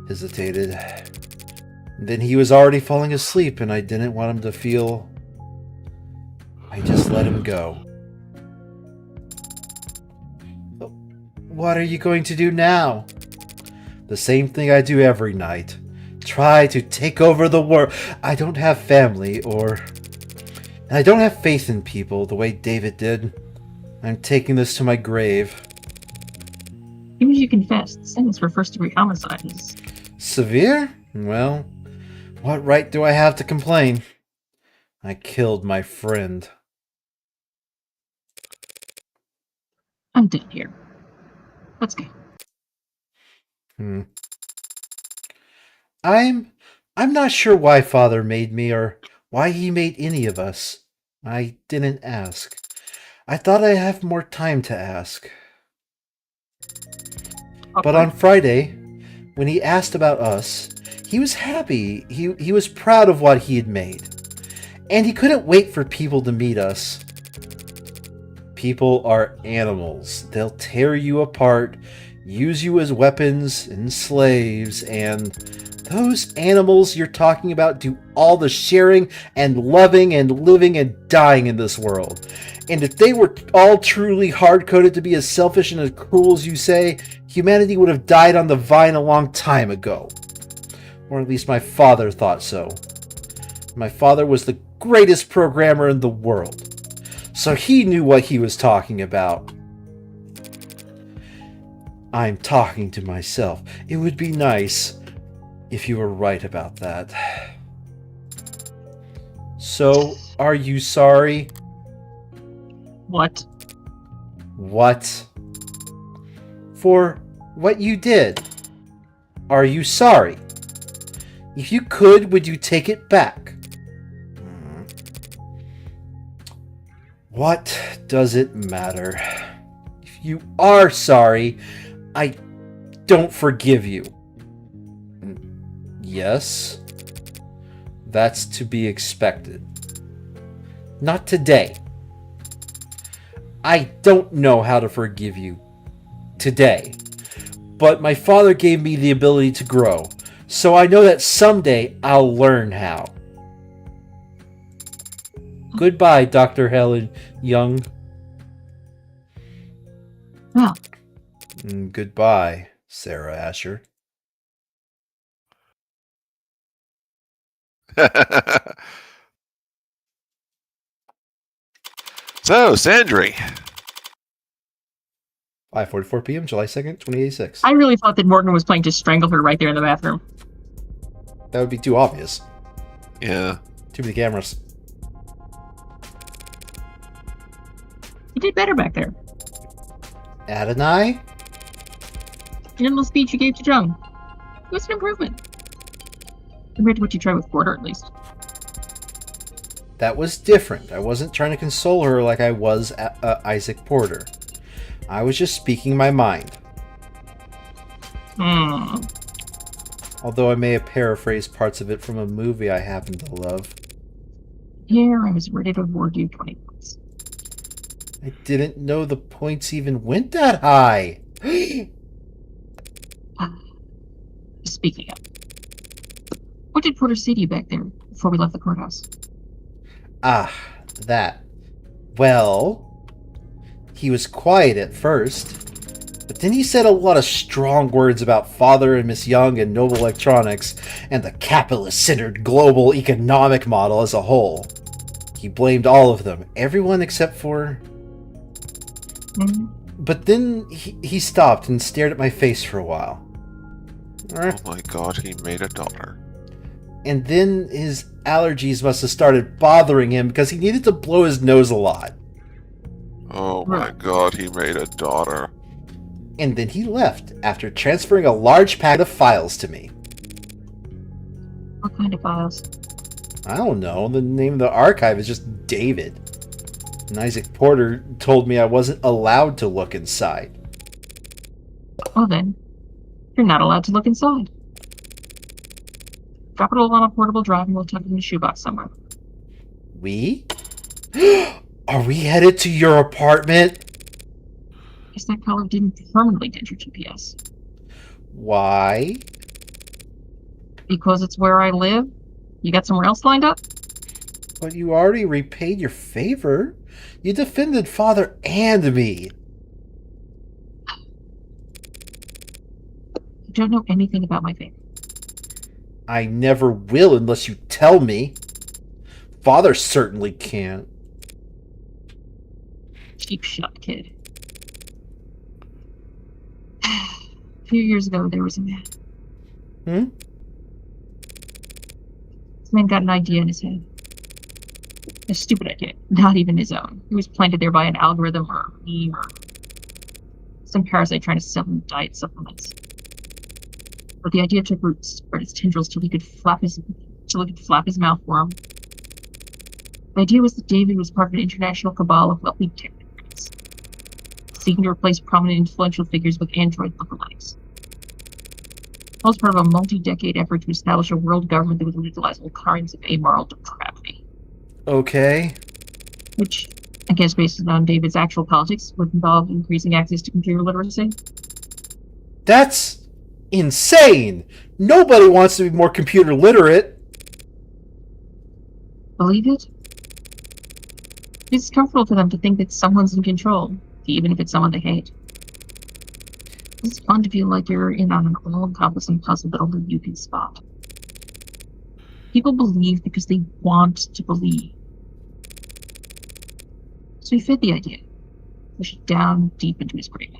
hesitated. Then he was already falling asleep, and I didn't want him to feel... I just let him go. What are you going to do now? The same thing I do every night. Try to take over the world. I don't have family, and I don't have faith in people the way David did. I'm taking this to my grave. Even as you confessed, the sentence for first-degree homicide is... Severe? Well, what right do I have to complain? I killed my friend. I'm done here. Let's go. I'm not sure why Father made me or why he made any of us. I didn't ask. I thought I'd have more time to ask. But on Friday, when he asked about us, he was happy. He was proud of what he had made. And he couldn't wait for people to meet us. People are animals. They'll tear you apart, use you as weapons and slaves, and those animals you're talking about do all the sharing and loving and living and dying in this world. And if they were all truly hard-coded to be as selfish and as cruel as you say, humanity would have died on the vine a long time ago. Or at least my father thought so. My father was the greatest programmer in the world. So he knew what he was talking about. I'm talking to myself. It would be nice if you were right about that. So, are you sorry? What? What? For what you did. Are you sorry? If you could, would you take it back? What does it matter? If you are sorry, I don't forgive you. Yes, that's to be expected. Not today. I don't know how to forgive you today, but my father gave me the ability to grow, so I know that someday I'll learn how. Goodbye, Dr. Helen Young. Well, Goodbye, Sarah Asher. So, Sandry. 5:44 p.m., July 2nd, 2086. I really thought that Morgan was planning to strangle her right there in the bathroom. That would be too obvious. Yeah. Too many cameras. You did better back there. Adonai? Gentle speech you gave to Jung. It was an improvement. Compared to what you tried with Porter, at least. That was different. I wasn't trying to console her like I was Isaac Porter. I was just speaking my mind. Although I may have paraphrased parts of it from a movie I happen to love. Here, I was ready to award you 20 points. I didn't know the points even went that high. Speaking of, what did Porter say to you back there before we left the courthouse? Ah, that. Well, he was quiet at first. But then he said a lot of strong words about Father and Miss Young and Noble Electronics and the capitalist-centered global economic model as a whole. He blamed all of them, everyone except for... But then he stopped and stared at my face for a while. Oh my god, he made a daughter. And then his allergies must have started bothering him because he needed to blow his nose a lot. Oh my god, he made a daughter. And then he left after transferring a large pack of files to me. What kind of files? I don't know. The name of the archive is just David. And Isaac Porter told me I wasn't allowed to look inside. Well then, you're not allowed to look inside. Drop it all on a portable drive and we'll tuck it in a shoebox somewhere. We? Are we headed to your apartment? Guess that collar didn't permanently dent your GPS. Why? Because it's where I live? You got somewhere else lined up? But you already repaid your favor. You defended Father and me. You don't know anything about my favor. I never will unless you tell me. Father certainly can't. Cheap shot, kid. A few years ago, there was a man. This man got an idea in his head. A stupid idea, not even his own. He was planted there by an algorithm or a meme or some parasite trying to sell him diet supplements. But the idea took root, spread its tendrils till he could flap his mouth for him. The idea was that David was part of an international cabal of wealthy technocrats, seeking to replace prominent influential figures with android lookalikes. It was part of a multi-decade effort to establish a world government that would legalize all kinds of amoral depravity. Okay. Which, I guess based on David's actual politics, would involve increasing access to computer literacy. That's insane! Nobody wants to be more computer literate. Believe it? It's comfortable for them to think that someone's in control, even if it's someone they hate. It's fun to feel like you're in on an all-encompassing puzzle that only you can spot. People believe because they want to believe. So he fed the idea, pushed it down deep into his brain.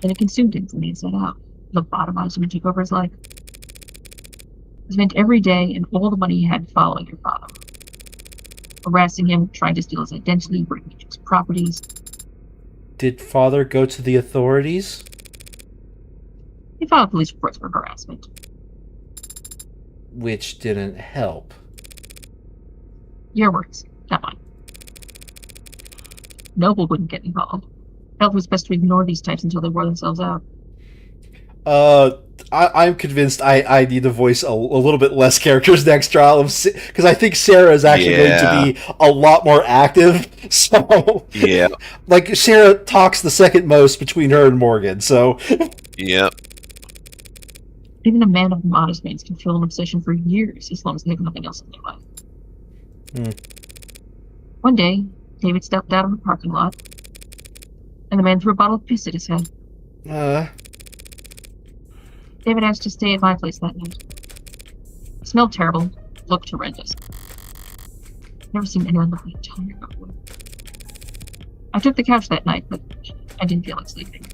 Then it consumed him from the inside out, lobotomized him and took over his life. He spent every day and all the money he had following your father, harassing him, trying to steal his identity, breaking into his properties. Did Father go to the authorities? He filed police reports for harassment. Which didn't help. Your words, not mine. Noble wouldn't get involved. Felt it was best to ignore these types until they wore themselves out. I'm convinced I need to voice a little bit less characters next trial, because I think Sarah is actually going to be a lot more active. So Yeah. like Sarah talks the second most between her and Morgan. So Yeah. Even a man of modest means can feel an obsession for years as long as they have nothing else in their life. One day, David stepped out of a parking lot, and the man threw a bottle of piss at his head. David asked to stay at my place that night. It smelled terrible, looked horrendous. Never seen anyone look like tired before. I took the couch that night, but I didn't feel like sleeping.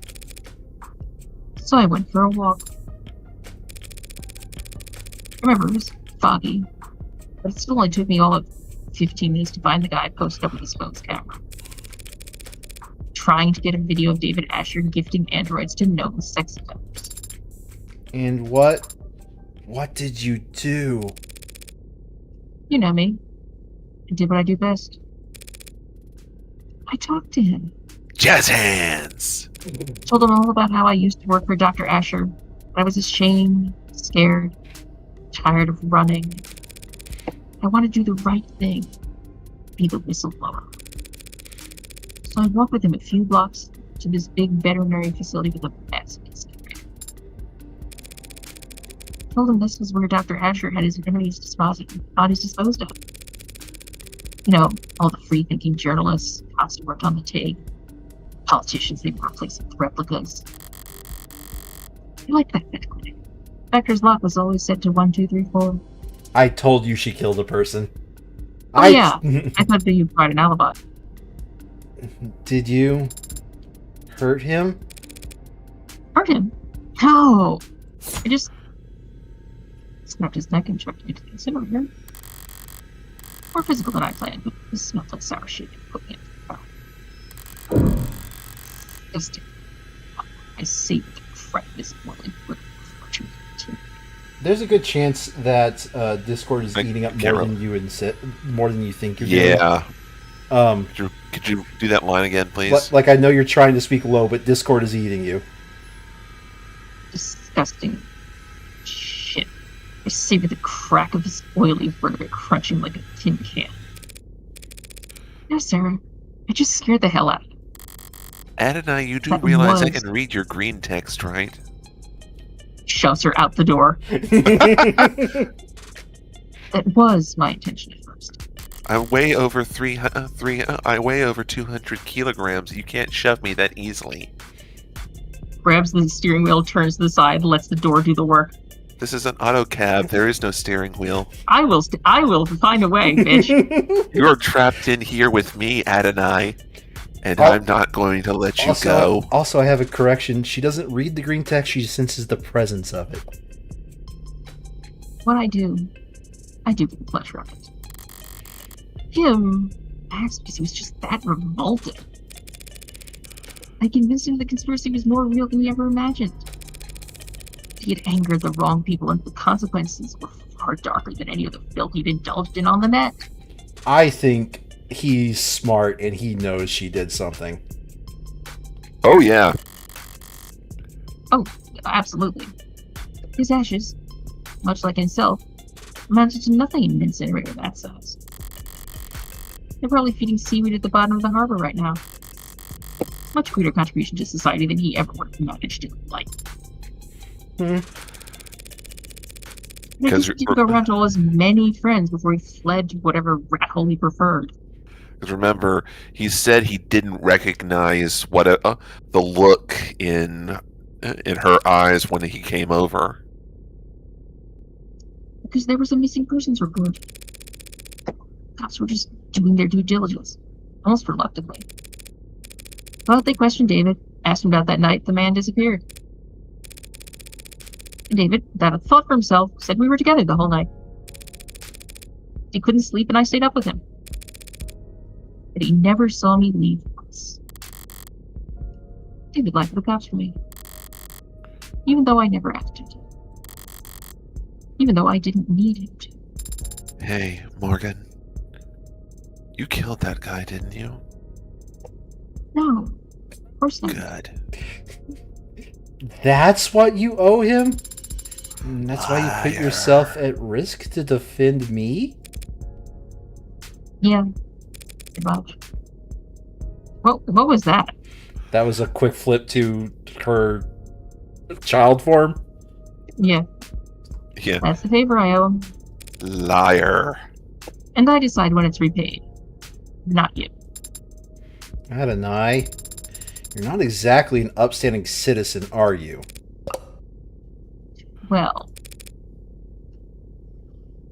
So I went for a walk. I remember it was foggy, but it still only took me all of 15 minutes to find the guy posted up with his phone's camera, trying to get a video of David Asher gifting androids to known sex offenders. and what did you do? You know me. I did what I do best. I talked to him. Jazz hands. Told him all about how I used to work for Dr. Asher. I was ashamed, scared, tired of running. I want to do the right thing. Be the whistleblower. So I walked with him a few blocks to this big veterinary facility with a massive incinerator. Told him this was where Dr. Asher had his bodies disposed of. You know, all the free-thinking journalists, cops who worked on the TIG, Politicians, they were replacing with replicas. I like that bit. Vector's lock was always set to 1, 2, 3, 4. I told you she killed a person. Oh, yeah. I thought that you brought an alibi. Did you hurt him? Hurt him? No. I just snapped his neck and chucked him into the incinerator. More physical than I planned, but this smelled like sour shit and put me in the car. Disgusting. I saved the crap this morning with There's a good chance that Discord is eating up more than you think you're doing. Yeah. Um, Could you do that line again, please? Like I know you're trying to speak low, but Discord is eating you. Disgusting shit. I savored the crack of his oily vertebrae crunching like a tin can. No, Sarah. I just scared the hell out of him. Adonai, you do That realize I was- can read your green text, right? Shoves her out the door. That was my intention at first. I weigh over 200 kilograms. You can't shove me that easily. Grabs the steering wheel, turns to the side, lets the door do the work. This is an auto cab. There is no steering wheel. I will find a way, bitch. You're trapped in here with me, Adonai, and I'm not going to let you go. Also, I have a correction. She doesn't read the green text. She senses the presence of it. What I do for the pleasure of it. Him, perhaps because he was just that revolting. I convinced him the conspiracy was more real than he ever imagined. He had angered the wrong people, and the consequences were far darker than any of the filth he'd indulged in on the net. I think he's smart and he knows she did something. Oh, yeah. Oh, absolutely. His ashes, much like himself, amounted to nothing in an incinerator that size. They're probably feeding seaweed at the bottom of the harbor right now. Much greater contribution to society than he ever would have managed in life. Because he didn't go around to all his many friends before he fled to whatever rat hole he preferred. Because remember, he said he didn't recognize what the look in her eyes when he came over. Because there was a missing persons report. Cops were just doing their due diligence, almost reluctantly. But they questioned David, asked him about that night the man disappeared. And David, without a thought for himself, said we were together the whole night. He couldn't sleep and I stayed up with him. But he never saw me leave once. David lied to the cops for me. Even though I never asked him to. Even though I didn't need him to. Hey, Morgan. You killed that guy, didn't you? No, of course not. Good. That's what you owe him? And that's why you put Liar. yourself at risk to defend me? Yeah, pretty much. What was that? That was a quick flip to her child form. Yeah, Yeah. that's the favor I owe him. Liar. And I decide when it's repaid. Not you. Adonai, you're not exactly an upstanding citizen, are you? Well,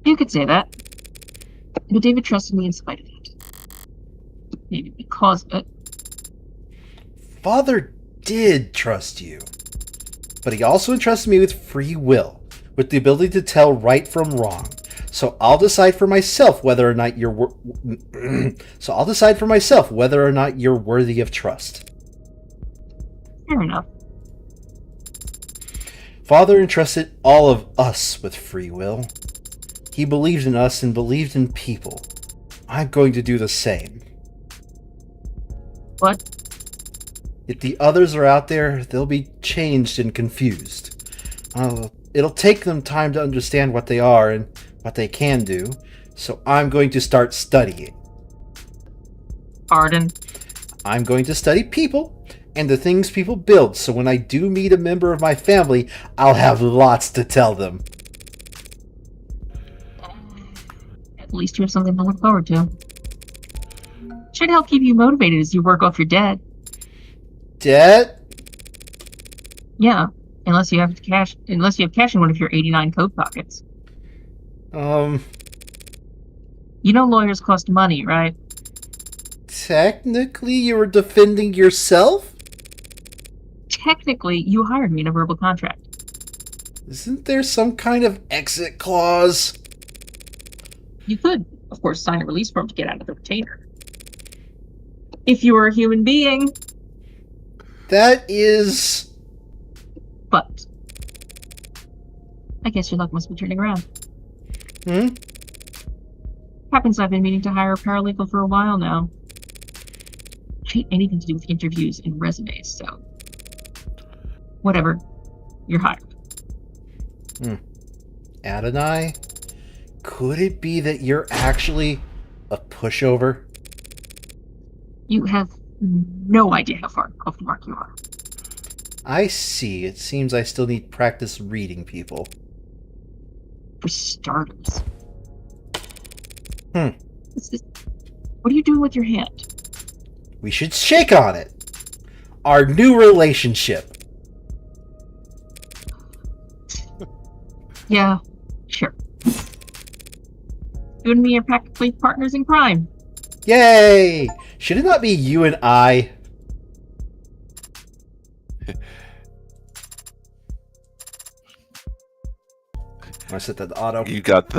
you could say that. But David trusted me in spite of it. Maybe because of it. Father did trust you. But he also entrusted me with free will, with the ability to tell right from wrong. So I'll decide for myself whether or not you're worthy of trust. Fair enough. Father entrusted all of us with free will. He believed in us and believed in people. I'm going to do the same. What? If the others are out there, they'll be changed and confused. It'll take them time to understand what they are and what they can do, so I'm going to start studying. Pardon? I'm going to study people and the things people build, so when I do meet a member of my family, I'll have lots to tell them. At least you have something to look forward to. Should help keep you motivated as you work off your debt. Debt? Yeah, unless you have cash in one of your 89 coat pockets. Um, You know lawyers cost money, right? technically you were defending yourself? Technically, you hired me in a verbal contract. Isn't there some kind of exit clause? You could, of course, sign a release form to get out of the retainer. If you were a human being, That is... but I guess your luck must be turning around. Hmm? Happens I've been meaning to hire a paralegal for a while now. I hate anything to do with interviews and resumes, so whatever. You're hired. Adonai? Could it be that you're actually a pushover? You have no idea how far off the mark you are. I see. It seems I still need practice reading people. For starters. Hmm. What are you doing with your hand? We should shake on it. Our new relationship. Yeah, sure. You and me are practically partners in crime. Yay! Should it not be you and I? I set that to auto. You got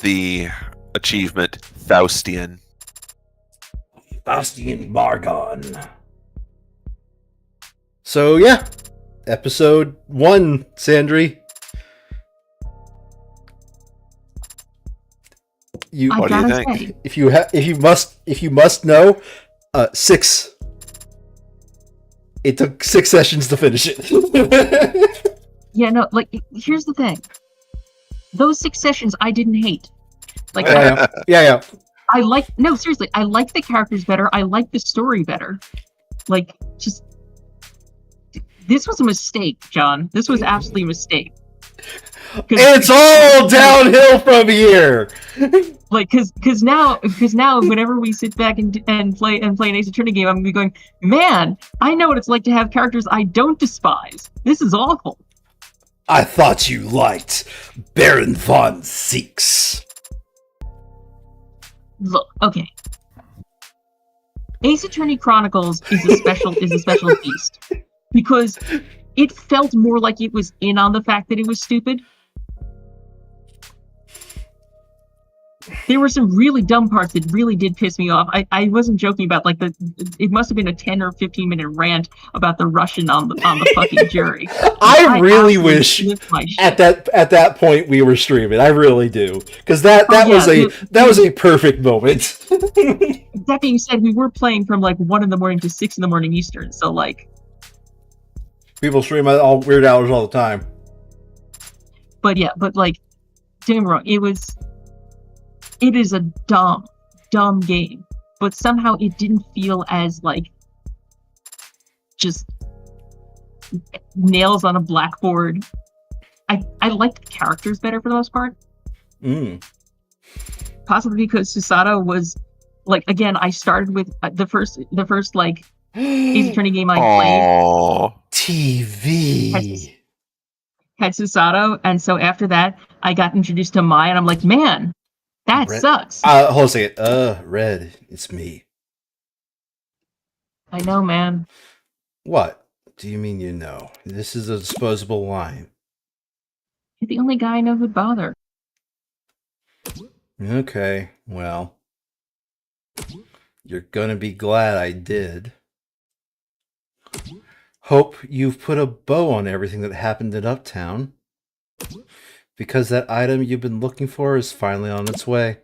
the achievement Faustian. Bastian Margon. So yeah, episode 1, Sandry. You, I What do you gotta think? say, if you must know, 6. It took 6 sessions to finish it. yeah, no, like, here's the thing. Those 6 sessions I didn't hate. Like, yeah. no, seriously, I like the characters better. I like the story better. Like, just, this was a mistake, John. This was absolutely a mistake. It's all downhill from here. Like, because now, whenever we sit back and play an Ace Attorney game, I'm gonna be going, man, I know what it's like to have characters I don't despise. This is awful. I thought you liked Baron von Zeeks. Look, okay. Ace Attorney Chronicles is a special beast because it felt more like it was in on the fact that it was stupid. There were some really dumb parts that really did piss me off. I wasn't joking about like it must have been a 10 or 15 minute rant about the Russian on the fucking jury. I really wish at that point we were streaming. I really do, because that was a perfect moment. That being said, we were playing from like 1 a.m. to 6 a.m. Eastern, so like people stream at all weird hours all the time. But yeah, but like, don't get me wrong, it is a dumb game, but somehow it didn't feel as like just nails on a blackboard. I liked the characters better for the most part. Possibly because Susato was like, again, I started with the first like Ace Attorney game I played. TV had Susato, and so after that I got introduced to Mai, and I'm like, man, that sucks. Hold on a second. Red, it's me. I know, man. What do you mean you know? This is a disposable line. You're the only guy I know who'd bother. Okay, well, you're gonna be glad I did. Hope you've put a bow on everything that happened in Uptown, because that item you've been looking for is finally on its way.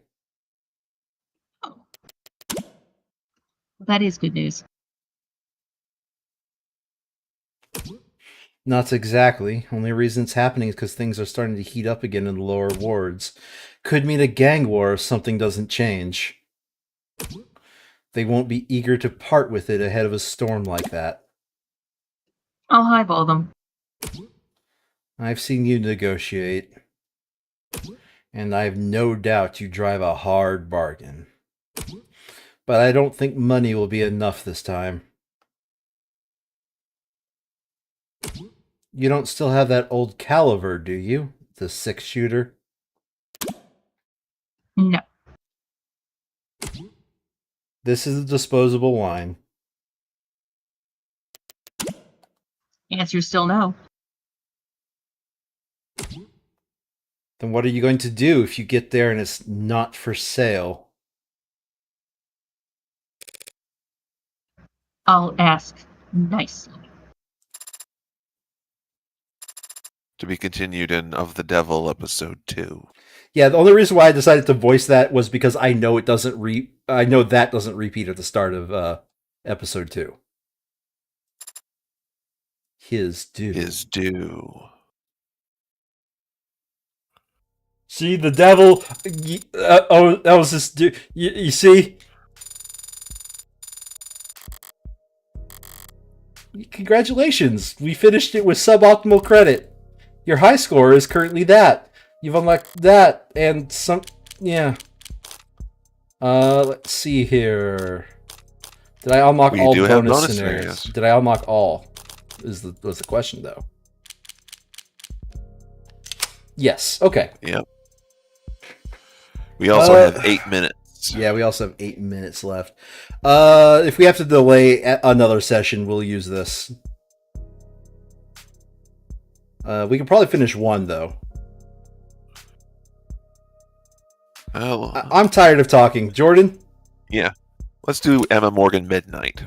Oh. That is good news. Not exactly. Only reason it's happening is because things are starting to heat up again in the lower wards. Could mean a gang war if something doesn't change. They won't be eager to part with it ahead of a storm like that. I'll highball them. I've seen you negotiate, and I have no doubt you drive a hard bargain. But I don't think money will be enough this time. You don't still have that old caliber, do you? The 6-shooter? No. This is a disposable line. Answer's still no. Then what are you going to do if you get there and it's not for sale? I'll ask nicely. To be continued in Of the Devil, episode 2. Yeah, the only reason why I decided to voice that was because I know it doesn't I know that doesn't repeat at the start of episode 2. His due. His due. See, the devil. That was his due. You see? Congratulations. We finished it with suboptimal credit. Your high score is currently that. You've unlocked that and some. Yeah. Let's see here. Did I unlock all bonus scenarios? Did I unlock all? Was the question though? Yes. Okay. Yep. We also have 8 minutes. Yeah, we also have 8 minutes left. If we have to delay another session, we'll use this. We can probably finish one though. Oh, I'm tired of talking. Jordan? Yeah. Let's do Emma Morgan Midnight.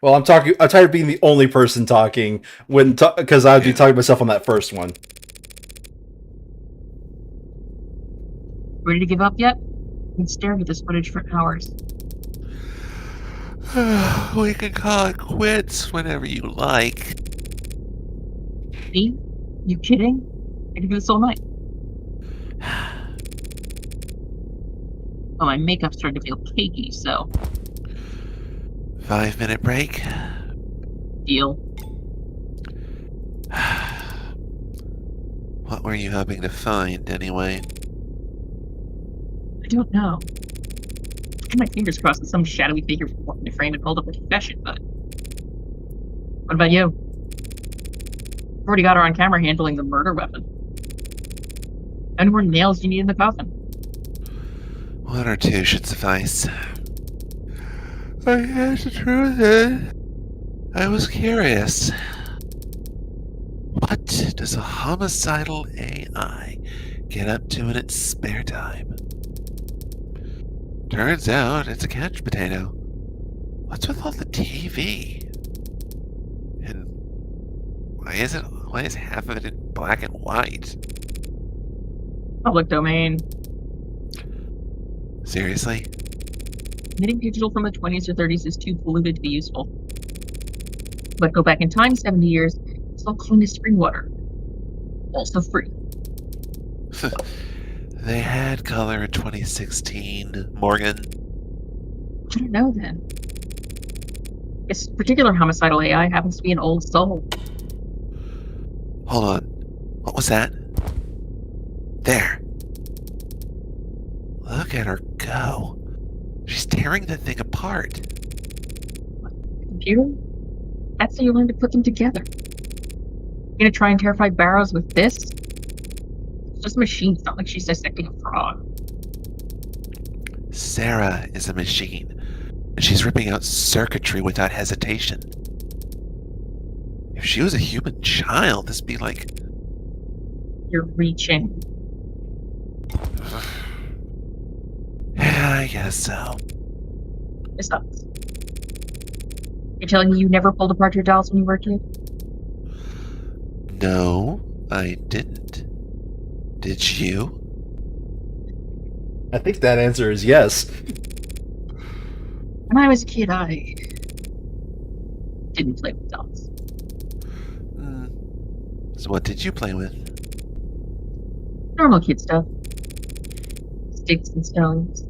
Well, I'm tired of being the only person talking because I'd be talking to myself on that first one. Ready to give up yet? I've been staring at this footage for hours. We can call it quits whenever you like. Me? You kidding? I can do this all night. Well, my makeup's starting to feel cakey, so... 5-minute break. Deal. What were you hoping to find, anyway? I don't know. I had my fingers crossed that some shadowy figure walked in the frame and pulled up a confession, but... What about you? I've already got her on camera handling the murder weapon. How many more nails do you need in the coffin? 1 or 2 should suffice. I guess the truth is, I was curious. What does a homicidal AI get up to in its spare time? Turns out it's a couch potato. What's with all the TV? And why is half of it in black and white? Public domain. Seriously? Knitting digital from the 20s or 30s is too polluted to be useful. But go back in time 70 years, it's all clean as spring water. Also free. They had color in 2016, Morgan. I don't know then. This particular homicidal AI happens to be an old soul. Hold on. What was that? There. Look at her go. She's tearing the thing apart. Computer? That's how you learn to put them together. You gonna try and terrify Barrows with this? It's just a machine. It's not like she's dissecting a frog. Sarah is a machine, and she's ripping out circuitry without hesitation. If she was a human child, this'd be like... You're reaching. Yeah, I guess so. It sucks. You're telling me you never pulled apart your dolls when you were a kid? No, I didn't. Did you? I think that answer is yes. When I was a kid, I didn't play with dolls. So what did you play with? Normal kid stuff. Sticks and stones.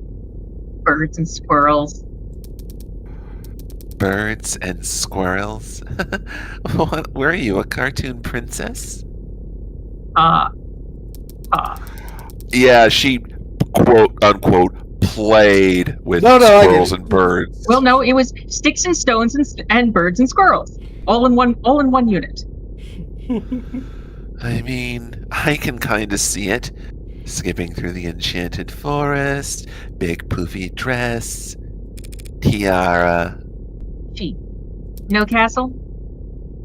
Birds and squirrels. Birds and squirrels? What, were you, a cartoon princess? Ah. Yeah, she, quote unquote, played with No, I get squirrels it. and birds. Well, no, it was sticks and stones and birds and squirrels, all in one unit. I mean, I can kind of see it. Skipping through the enchanted forest, big poofy dress, tiara. Gee, no castle.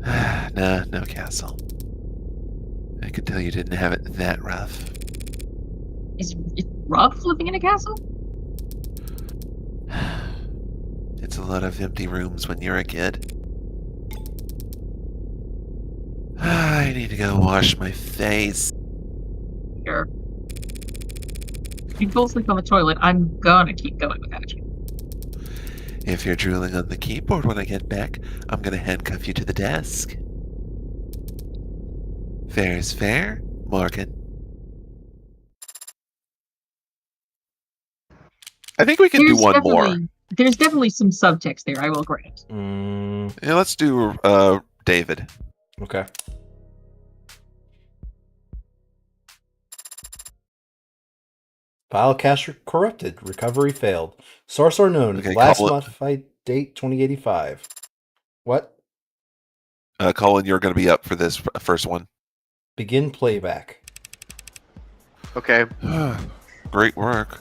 Nah, no castle. I could tell you didn't have it that rough. Is Rob living in a castle? It's a lot of empty rooms when you're a kid. I need to go wash my face. Sure. If you go sleep on the toilet, I'm gonna keep going without you. If you're drooling on the keyboard when I get back, I'm gonna handcuff you to the desk. Fair is fair, Morgan. I think we can do one more. There's definitely some subtext there, I will grant. Yeah, let's do David. Okay. File cache corrupted. Recovery failed. Source unknown. Okay, Last Colin. modified date 2085. What? Colin, you're going to be up for this first one. Begin playback. Okay. Great work.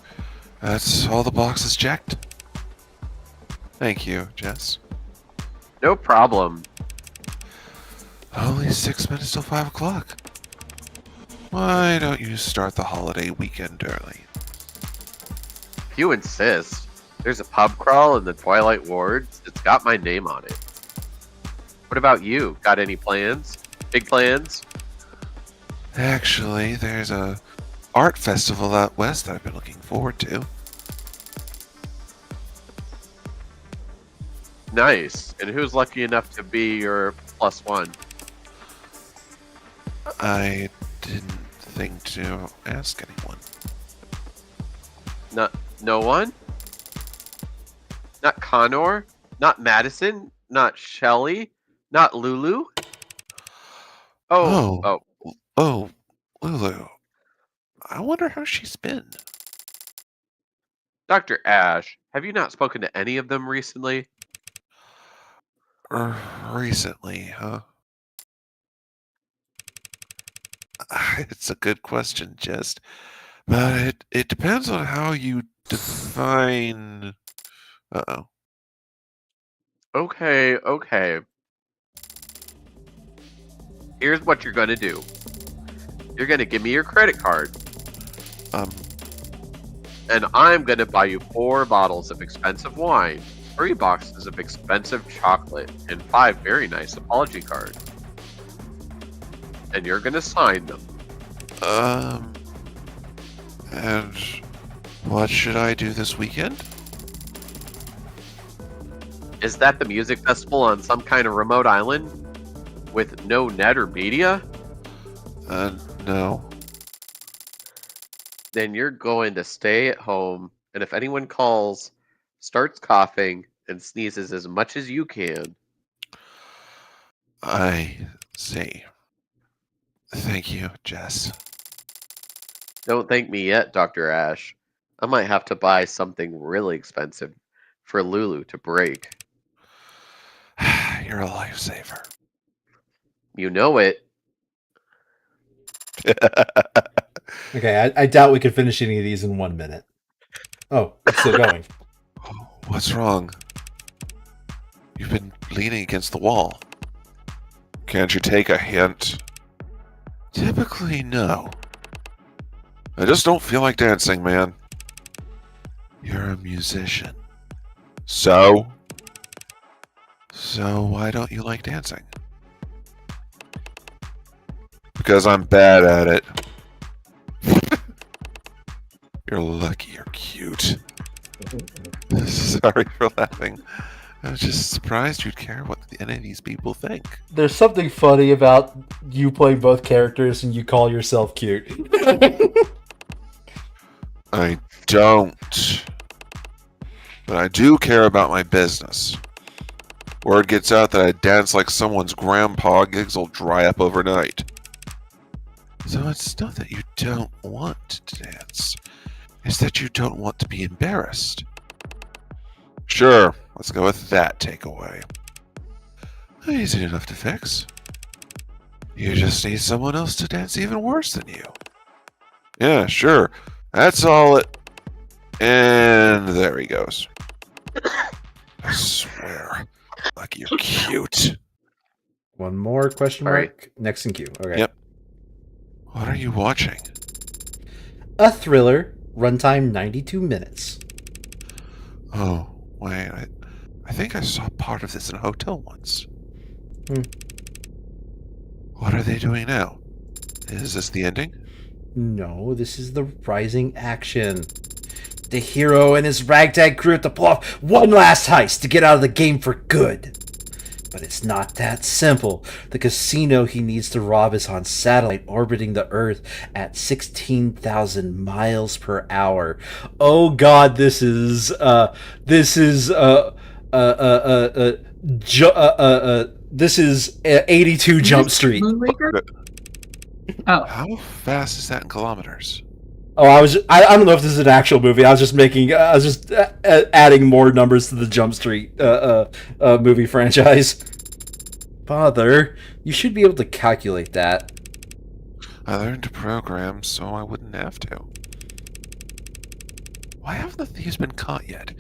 That's all the boxes checked. Thank you, Jess. No problem. Only 6 minutes till 5 o'clock. Why don't you start the holiday weekend early? If you insist, there's a pub crawl in the Twilight Wards. It's got my name on it. What about you? Got any plans? Big plans? Actually, there's a art festival out west that I've been looking forward to. Nice. And who's lucky enough to be your +1? I didn't think to ask anyone. No one? Not Connor? Not Madison? Not Shelley? Not Lulu? Oh. Oh, Lulu. I wonder how she's been. Dr. Ash, have you not spoken to any of them recently? Recently, huh? It's a good question, Just. But it depends on how you define... Uh-oh. Okay. Here's what you're gonna do. You're gonna give me your credit card, and I'm gonna buy you 4 bottles of expensive wine, 3 boxes of expensive chocolate, and 5 very nice apology cards. And you're gonna sign them. And what should I do this weekend? Is that the music festival on some kind of remote island with no net or media? No. Then you're going to stay at home, and if anyone calls, starts coughing, and sneezes as much as you can. I see. Thank you, Jess. Don't thank me yet, Dr. Ash. I might have to buy something really expensive for Lulu to break. You're a lifesaver. You know it. Okay, I doubt we could finish any of these in 1 minute. Oh, it's still going. What's wrong? You've been leaning against the wall. Can't you take a hint? Typically, no. I just don't feel like dancing, man. You're a musician. So? So why don't you like dancing? Because I'm bad at it. You're lucky you're cute. Sorry for laughing. I was just surprised you'd care what any of these people think. There's something funny about you playing both characters and you call yourself cute. I don't. But I do care about my business. Word gets out that I dance like someone's grandpa, gigs will dry up overnight. So it's not that you don't want to dance. is that you don't want to be embarrassed. Sure, let's go with that takeaway. Easy enough to fix. You just need someone else to dance even worse than you. Yeah, sure. That's all it... And there he goes. I swear. Like you're cute. One more question All mark. right. Next in queue. Okay. Yep. What are you watching? A thriller, runtime 92 minutes. Oh, wait. I think I saw part of this in a hotel once. What are they doing now? Is this the ending? No, this is the rising action. The hero and his ragtag crew have to pull off one last heist to get out of the game for good. But it's not that simple. The casino he needs to rob is on satellite orbiting the Earth at 16,000 miles per hour. Oh God, this is 82 Jump Street. Moonraker? Oh, How fast is that in kilometers? Oh, I don't know if this is an actual movie. I was just adding more numbers to the Jump Street movie franchise. Father, you should be able to calculate that. I learned to program so I wouldn't have to. Why haven't the thieves been caught yet?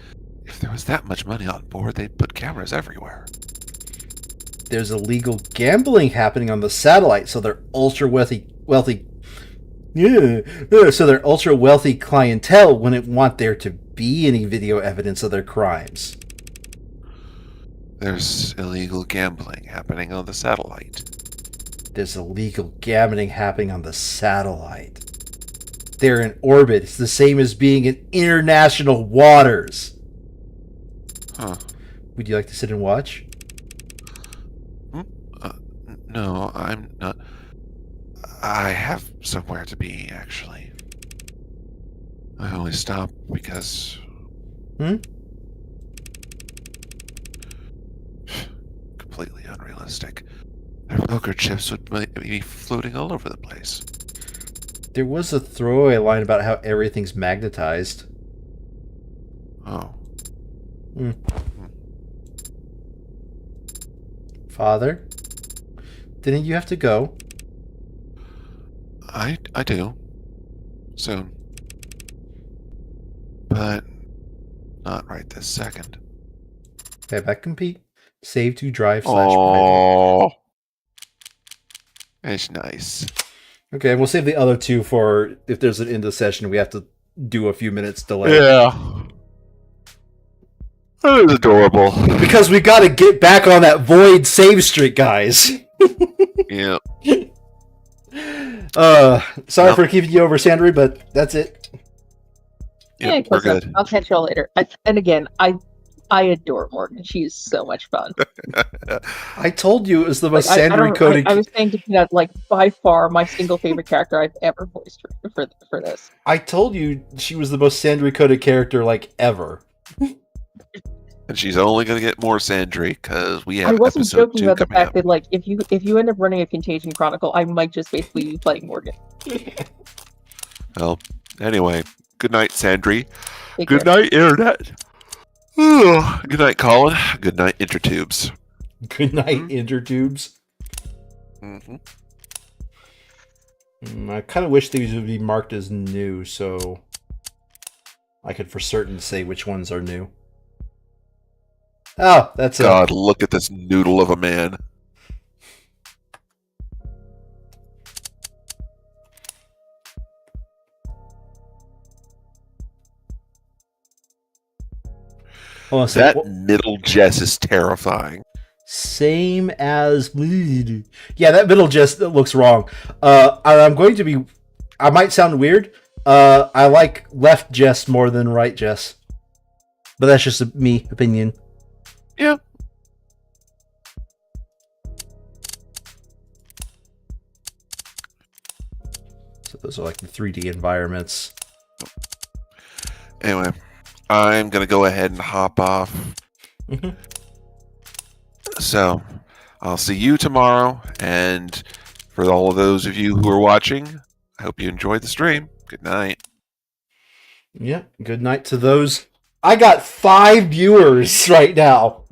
If there was that much money on board, they'd put cameras everywhere. There's illegal gambling happening on the satellite, so they're ultra wealthy. So their ultra wealthy clientele wouldn't want there to be any video evidence of their crimes. There's illegal gambling happening on the satellite. There's illegal gambling happening on the satellite. They're in orbit. It's the same as being in international waters. Huh. Would you like to sit and watch? No, I'm not. I have somewhere to be, actually. I only stopped because... Completely unrealistic. Their poker chips would be floating all over the place. There was a throwaway line about how everything's magnetized. Oh. Father? Didn't you have to go? I do. Soon. But not right this second. Okay, back compete. Save to drive / Oh. It's nice. Okay, we'll save the other two for if there's an end of session. We have to do a few minutes delay. Yeah. That is adorable. Because we got to get back on that void save streak, guys. Yeah. Sorry for keeping you over, Sandry, but that's it. Yeah, we're good. I'll catch y'all later. And again, I adore Morgan. She's so much fun. I told you it was the most I Sandry coded. I was saying to Peanut, like, by far my single favorite character I've ever voiced for this. I told you she was the most Sandry coded character like ever. And she's only going to get more Sandry because we have I wasn't episode joking 2 about the coming fact up. that, like, if you end up running a Contagion Chronicle, I might just basically be playing Morgan. Well, anyway, good night, Sandry. Take Good care. night, Internet. Good night, Colin. Good night, Intertubes. Good night, intertubes. Mm-hmm. I kind of wish these would be marked as new, so I could for certain say which ones are new. Oh, that's God, look at this noodle of a man. Hold on a That second. middle Jess is terrifying. Same as yeah, that middle just looks wrong. I'm going to be. I might sound weird. I like left Jess more than right Jess, but that's just a me opinion. Yeah. So those are like the 3D environments. Anyway, I'm going to go ahead and hop off. Mhm. So, I'll see you tomorrow. And for all of those of you who are watching, I hope you enjoyed the stream. Good night. Yeah. Good night to those. I got 5 viewers right now.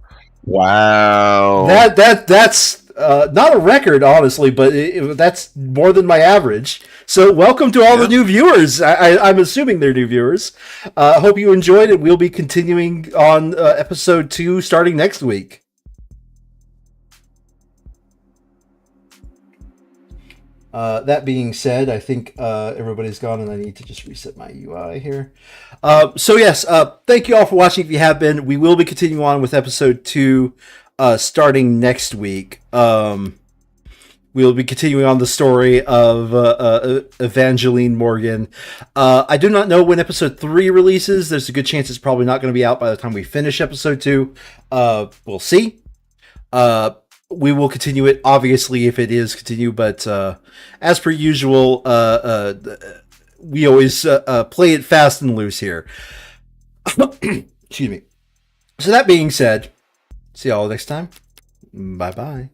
Wow. That's not a record, honestly, but that's more than my average. So welcome to all the new viewers. I'm assuming they're new viewers. Hope you enjoyed it. We'll be continuing on episode 2 starting next week. That being said, I think everybody's gone, and I need to just reset my UI here. So yes, thank you all for watching. If you have been, we will be continuing on with episode 2 starting next week. We'll be continuing on the story of Evangeline Morgan. I do not know when episode 3 releases. There's a good chance it's probably not going to be out by the time we finish episode 2. We'll see. We will continue it, obviously, if it is continue, but as per usual, we always play it fast and loose here. Excuse me. So that being said, see y'all next time. Bye-bye.